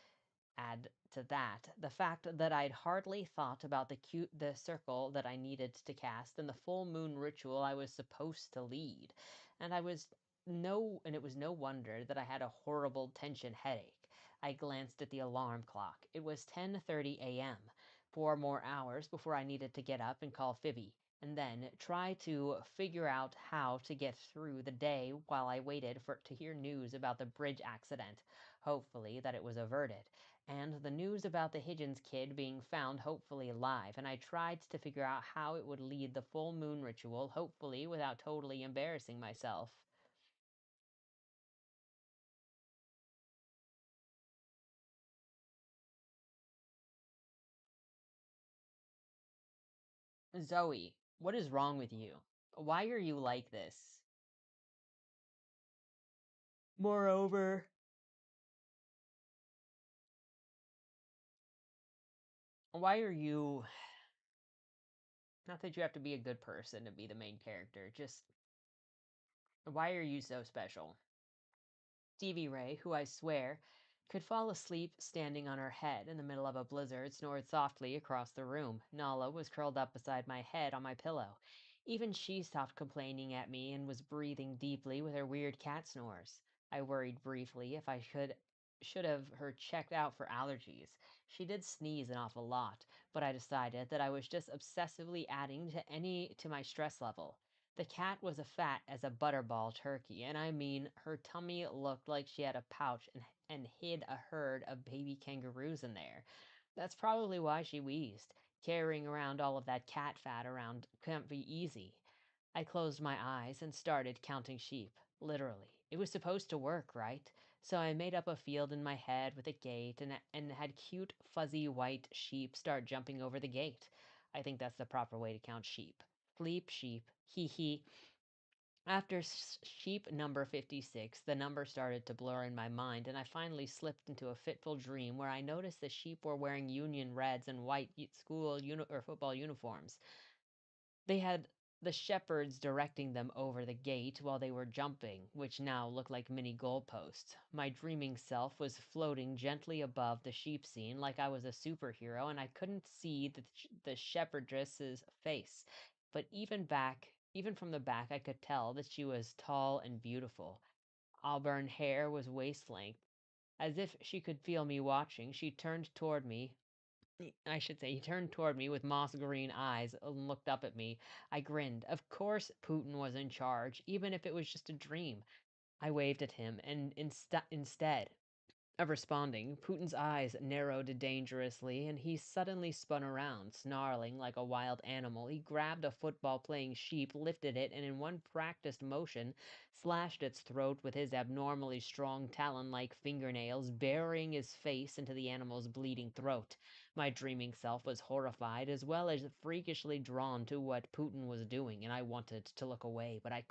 A: Add to that the fact that I'd hardly thought about the circle that I needed to cast and the full moon ritual I was supposed to lead. And it was no wonder that I had a horrible tension headache. I glanced at the alarm clock. It was 10:30 a.m. 4 more hours before I needed to get up and call Phoebe, and then try to figure out how to get through the day while I waited for to hear news about the bridge accident. Hopefully that it was averted, and the news about the Higgins kid being found hopefully alive, and I tried to figure out how it would lead the full moon ritual, hopefully without totally embarrassing myself. Zoe, what is wrong with you? Why are you like this? Moreover, why are you. Not that you have to be a good person to be the main character, just why are you so special? Stevie Ray, who I swear could fall asleep standing on her head in the middle of a blizzard, snored softly across the room. Nala was curled up beside my head on my pillow. Even she stopped complaining at me and was breathing deeply with her weird cat snores. I worried briefly if I should have her checked out for allergies. She did sneeze an awful lot, but I decided that I was just obsessively adding to my stress level. The cat was as fat as a butterball turkey, and I mean, her tummy looked like she had a pouch and hid a herd of baby kangaroos in there. That's probably why she wheezed. Carrying around all of that cat fat around can't be easy. I closed my eyes and started counting sheep. Literally. It was supposed to work, right? So I made up a field in my head with a gate and had cute, fuzzy white sheep start jumping over the gate. I think that's the proper way to count sheep. Sleep, sheep. Hee hee. After sheep number 56, the number started to blur in my mind, and I finally slipped into a fitful dream where I noticed the sheep were wearing Union reds and white school or football uniforms. They had the shepherds directing them over the gate while they were jumping, which now looked like mini goalposts. My dreaming self was floating gently above the sheep scene like I was a superhero, and I couldn't see the shepherdess's face. But even from the back, I could tell that she was tall and beautiful. Auburn hair was waist length. As if she could feel me watching, she turned toward me I should say, he turned toward me with moss green eyes and looked up at me. I grinned. Of course, Putin was in charge, even if it was just a dream. I waved at him, and instead of responding, Putin's eyes narrowed dangerously, and he suddenly spun around, snarling like a wild animal. He grabbed a football playing sheep, lifted it, and in one practiced motion, slashed its throat with his abnormally strong talon like fingernails, burying his face into the animal's bleeding throat. My dreaming self was horrified as well as freakishly drawn to what Putin was doing, and I wanted to look away, but I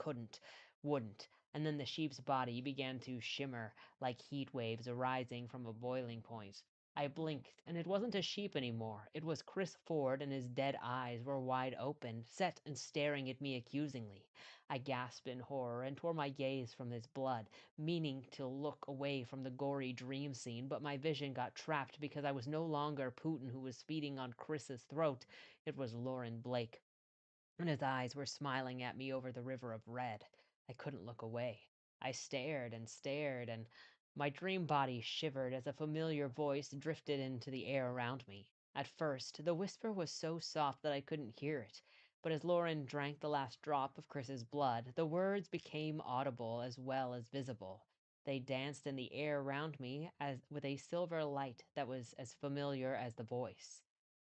A: wouldn't. And then the sheep's body began to shimmer like heat waves arising from a boiling point. I blinked, and it wasn't a sheep anymore. It was Chris Ford, and his dead eyes were wide open, set and staring at me accusingly. I gasped in horror and tore my gaze from his blood, meaning to look away from the gory dream scene, but my vision got trapped because I was no longer Putin who was feeding on Chris's throat. It was Lauren Blake, and his eyes were smiling at me over the river of red. I couldn't look away. I stared and stared, and my dream body shivered as a familiar voice drifted into the air around me. At first, the whisper was so soft that I couldn't hear it, but as Lauren drank the last drop of Chris's blood, the words became audible as well as visible. They danced in the air around me as with a silver light that was as familiar as the voice.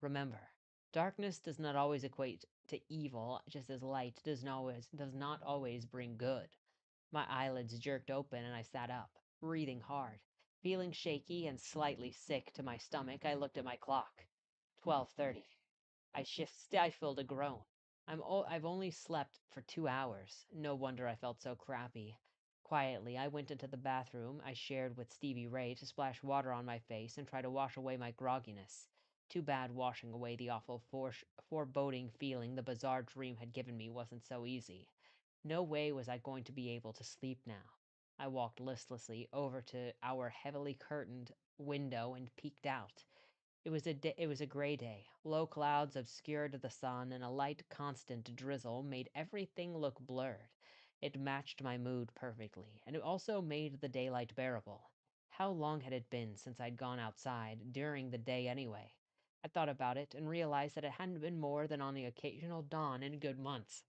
A: Remember, darkness does not always equate to evil, just as light does not always bring good. My eyelids jerked open and I sat up, breathing hard. Feeling shaky and slightly sick to my stomach, I looked at my clock. 12:30. Stifled a groan. I've only slept for 2 hours. No wonder I felt so crappy. Quietly, I went into the bathroom I shared with Stevie Ray to splash water on my face and try to wash away my grogginess. Too bad washing away the awful foreboding feeling the bizarre dream had given me wasn't so easy. No way was I going to be able to sleep now. I walked listlessly over to our heavily curtained window and peeked out. It was a gray day. Low clouds obscured the sun, and a light, constant drizzle made everything look blurred. It matched my mood perfectly, and it also made the daylight bearable. How long had it been since I'd gone outside, during the day anyway? I thought about it and realized that it hadn't been more than on the occasional dawn in good months.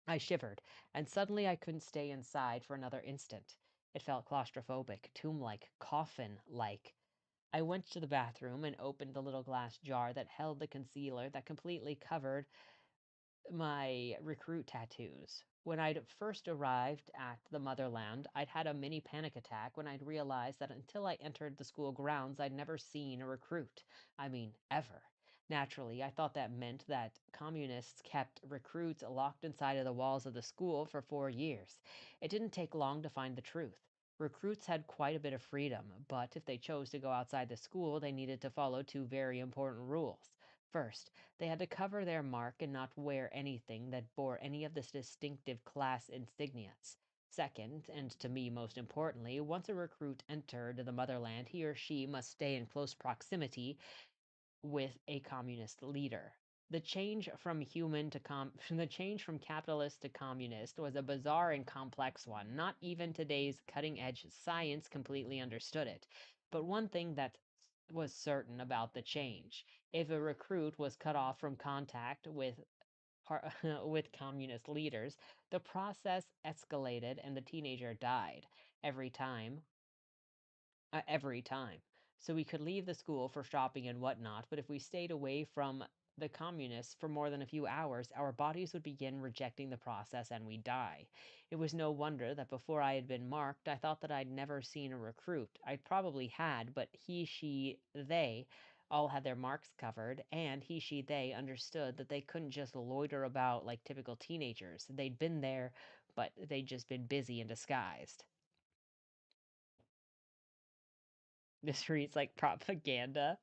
A: I shivered, and suddenly I couldn't stay inside for another instant. It felt claustrophobic, tomb-like, coffin-like. I went to the bathroom and opened the little glass jar that held the concealer that completely covered my recruit tattoos. When I'd first arrived at the motherland, I'd had a mini panic attack when I'd realized that until I entered the school grounds, I'd never seen a recruit. I mean, ever. Naturally, I thought that meant that communists kept recruits locked inside of the walls of the school for 4 years. It didn't take long to find the truth. Recruits had quite a bit of freedom, but if they chose to go outside the school, they needed to follow two very important rules. First, they had to cover their mark and not wear anything that bore any of the distinctive class insignias. Second, and to me most importantly, once a recruit entered the motherland, he or she must stay in close proximity with a communist leader. The change from capitalist to communist was a bizarre and complex one. Not even today's cutting-edge science completely understood it. But one thing that was certain about the change: if a recruit was cut off from contact with with communist leaders, the process escalated and the teenager died every time every time. So we could leave the school for shopping and whatnot, but if we stayed away from the communists for more than a few hours, our bodies would begin rejecting the process and we'd die. It was no wonder that before I had been marked, I thought that I'd never seen a recruit. I probably had, but he, she, they all had their marks covered, and he, she, they understood that they couldn't just loiter about like typical teenagers. They'd been there but they'd just been busy and disguised. This reads like propaganda.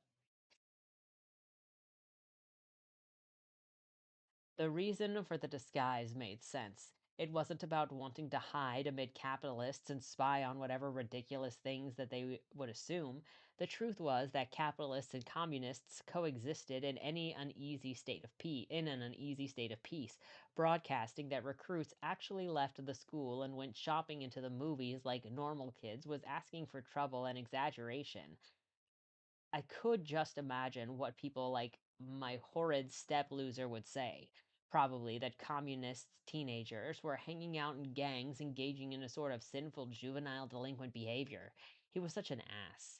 A: The reason for the disguise made sense. It wasn't about wanting to hide amid capitalists and spy on whatever ridiculous things that they would assume. The truth was that capitalists and communists coexisted in an uneasy state of peace, broadcasting that recruits actually left the school and went shopping into the movies like normal kids was asking for trouble and exaggeration. I could just imagine what people like my horrid step loser would say. Probably that communist teenagers were hanging out in gangs, engaging in a sort of sinful juvenile delinquent behavior. He was such an ass.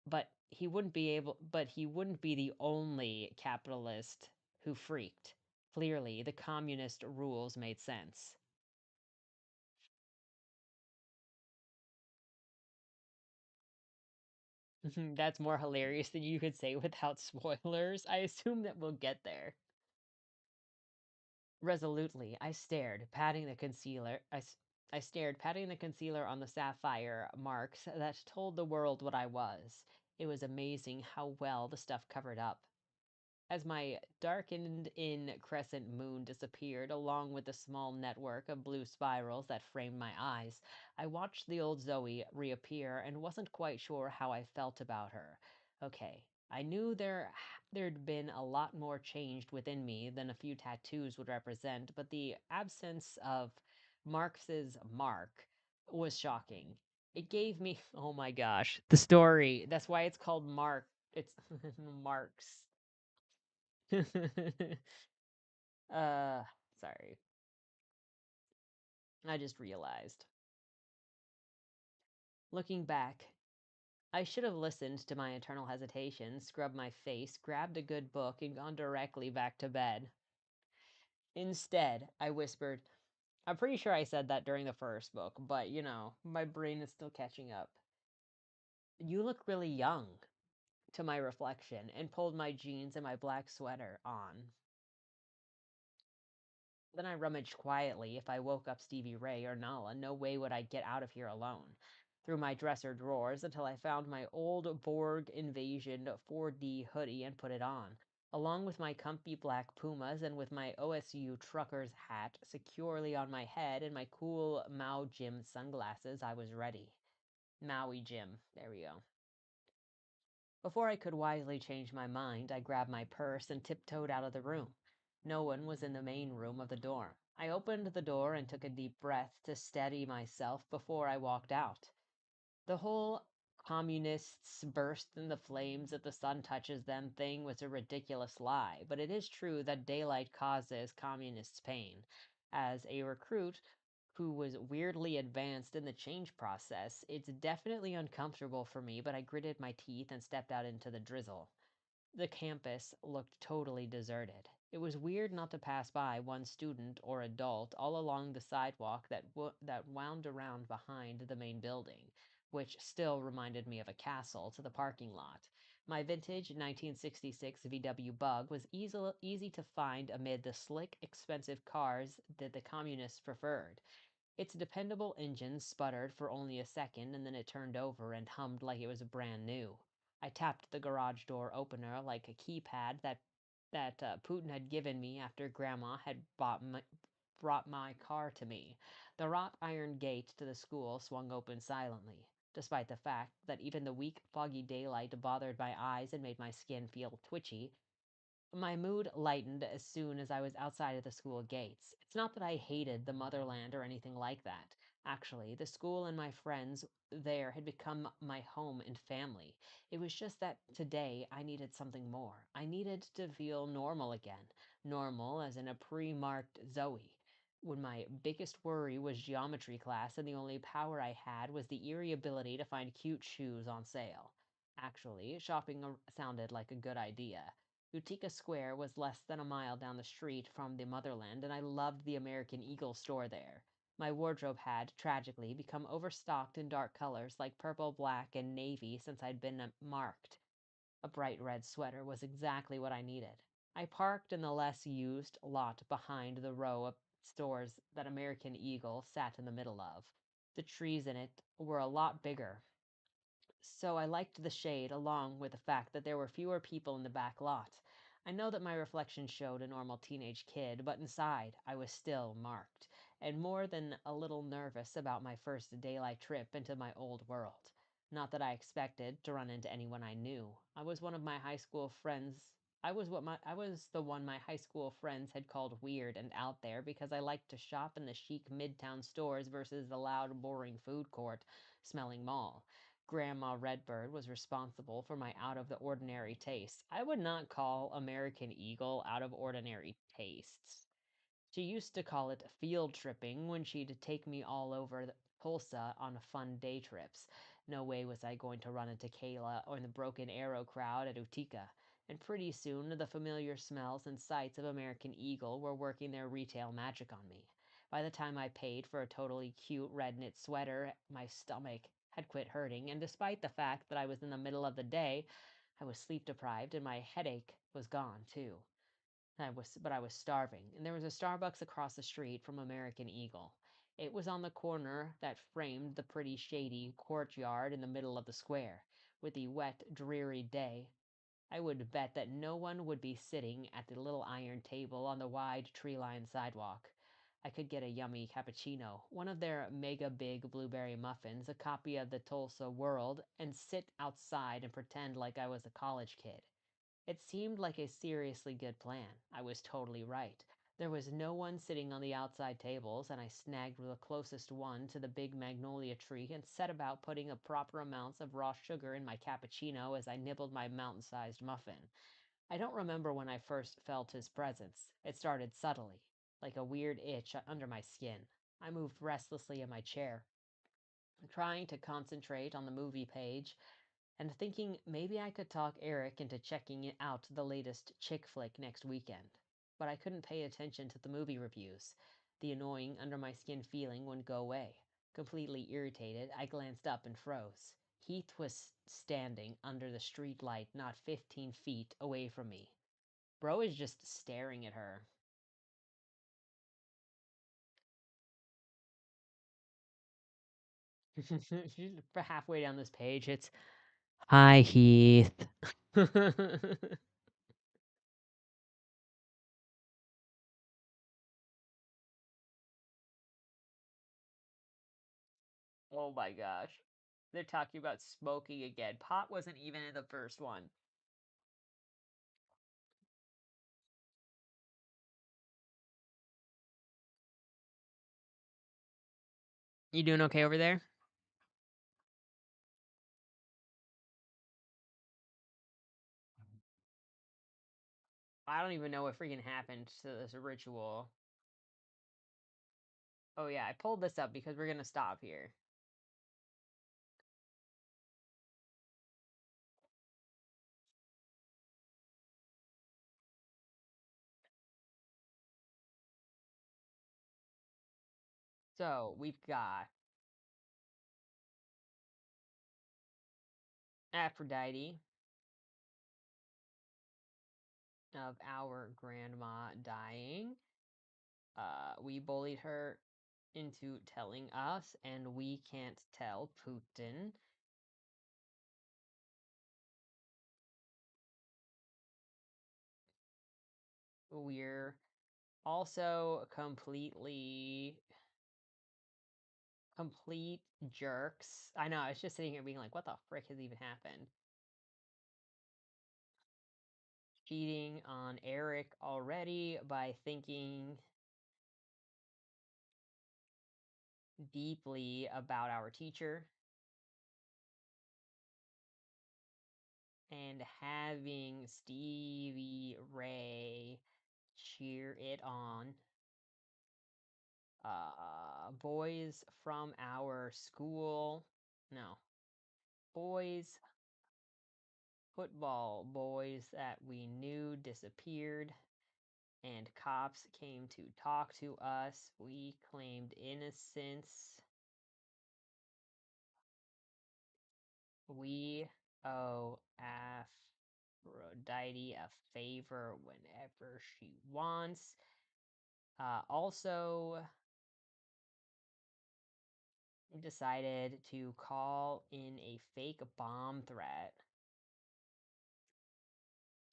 A: But he wouldn't be the only capitalist who freaked. Clearly, the communist rules made sense. That's more hilarious than you could say without spoilers. I assume that we'll get there. Resolutely, I stared, patting the concealer on the sapphire marks that told the world what I was. It was amazing how well the stuff covered up. As my darkened in crescent moon disappeared along with the small network of blue spirals that framed my eyes, I watched the old Zoe reappear and wasn't quite sure how I felt about her. Okay, I knew there'd been a lot more changed within me than a few tattoos would represent, but the absence of Marx's mark was shocking. It gave me, oh my gosh, the story. That's why it's called Mark. It's Marx. uh, sorry. I just realized. Looking back, I should have listened to my eternal hesitation, scrubbed my face, grabbed a good book, and gone directly back to bed. Instead, I whispered, I'm pretty sure I said that during the first book, but my brain is still catching up. You look really young, to my reflection, and pulled my jeans and my black sweater on. Then I rummaged quietly. If I woke up Stevie Ray or Nala, no way would I get out of here alone. Through my dresser drawers until I found my old Borg Invasion 4D hoodie and put it on. Along with my comfy black Pumas and with my OSU trucker's hat securely on my head and my cool Mao Jim sunglasses, I was ready. Maui Jim. There we go. Before I could wisely change my mind, I grabbed my purse and tiptoed out of the room. No one was in the main room of the dorm. I opened the door and took a deep breath to steady myself before I walked out. The whole communists burst in the flames if the sun touches them thing was a ridiculous lie, but it is true that daylight causes communists pain. As a recruit who was weirdly advanced in the change process, it's definitely uncomfortable for me, but I gritted my teeth and stepped out into the drizzle. The campus looked totally deserted. It was weird not to pass by one student or adult all along the sidewalk that wound around behind the main building, which still reminded me of a castle, to the parking lot. My vintage 1966 VW Bug was easy to find amid the slick, expensive cars that the communists preferred. Its dependable engine sputtered for only a second and then it turned over and hummed like it was brand new. I tapped the garage door opener like a keypad that Putin had given me after Grandma had brought my car to me. The wrought iron gate to the school swung open silently, despite the fact that even the weak, foggy daylight bothered my eyes and made my skin feel twitchy. My mood lightened as soon as I was outside of the school gates. It's not that I hated the motherland or anything like that. Actually, the school and my friends there had become my home and family. It was just that today I needed something more. I needed to feel normal again. Normal as in a pre-marked Zoe. When my biggest worry was geometry class and the only power I had was the eerie ability to find cute shoes on sale. Actually, sounded like a good idea. Utica Square was less than a mile down the street from the motherland, and I loved the American Eagle store there. My wardrobe had, tragically, become overstocked in dark colors like purple, black, and navy since I'd been marked. A bright red sweater was exactly what I needed. I parked in the less used lot behind the row stores that American Eagle sat in the middle of. The trees in it were a lot bigger, so I liked the shade along with the fact that there were fewer people in the back lot. I know that my reflection showed a normal teenage kid, but inside I was still marked, and more than a little nervous about my first daylight trip into my old world. Not that I expected to run into anyone I knew. I was one of my high school friends. I was the one my high school friends had called weird and out there because I liked to shop in the chic midtown stores versus the loud, boring food court smelling mall. Grandma Redbird was responsible for my out of the ordinary tastes. I would not call American Eagle out of ordinary tastes. She used to call it field tripping when she'd take me all over Tulsa on fun day trips. No way was I going to run into Kayla or the Broken Arrow crowd at Utica. And pretty soon, the familiar smells and sights of American Eagle were working their retail magic on me. By the time I paid for a totally cute red knit sweater, my stomach had quit hurting, and despite the fact that I was in the middle of the day, I was sleep deprived and my headache was gone too. I was starving, and there was a Starbucks across the street from American Eagle. It was on the corner that framed the pretty shady courtyard in the middle of the square. With the wet, dreary day, I would bet that no one would be sitting at the little iron table on the wide tree-lined sidewalk. I could get a yummy cappuccino, one of their mega big blueberry muffins, a copy of the Tulsa World, and sit outside and pretend like I was a college kid. It seemed like a seriously good plan. I was totally right. There was no one sitting on the outside tables, and I snagged the closest one to the big magnolia tree and set about putting the proper amounts of raw sugar in my cappuccino as I nibbled my mountain-sized muffin. I don't remember when I first felt his presence. It started subtly, like a weird itch under my skin. I moved restlessly in my chair, trying to concentrate on the movie page and thinking maybe I could talk Eric into checking out the latest chick flick next weekend. But I couldn't pay attention to the movie reviews. The annoying under my skin feeling wouldn't go away. Completely irritated, I glanced up and froze. Heath was standing under the street light not 15 feet away from me. Bro is just staring at her. She's halfway down this page. It's, hi, Heath. Oh my gosh. They're talking about smoking again. Pot wasn't even in the first one. You doing okay over there? I don't even know what freaking happened to this ritual. Oh yeah, I pulled this up because we're gonna stop here. So we've got Aphrodite of our grandma dying. We bullied her into telling us, and we can't tell Putin. We're also complete jerks. I know, I was just sitting here being like, what the frick has even happened? Cheating on Eric already by thinking deeply about our teacher and having Stevie Ray cheer it on. Boys from our school. No. Boys, football boys that we knew disappeared, and cops came to talk to us. We claimed innocence. We owe Aphrodite a favor whenever she wants. Also, we decided to call in a fake bomb threat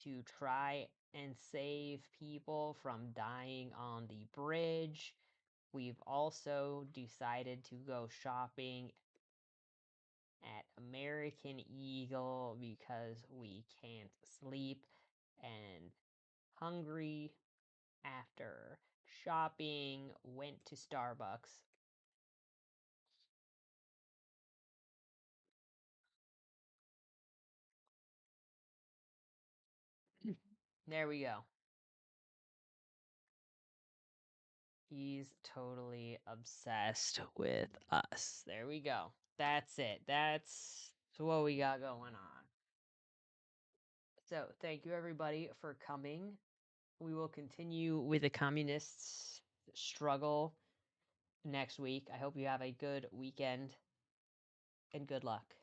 A: to try and save people from dying on the bridge. We've also decided to go shopping at American Eagle because we can't sleep and hungry after shopping, went to Starbucks. There we go. He's totally obsessed with us. There we go. That's it. That's what we got going on. So, thank you everybody for coming. We will continue with the communists' struggle next week. I hope you have a good weekend and good luck.